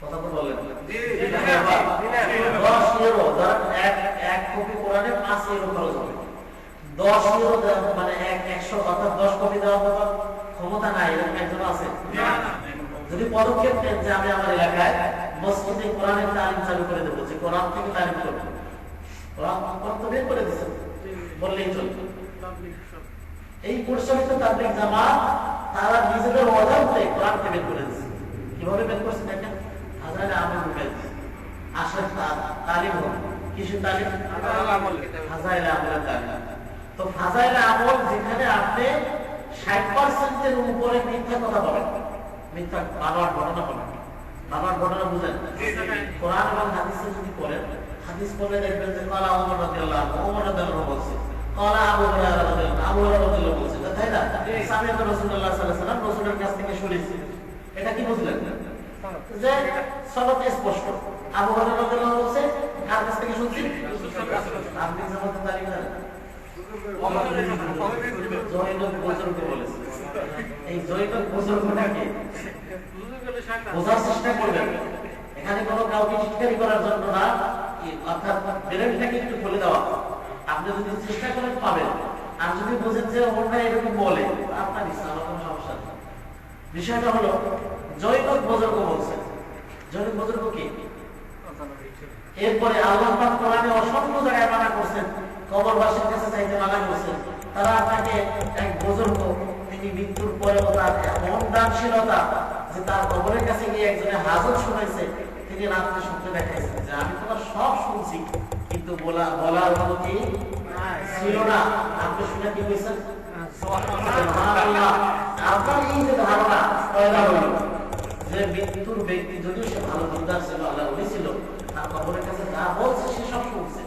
কথা তো বললেন? 10 ইউরো, ধরেন এক কপি কোরআনে 5 ইউরো খরচ হবে। 10 ইউরো মানে 100, অর্থাৎ 10 কপি দেওয়ার মতো ক্ষমতা নাই, এরকম একজন আছে? যদি পদক্ষেপ নেন যে আমি আমার এলাকায় মসজিদে কোরআনের তালিম চালু করে দেবো, যে কোরআন থেকে তালিম করবো, কোরআন তো বের করে দিচ্ছেন বললেই চলবে। এই পরিচালিত তাবলীগ জামাত তারা নিজেদের অজান্তে কোরআনকে বের করে দিচ্ছে। কিভাবে বের করছে দেখেন, হাজারে আমল ঢুকে দিচ্ছে। আসার তালিম হোক, কিছু তালিম হাজারে আমলের তালিম। তো ফাজাইলে আমল যেখানে আপনি 60% উপরে মিথ্যা কথা বলেন, মিথ্যা বানোয়ার ঘটনা বলেন, বানোয়ার ঘটনা বুঝেন, কোরআন এবং হাদিসে যদি করেন, হাদিস পড়লে দেখবেন যে ক্বালা ওমর রাদিয়াল্লাহু আনহু, ওমর রাদিয়াল্লাহু আনহু বলছে, ক্বালা আবু হুরায়রা রাদিয়াল্লাহু আনহু, আবু হুরায়রা রাদিয়াল্লাহু আনহু বলছে, তাই না? সামিআতু রাসূলুল্লাহ সাল্লাল্লাহু আলাইহি ওয়াসাল্লাম, রাসূলের কাছ থেকে শুনেছি। এটা কি বুঝলেন? যে সনদ স্পষ্ট, আবু হুরায়রা রাদিয়াল্লাহু আনহু বলছে, কার কাছ থেকে শুনছি? আপনি জামাতে তালিম দেন, জয়নব বুজুর্গ বলেছে। এই জয়নব বুজুর্গটাকে বোঝার চেষ্টা করবেন। এখানে কোনো কাউকে শিক্ষারি করার জন্য না, অর্থাৎ ব্রেনটাকে একটু খুলে দেওয়া। আপনি যদি চেষ্টা করেন পাবেন, আর যদি বোঝেন যে ওটা এরকম বলে, আপনার ইচ্ছা, আমার কোনো সমস্যা নেই। বিষয়টা হলো জয়নব বুজুর্গ বলছে। জয়নব বুজুর্গ কি? এরপরে আল্লাহ পাক কোরআনে অসংখ্য জায়গায় মানা করছেন, কবরবাসীর কাছে চাইতে মানা করছেন। তারা আপনাকে এক বুজুর্গ, তিনি মৃত্যুর পরেও তার এমন দানশীলতা যে তার কবরের কাছে গিয়ে একজনে হাজত শুনাইছে, তিনি রাত্রে শুনতে দেখাইছেন যে আমি তোমার সব শুনছি, কিন্তু বলার মতো কি ছিল না। আপনি শুনে কি বলছেন? সুবহানাল্লাহ। আপনার এই যে ধারণা পয়দা হইল যে মৃত্যুর ব্যক্তি যদিও সে ভালো দিনদার ছিল, আল্লাহ ওলি ছিল, তার কবরের কাছে যা বলছে সে সব শুনছে।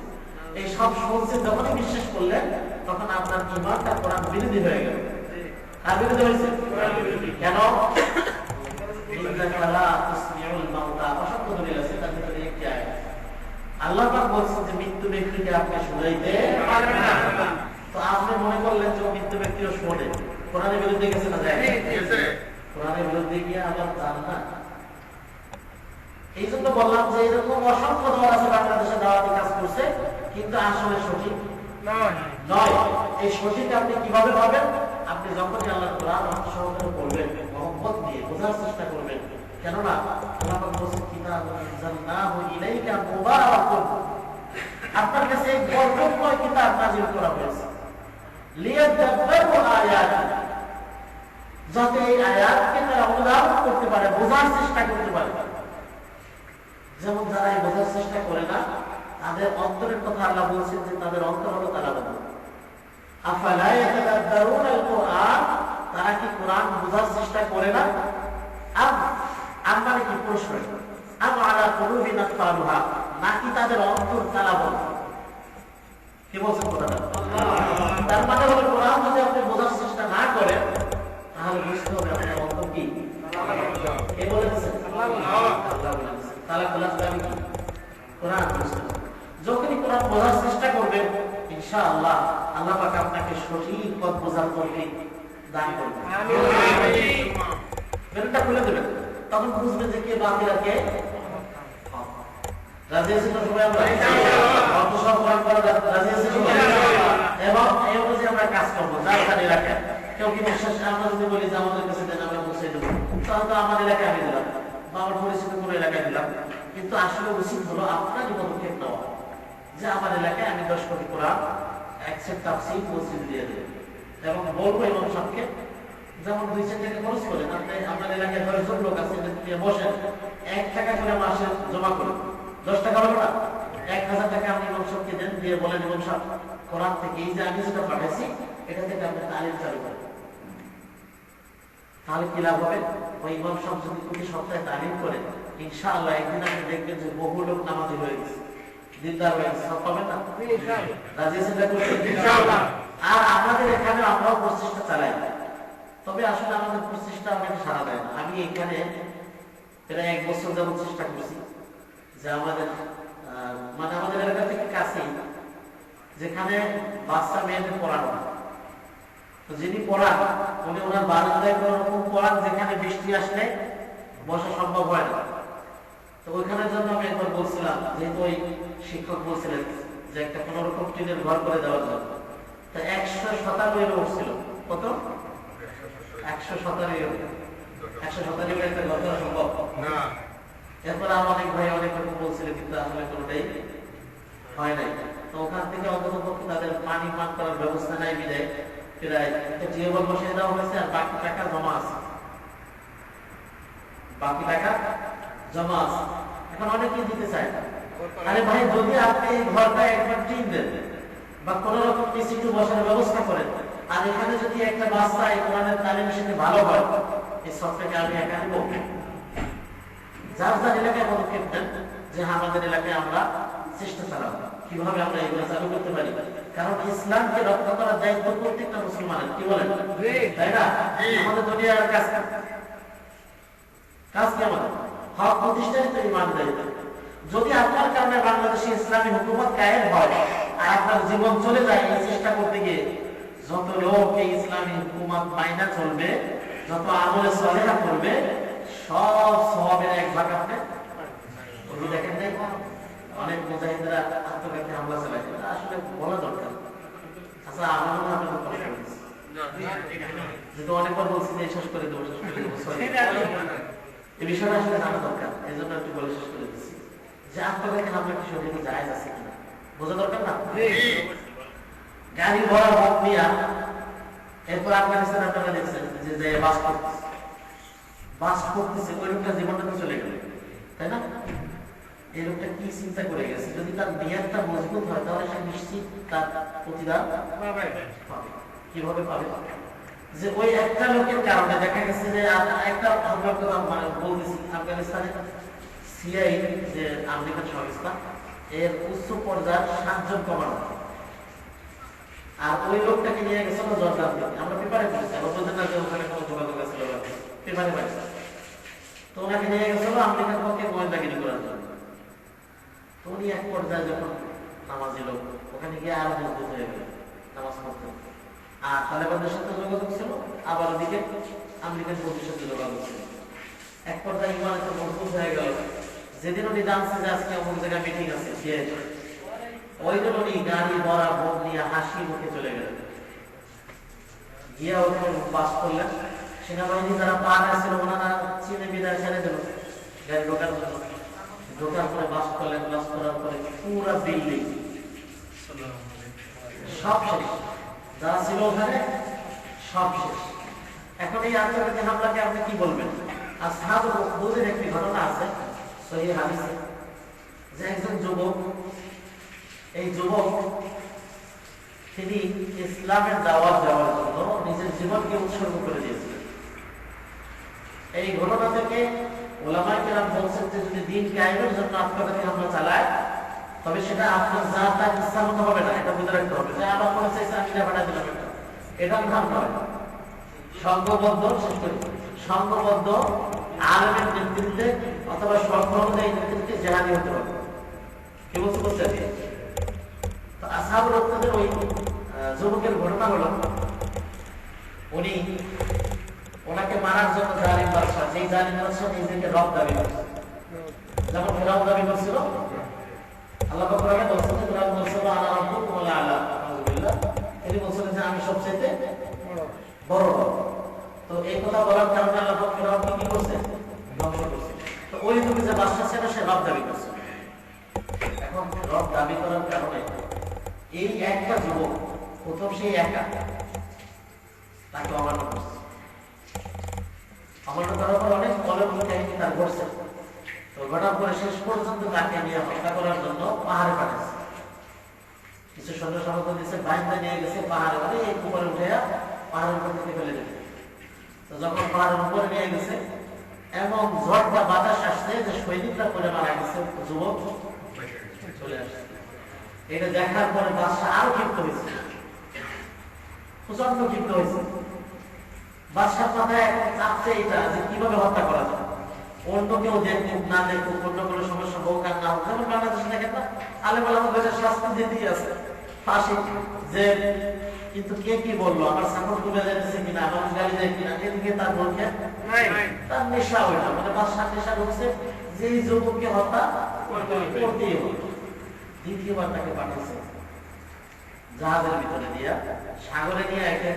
এই সব শুনছে যখনই বিশ্বাস করলেন, তখন আপনার ঈমানটা কোরআন বিরোধী হয়ে গেল। আর বিরোধী হয়েছে কেন? অসংখ্য দলিল আছে, তার ভিতরে একটি আয়াত আল্লাহ পাক বলছেন যে মৃত্যু ব্যক্তিকে আপনি শুনাইতে পারবেন না। তো আপনি মনে করলেন যে মৃত্যু ব্যক্তিও শোনে, কোরআনের বিরুদ্ধে গেছে না? যায় কোরআনের বিরুদ্ধে গিয়ে আবার জান না। এই জন্য বললাম যে এরকম অসংখ্য দল আছে বাংলাদেশে দাওয়াতি কাজ করছে, কিন্তু আসলে সঠিক নয়। এই সঠিক আপনি কিভাবে পাবেন? আপনি যখনই আল্লাহর কোরআন সহকারে পড়বেন, মহব্বত দিয়ে বোঝার চেষ্টা করবেন। কেননা আল্লাহ পাক বলেছেন, কিতাবুন আনজালনাহু ইলাইকা মুবারাকুন, আপনার কাছে এক বরকতময় কিতাব নাযিল করা হয়েছে, লিয়াদাব্বারু আয়াতি, যাতে এই আয়াতকে তারা অনুধাবন করতে পারে, বোঝার চেষ্টা করতে পারে। যেমন যারা এই বোঝার চেষ্টা করে না, তাদের অন্তরের কথা আল্লাহ বলছেন যে তাদের অন্তর হলো তালাবদ্ধ। আফালা ইয়াতাদাব্বারুনাল কুরআন, তারা কি কোরআন বোঝার চেষ্টা করে না? মানে কি প্রশ্ন, আম আলা কুলুবিন আকফালুহা, নাকি তাদের অন্তর তালাবদ্ধ? কি বলছেন কথাটা? তার মানে হলো কোরআন যদি আপনি বোঝার চেষ্টা না করেন, তাহলে বুঝতে হবে আপনার অন্তর কি তালাবদ্ধ। কে বলেছেন? আল্লাহ বলেছেন। তালা খোলার দাবি কি? কোরআন বুঝতে হবে। যখনই কোরআন বোঝার চেষ্টা করবেন, ইনশাআল্লাহ আল্লাহ পাক আপনাকে সঠিক পথ বোঝার তৌফিক দান করবেন। আমিন। বেরটা খুলে দেবেন, তখন বুঝবেন যে কে বাতিল আর কে হক। রাজি আছেন তো সবাই? আমরা অর্থ সব কোরআন করা রাজি আছেন সবাই? এবং এই অনুযায়ী আমরা কাজ করবো। যার যার এলাকায় কেউ কি বিশ্বাস, আমরা যদি বলি যে আমাদের কাছে দেন, আমরা পৌঁছে দেবো, তাহলে তো আমার এলাকায় আমি দিলাম বা আমার পরিচিত কোনো এলাকায় দিলাম। কিন্তু আসলে উচিত হলো আপনারই পদক্ষেপ নেওয়া, যে আমার এলাকায় আমি 10 কোটি কোরআন এক সেট তাফসীর মসজিদ দিয়ে দেব, এবং বলবো ইমাম সাহেবকে, যেমন 2-4 টাকা খরচ করেন, আপনি আপনার এলাকায় 10 জন লোক আছে, বসেন, 1 টাকা করে মাসে জমা করেন, 10 টাকা হলো না, 1000 টাকা আপনি ইমাম সাহেবকে দেন, দিয়ে বলেন ইমাম সাহেব কোরআন থেকে এই যে আমি যেটা পাঠাইছি এটা থেকে আপনি তালিম চালু করেন। তাহলে কি লাভ হবে? ওই ইমাম সাহেব যদি প্রতি সপ্তাহে তালিম করে, ইনশাআল্লাহ একদিন আপনি দেখবেন যে বহু লোক নামাজি হয়ে গেছে, দিনদার হয়ে গেছে। সব পাবেন না? রাজি আছেন? ইনশাআল্লাহ। আর আমাদের এখানে আমরাও প্রচেষ্টা চালাই, তবে আসলে আমাদের প্রচেষ্টা অনেক সারা দেয় না। আমি এখানে প্রায় 1 বছর যাবত চেষ্টা করছি যে আমাদের মানে আমাদের এলাকা থেকে কাছে যেখানে বাচ্চা মেয়েদের পড়ানো, তো যিনি পড়ান উনি ওনার বারান্দায় কোনো রকম পড়ান যেখানে বৃষ্টি আসলে বসা সম্ভব হয় না। তো ওইখানের জন্য আমি একবার বলছিলাম, যেহেতু ওই শিক্ষক বলছিলেন যে একটা কোনো রকম টিনের ঘর করে দেওয়ার জন্য, তো 117 উঠছিল। কত? 117। 147 একটা ঘর করা সম্ভব না। এরপর আর অনেক ভাই অনেক রকম বলছিল, কিন্তু আসলে কোনোটাই হয় নাই। তো ওখান থেকে অন্তত পক্ষে তাদের পানি পান করার ব্যবস্থা নাই বিদায় প্রায় একটা টিউবওয়েল বসিয়ে দেওয়া হয়েছে, আর বাকি টাকা জমা আছে, বাকি টাকা জমা আছে। এখন অনেকেই দিতে চায় না। আরে ভাই, যদি আপনি এই ঘরটা একবার টিন দেন বা কোন রকম কিছু বসার ব্যবস্থা করেন, আর এখানে যদি একটা বাচ্চা এই কোরআনের তালিম শিখে ভালো হয়, এই সবটাকে আমি একা নিব? যার যার এলাকায় পদক্ষেপ নেন যে আমাদের এলাকায় আমরা চেষ্টা চালাবো কিভাবে আমরা এগুলো চালু করতে পারি। কারণ ইসলামকে রক্ষা করার দায়িত্ব প্রত্যেকটা মুসলমানের, কি বলেন, তাই না? আমাদের দুনিয়ার কাজ কি আমাদের হক প্রতিষ্ঠাই তো ইমান দায়িত্ব। যদি আপনার কারণে বাংলাদেশে ইসলামী হুকুমত কায়েম হয় আর আপনার জীবন চলে যায় এই চেষ্টা করতে গিয়ে, যত লোক এই ইসলামী হুকুমত মাইনা চলবে, যত আমলে সলেহা করবে, সব সওয়াবের এক ভাগ আপনি দেখেন নাই? অনেক মুজাহিদরা আত্মঘাতী হামলা চালায়, আসলে বলা দরকার। আচ্ছা, আমার মনে হয় যেহেতু অনেকবার বলছি যে শেষ করে দেবো, এই বিষয়টা আসলে জানা দরকার, এই জন্য একটু বলে শেষ করে দিচ্ছি যে আত্মঘাতী হামলা কি শরীরে জায়েজ আছে কিনা বোঝা দরকার না? গাড়ি ভরা ভোট নিয়া এরপর আফগানিস্তান আপনারা দেখছেন যে বাস করতেছে, ওই লোকটা জীবনটা তো চলে গেল, তাই না? এই লোকটা কি চিন্তা করে গেছে? যদি তার নিয়তটা মজবুত হয় তাহলে সে নিশ্চিত তার প্রতিদান পাবে। কিভাবে পাবে? যে ওই একটা লোকের কারণে দেখা গেছে যে একটা বলতেছি, আফগানিস্তানে সিআই যে আমেরিকান সংস্থা, এর উচ্চ পর্যায়ের 7 জন কমান্ডার, আর ওই লোকটাকে নিয়ে গেছিল জর্দান থেকে। আমরা পেপারে পড়েছি, আমরা বলতে না যে ওখানে কোনো যোগাযোগ আছে, পেপারে পাইছি। তো ওনাকে নিয়ে গেছিল আমেরিকার পক্ষে গোয়েন্দাগিরি করার জন্য। তো উনি এক পর্যায়ে যখন নামাজি লোক, ওখানে গিয়ে আরো মজবুত হয়ে গেল নামাজ পড়তে, আর তালেবানদের সাথে যোগাযোগ ছিল, আবার ওদিকে আমেরিকান ফৌজের সাথে যোগাযোগ ছিল। এক পর্যায়ে ইমান এত মজবুত হয়ে গেল, যেদিন উনি জানছে যে আজকে অমুক জায়গায় মিটিং আছে, ওই দিন উনি গাড়ি ভরা ভোট নিয়ে হাসি মুখে চলে গেলেন, গিয়া ওখানে বাস করলেন। সেনাবাহিনী যারা পা আসছিল ওনারা চিনে বিদায় ছেড়ে দিল গাড়ি ঢোকার জন্য। ঢোকার পরে বাস করলেন, বাস করার পরে পুরা বিল্ডিং সব শেষ, যারা ছিল ওখানে সব শেষ। এখন এই আত্মঘাতী হামলাকে আপনি কি বলবেন? আর সাহাবুল উখদুদের একটি ঘটনা আছে সহিহ হাদিসে, যে একজন যুবক, এই যুবক তিনি ইসলামের দাওয়াত দেওয়ার জন্য নিজের জীবনকে উৎসর্গ করে দিয়েছিলেন। এই ঘটনা থেকে ওলামায়ে কেরাম বলছেন যে যদি দিন কায়েমের জন্য আত্মঘাতী হামলা চালায়, তবে সেটা আপনার জাত আর ইচ্ছা মতো হবে না, এটা বুঝে রাখতে হবে। যে আমার মনে চাইছে আমি না পাঠাই দিলাম, এটা ধান নয়। সংঘবদ্ধ, শেষ করি, সংঘবদ্ধ আলেমের নেতৃত্বে অথবা সরকারের নেতৃত্বে জেহাদি হতে হবে। কি বলতে বলতে তো আসহাবুল উখদুদের ওই যুবকের ঘটনা হলো, উনি ওনাকে মারার জন্য জালিম বাদশা, যেই জালিম বাদশা নিজেকে রব দাবি করছে, যেমন ফেরাউন দাবি করছিল, আল্লাহ পাক কোরআনে বলছেন যে ফেরাউন বলছিল আনা রাব্বুকুম ওয়া আলা, আলহামদুলিল্লাহ, তিনি বলছিলেন যে আমি সবচেয়ে বড়। তো এই কথা বলার কারণে আল্লাহ পাক ফেরাউনকে কি করছে? ধ্বংস করছে। তো ওই যুগে যে বাদশা ছিল সে রব দাবি করছে। এখন রব দাবি করার কারণে এই একটা যুবক প্রথম সেই একা তাকে অমান্য করছে। অমান্য করার পর অনেক অলৌকিক কাহিনী তার ঘটছে। তো ঘটার পরে শেষ পর্যন্ত তাকে নিয়ে হত্যা করার জন্য পাহাড়ে পাঠাচ্ছে। কিছু সৈন্য সামর্থ্য দিচ্ছে, বাইন্দা নিয়ে গেছে পাহাড়ে, মানে এই উপরে উঠে পাহাড়ের উপর থেকে ফেলে দিচ্ছে। তো যখন পাহাড়ের উপরে নিয়ে গেছে, এমন ঝড় বা বাতাস আসছে যে সৈনিকরা করে মারা গেছে, যুবক চলে আসছে। এটা দেখার পরে বাদশা আরো ক্ষিপ্ত হয়েছে, প্রচন্ড ক্ষিপ্ত হয়েছে। বাদশার মাথায় চাপছে এটা যে কিভাবে হত্যা করা যায়, অন্য কেউ দেখুক না দেখুক, অন্য কোনো সমস্যা হোক আর না হোক। যেমন বাংলাদেশে দেখেন না, আলেম ওলামাদের শাস্তি দিতেই আছে, ফাঁসি। যে কিন্তু কে কি বললো, আমার সাপোর্ট ডুবে যাচ্ছে কিনা, আমার গাড়ি যায় কিনা, এদিকে তার বলছে তার নেশা ওইটা, মানে বাদশার নেশা ঢুকছে যে এই যুবককে হত্যা করতেই হবে। দ্বিতীয়বার তাকে পাঠিয়েছে জাহাজের ভিতরে দিয়া, সাগরে নিয়ে একে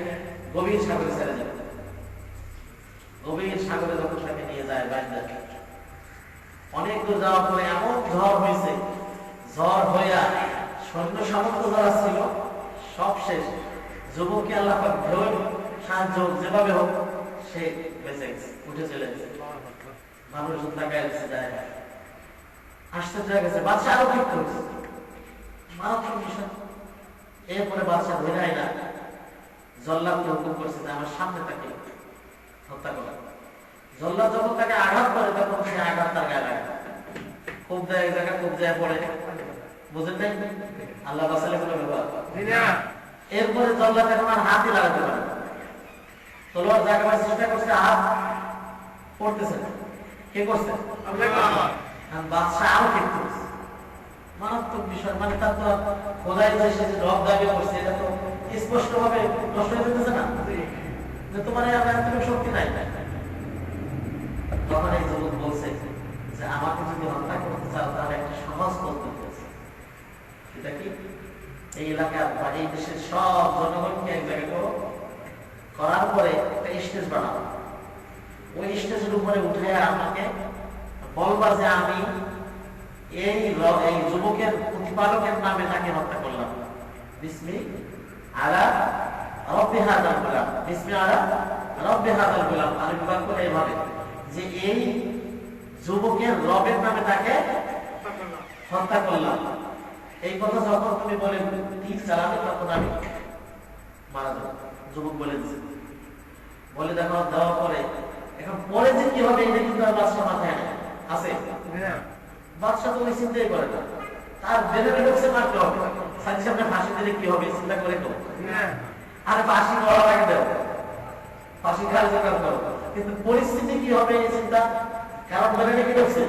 গভীর সাগরে ছেড়ে যাবে। গভীর সাগরে যখন তাকে নিয়ে যায় বাইরে, অনেক দূর যাওয়ার পরে এমন ঝড় হয়েছে, ঝড় হইয়া সৈন্য সামর্থ্য যারা ছিল সব শেষ। যুবককে আল্লাহ পাক ঢেউ সাহায্য যেভাবে হোক সে বেঁচে গেছে, উঠে চলে গেছে। মানুষ তাকায় গেছে, যায় না, আশ্চর্য হয়ে গেছে। বাদশা আরো ঠিক করেছে, মারাত্মক বিষয়। এরপরে বাদশা ধরে না জল্লাদকে হুকুম করছে যে আমার সামনে তাকে হত্যা করা। জল্লাদ যখন তাকে আঘাত করে তখন সে আঘাত তার গায়ে লাগে, খুব দেয় এক জায়গায়, খুব দেয় পড়ে, বুঝেন নাই? আল্লাহ বাসালে কোনো ব্যাপার। এরপরে জল্লাদ এখন আর হাতই লাগাতে পারে, তলোয়ার জাগাবার চেষ্টা করছে, হাত পড়তেছে না। কে করছে? বাদশা আরো ঠিক করেছে, মারাত্মক বিষয়। মানে তার তো খোদাই যে সে যে রব দাবি করছে এটা তো স্পষ্ট ভাবে নষ্ট হয়ে যেতেছে না যে তোমার এত শক্তি নাই। তখন এই যুবক বলছে যে আমাকে যদি হত্যা করতে চাও তাহলে একটা সহজ পদ্ধতি আছে। সেটা কি? এই এলাকার বা এই দেশের সব জনগণকে এক জায়গায় করো, করার পরে একটা স্টেজ বানাবো, ওই স্টেজের উপরে উঠে আমাকে বলবা যে আমি এই যুবকের প্রতিপালকের নামে তাকে হত্যা করলাম, বিসমি আলা রব্বি হাযাল গোলাম, বিসমি আলা রব্বি হাযাল গোলাম। আমি বিভাগ করে এইভাবে যে এই যুবকের রবের নামে তাকে হত্যা করলাম। এই কথা যখন তুমি বলে তীর চালাবে তখন আমি মারা যাবো। যুবক বলে দিচ্ছে, বলে দেখো দেওয়ার পরে এখন পরে যে কি হবে এটা কিন্তু আর বাদশা মাথায় আছে। বাদশা তো ওই চিন্তাই করে না, তার বেড়ে বেড়ে মারতে হবে, সাথে সামনে ফাঁসি দিলে কি হবে চিন্তা করে তো। আরে ফাঁসি করা লাগে দেও, ফাঁসি খাল জোগাড় করো, কিন্তু পরিস্থিতি কি হবে এই চিন্তা, কারণ বেড়ে রেখে ঢুকছে,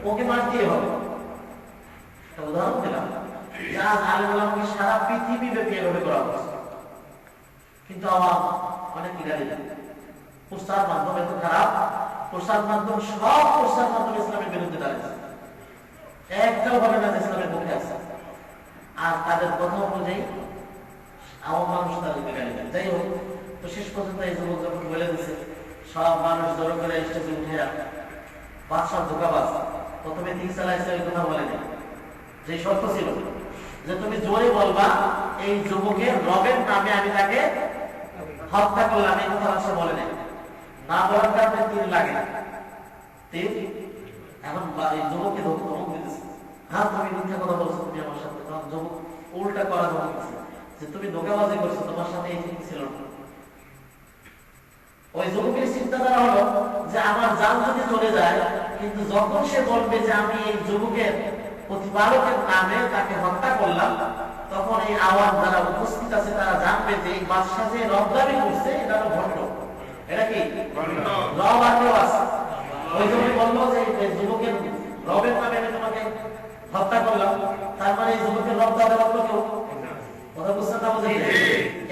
ওকে মারতেই হবে। উদাহরণ দিলাম, যা আলেমকে সারা পৃথিবী ব্যাপী এভাবে করা হচ্ছে, কিন্তু আমার অনেক গাড়ি প্রচার মাধ্যম এত খারাপ, প্রচার মাধ্যম সব প্রচার মাধ্যম ইসলামের বিরুদ্ধে দাঁড়িয়েছে, একটাও ভাবে না ইসলামের পক্ষে আছে। আর তাদের কথা অনুযায়ী আমার মানুষ তাদেরকে গাড়ি দেয়। যাই হোক, তো শেষ পর্যন্ত এই যুবক যখন বলে দিচ্ছে, সব মানুষ জড়ো করে স্টেজে উঠে বাদশার ধোকাবাজ প্রথমে তীর চালাইছে, ওই কথা বলেনি। যে শর্ত ছিল যে তুমি জোরে বলবা এই যুবকের রবের নামে আমি তাকে হত্যা করলাম, এই কথা সে বলে নেই। না বলার কারণে তীর লাগে না, তীর এখন এই যুবককে ধমক দিতেছে, হ্যাঁ তুমি মিথ্যা কথা বলছো তুমি আমার সাথে। তখন যুবক উল্টা করা ধমক দিচ্ছে যে তুমি ধোকাবাজি করছো, তোমার সাথে এই জিনিস ছিল না। ওই যুবকের চিন্তাধারা হলো যে আমার জান যদি চলে যায়, কিন্তু যখন সে বলবে যে আমি এই যুবকের প্রতিপালকের নামে তাকে হত্যা করলাম, তখন এই আওয়াজ যারা উপস্থিত আছে তারা জানবে যে এই বাদশা যে রব দাবি করছে এটা হলো ভণ্ড। এটা কি রব আগ্রহ আছে। ওই জন্য বললো যে যুবকের রবের নামে আমি তোমাকে হত্যা করলাম, তার মানে এই যুবকের রব দাবি করলো কেউ। কথা বুঝতে না বুঝে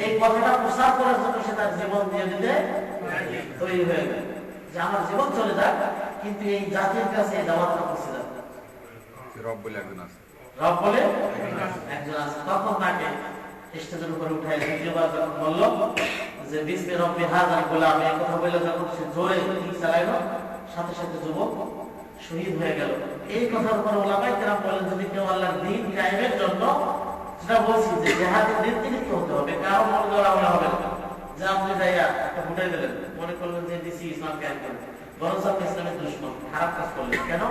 এই কথাটা প্রচার করার জন্য সে তার জীবন দিয়ে দিতে তৈরি হয়ে গেল যে আমার জীবন চলে যাক, কিন্তু এই জাতির কাছে এই দাওয়াতটা পৌঁছে যাবে। রব বলে একজন আছে, রব বলে একজন আছে। তখন তাকে স্টেজের উপরে উঠায় দ্বিতীয়বার যখন বলল যে বিসমি রব্বি হাযাল গোলাম, এই কথা বলে যখন সে জোরে তীর চালাইলো, সাথে সাথে যুবক শহীদ হয়ে গেল। এই কথার উপর ওলামায়ে কেরাম বলেন যদি কেউ আল্লাহর দ্বীন কায়েমের জন্য, যেটা বলছি যে জিহাদের নেতৃত্ব হতে হবে, কারো মনে করা হবে না যে আপনি যাইয়া একটা ফুটাই দিলেন, মনে করলেন যে দিছি ইসলাম কায়েম করবেন, বরং আপনি ইসলামের দুশমন, খারাপ কাজ করলেন। কেন?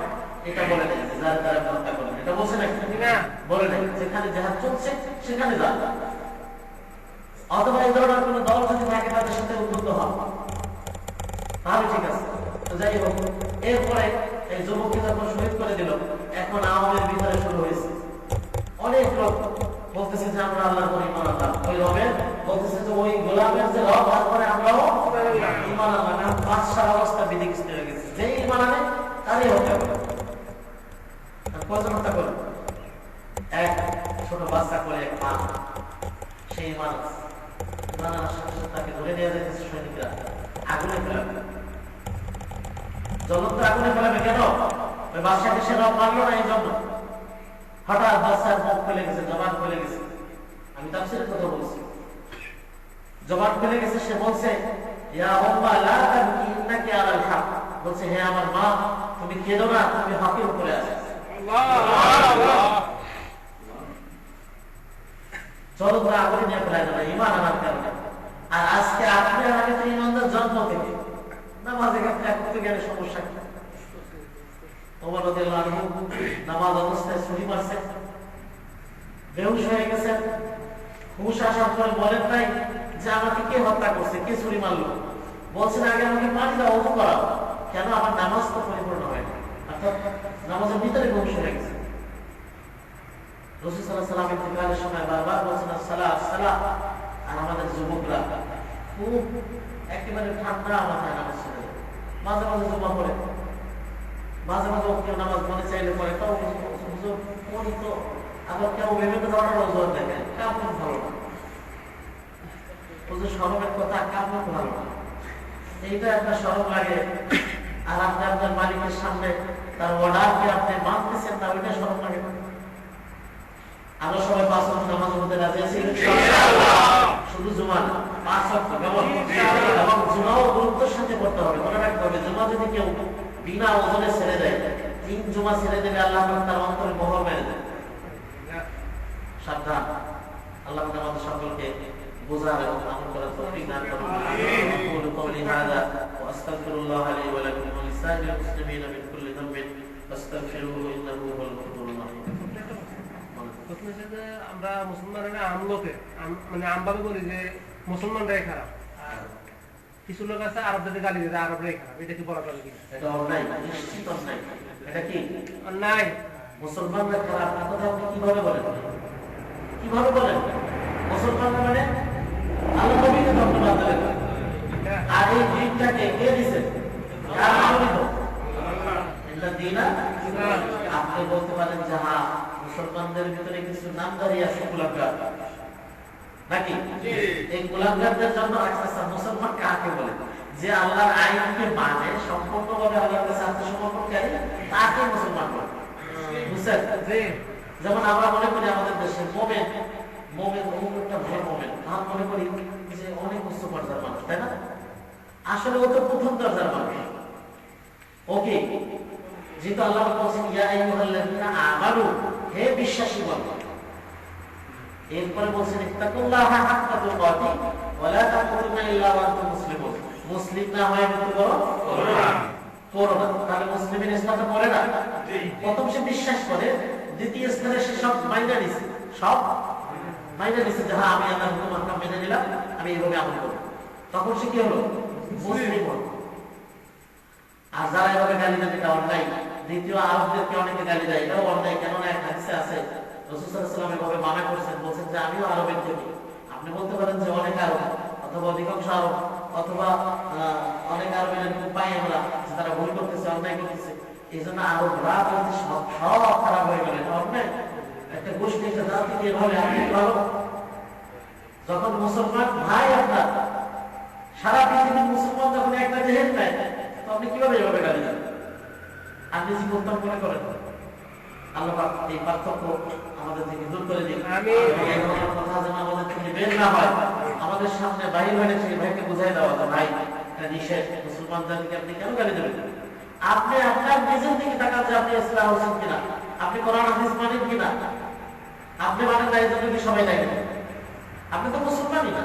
এটা বলে নাই যে যারা তারা হত্যা করলেন, এটা বলছে নাকি? বলে নাই। যেখানে জিহাদ চলছে সেখানে যান, অথবা এই ধরনের কোনো দল যদি থাকে তাদের সাথে উদ্বুদ্ধ হন, তাহলে ঠিক আছে। তো যাই হোক, এরপরে এই যুবককে যখন শহীদ করে দিল, এখন আওয়ামের ভিতরে শুরু হয়েছে অনেক লোক বলতেছে যে আমরা আল্লাহর উপর ঈমান আনলাম, ওই রবের বলতেছে যে ওই গোলামের যে রব তারপরে আমরাও ঈমান আনলাম। বাদশার অবস্থা বিধিষ্ট হয়ে গেছে, যে ঈমান আনে তারই হত্যা করে। কজন হত্যা করে? এক ছোট বাচ্চা করে এক মা, সেই মানুষ ঈমান সাথে সাথে তাকে ধরে নিয়ে যেতেছে সৈনিকরা, আগুনে ফেলাবে, জ্বলন্ত আগুনে ফেলাবে। কেন? ওই বাদশাকে সে রব মানলো না, এই জন্য। হঠাৎ বাদশার মুখ খুলে গেছে, জবান খুলে গেছে। আমি তাফসীরের কথা বলছি, জবান খুলে গেছে। সে বলছে ইয়া উম্মা লা তাবকি ইন্নাকি আলাল হক, বলছে হে আমার মা তুমি কেঁদো না, তুমি হকের উপরে আছো। চলো তোরা আগুনে নিয়ে ফেলাই দেবে ইমান আনার কারণে। আর আজকে আপনি আমাকে তো ইমানদার জন্ম থেকে নামাজে করতে গেলে সমস্যা কি? ওমর রাদিয়াল্লাহু আনহু নামাজ অবস্থায় ছুরি মারছেন, বেহুশ হয়ে গেছেন। হুশ আসার পরে বলেন নাই যে আমাকে কে হত্যা করছে, কে ছুরি মারলো, বলছেন আগে আমাকে পানি দাও, ওযু করাও। কেন? আমার নামাজ তো পরিপূর্ণ হয় না, অর্থাৎ নামাজের ভিতরে বেহুশ হয়ে গেছে। রাসূল সাল্লাল্লাহু আলাইহি ওয়াসাল্লাম ইন্তেকালের সময় বারবার বলছেন সালাত সালাত। আর আমাদের যুবকরা খুব একেবারে ঠান্ডা মাথায় নামাজ ছেড়ে দেয়, মাঝে মাঝে জমা পড়ে, মাঝে মাঝে কেউ নামাজ মনে চাইলে পড়ে, তাও হুজুর পড়ি তো, আবার কেউ বিভিন্ন ধরনের ওজোর দেখে, কেমন ভালো না হুজুর, শরমের কথা কেমন ভালো না, এইটা আপনার শরম লাগে। আর আপনি আপনার মালিকের সামনে তার অর্ডারকে আপনি মানতেছেন না, ওইটা শরম লাগে না। আমরা সবাই 5 ওয়াক্ত নামাজের মধ্যে রাজি আছি ইনশাআল্লাহ, শুধু জুমা না, 5 ওয়াক্ত কেবল। এবং জুমাও গুরুত্বের সাথে পড়তে হবে, মনে রাখতে হবে জুমা যদি কেউ বিনা ওজনে ছেড়ে দেয়, 3 জুমা ছেড়ে দেবে আল্লাহ পাক তার অন্তরে মোহর মেরে দেবে। সাবধান, আল্লাহ পাক আমাদের সকলকে বোঝার এবং আমল করার তৌফিক দান করুন। আকুলু কওলি হাযা ওয়া আস্তাগফিরুল্লাহ লি ওয়া লাকুম ওয়া লিসাইরিল মুসলিমিনা মিন কুল্লি যামবিন ফাস্তাগফিরুহু ইন্নাহু হুয়াল গফুরুর রাহিম। আমরা মুসলমানরা আমলোকে মানে আমভাবে বলি যে মুসলমানরাই খারাপ, কিছু লোক আছে আরব দেশে গালি দেয় আরবরাই খারাপ, এটা কি বলা যাবে কি? এটা অন্যায়, নিশ্চিত অন্যায়। এটা কি অন্যায়? মুসলমানরা খারাপ কথা আপনি কিভাবে বলেন? কিভাবে বলেন? মুসলমানরা মানে আল্লাহ নবীকে ধন্যবাদ দেবেন। আর এই দিনটাকে কে দিয়েছেন? কার নামে তো এটা দিনা। আপনি বলতে পারেন যে হ্যাঁ মুসলমানদের ভিতরে কিছু নামদারি আছে গোলামগার, নাকি? এই গোলামগারদের জন্য আচ্ছা মুসলমান কাকে বলে? যে আল্লাহর আইনকে মানে সম্পূর্ণভাবে আল্লাহর কাছে আত্মসমর্পণকারী, তাকে মুসলমান বলে। বুঝছেন? যেমন আমরা মনে করি আমাদের দেশে মোমেন, মোমেন একটা ভালো মোমেন, আমরা মনে করি যে অনেক উচ্চ পর্যায়ের মানুষ, তাই না? আসলে ও তো প্রথম দরজার মানুষ। ওকে, যেহেতু আল্লাহ বলছেন ইয়া আইয়ুহাল্লাযীনা আমানু, হে বিশ্বাসী বল। এরপরে বলছেন ইত্তাকুল্লাহা হাক্কা তুকাতি ওয়া লা তামুতুন্না ইল্লা ওয়া আনতুম মুসলিমুন, মুসলিম না হয়ে মৃত্যুবরণ করো না। তাহলে মুসলিমের ইসলামটা পড়ে না, প্রথম সে বিশ্বাস করে, দ্বিতীয় স্থানে সে সব মাইনা নিছে, সব মাইনা নিছে যে হ্যাঁ আমি আল্লাহর হুকুম আহকাম মেনে নিলাম, আমি এইভাবে আমল করব। তখন সে কি হলো? মুসলিম হলো। আর যারা এভাবে গালি দেয় এটা অন্যায়। দ্বিতীয় আরবদেরকে অনেকে গালি দেয়, এটাও অন্যায়। কেননা এক হাদিসে আছে রাসূল সাল্লাল্লাহু আলাইহি ওয়াসাল্লাম এভাবে মানা করেছেন, বলছেন যে আমিও আরবের থেকে। আপনি বলতে পারেন যে অনেক আরব অথবা অধিকাংশ আরব অথবা অনেক আরবের এরকম পাই আমরা যে তারা ভুল করতেছে, অন্যায় করতেছে, এই জন্য আরবরা বলতে সব খারাপ হয়ে গেল, এটা অন্যায়। একটা গোষ্ঠী একটা জাতিকে এভাবে আপনি ভালো, যখন মুসলমান ভাই আপনার সারা পৃথিবীর মুসলমান যখন একটা জেহেদ নেয়, তো আপনি কিভাবে এভাবে গালি দেন? আপনি জীবন মনে করেন আল্লাহ পাক এই পার্থক্য আমাদের থেকে দূর করে দিন। এই ধরনের কথা যেন আমাদের থেকে বের না হয়, আমাদের সামনে বাহির হয়ে সেই ভাইকে বুঝাই দেওয়া যে ভাই এটা নিষেধ, মুসলমান জাতিকে আপনি কেন গালি দেবেন? আপনি আপনার নিজের দিকে তাকান যে আপনি ইসলাম হোসেন কিনা, আপনি কোরআন হাদিস মানেন কিনা। আপনি মানেন না এই জন্য কি সবাই দেয়? আপনি তো মুসলমানই না।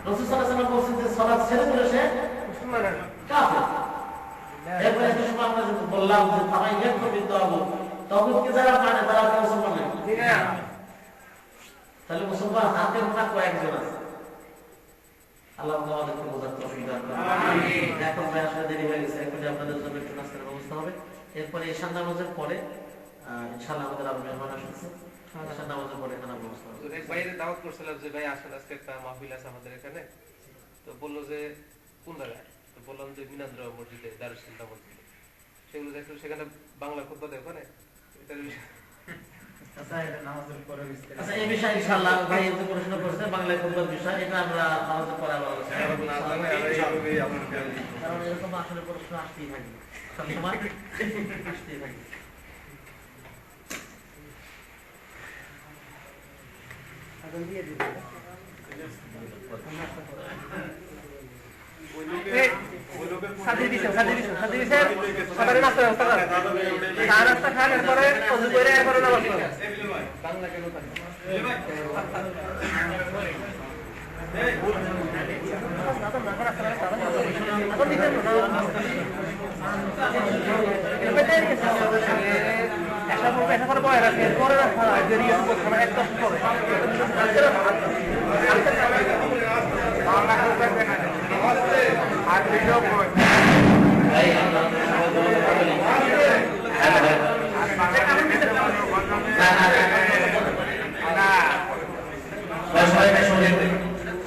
রাসূল সাল্লাল্লাহু আলাইহি ওয়াসাল্লাম বলছেন যে সালাত ছেড়ে দিলে সে মুসলমান না, কাফের। এরপরে একটা সময় আমরা বললাম যে তারাই একটু বিদ্যা হবো, তখন কি যারা মানে তারা কি মুসলমান নাকি? তাহলে মুসলমান হাতে গোনা কয়েকজন আছে। আল্লাহ আমাদেরকে বোঝার তৌফিক দান করুন। আমিন। এখন ভাই আসলে দেরি হয়ে গেছে, এখন আপনাদের জন্য একটু নাস্তার ব্যবস্থা হবে। এরপরে ঈশান নামাজের পরে ইনশাআল্লাহ আমাদের আরো মেহমান আসছে, ঈশান নামাজের পরে খানা ব্যবস্থা হবে। এক ভাইয়ের দাওয়াত করছিলাম যে ভাই আসেন আজকে একটা মাহফিল আছে আমাদের এখানে, তো বললো যে কোন জায়গায়, তো বললাম যে মিনান্দ্র মসজিদে, দারুস সুন্নাহ মসজিদে। সেগুলো দেখলো সেখানে বাংলা খুতবা দেয় ওখানে। আচ্ছা এই বিষয়ে ইনশাআল্লাহ ভাই যে প্রশ্ন করছে বাংলায় খুতবার বিষয়, এটা আমরা নামাজের পরে আলোচনা করব ইনশাআল্লাহ। কারণ এরকম আসলে প্রশ্ন আসতেই থাকে, সবসময় আসতেই থাকে। এখন দিয়ে দিই। ওই লোকের এই, ওই লোকের সাজিয়ে দিছেন সকালে নাস্তা ব্যবস্থা করেন চা নাস্তা খান এরপরে অজু করে এরপরে নামাজ পড়েন বাংলা কেন থাকে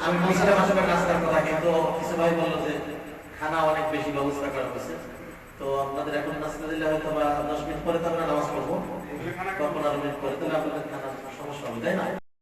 আমি বলছিলাম আসলে নাস্তার কথা, কিন্তু কিছু ভাই বললো যে খানা অনেক বেশি ব্যবস্থা করা হয়েছে, তো আপনাদের এখন নাস্তা দিলে হয়তো বা 10 মিনিট পরে তো আমরা নামাজ পড়বো, 15 মিনিট পরে, তাহলে আপনাদের খানার সমস্যা হবে, তাই না?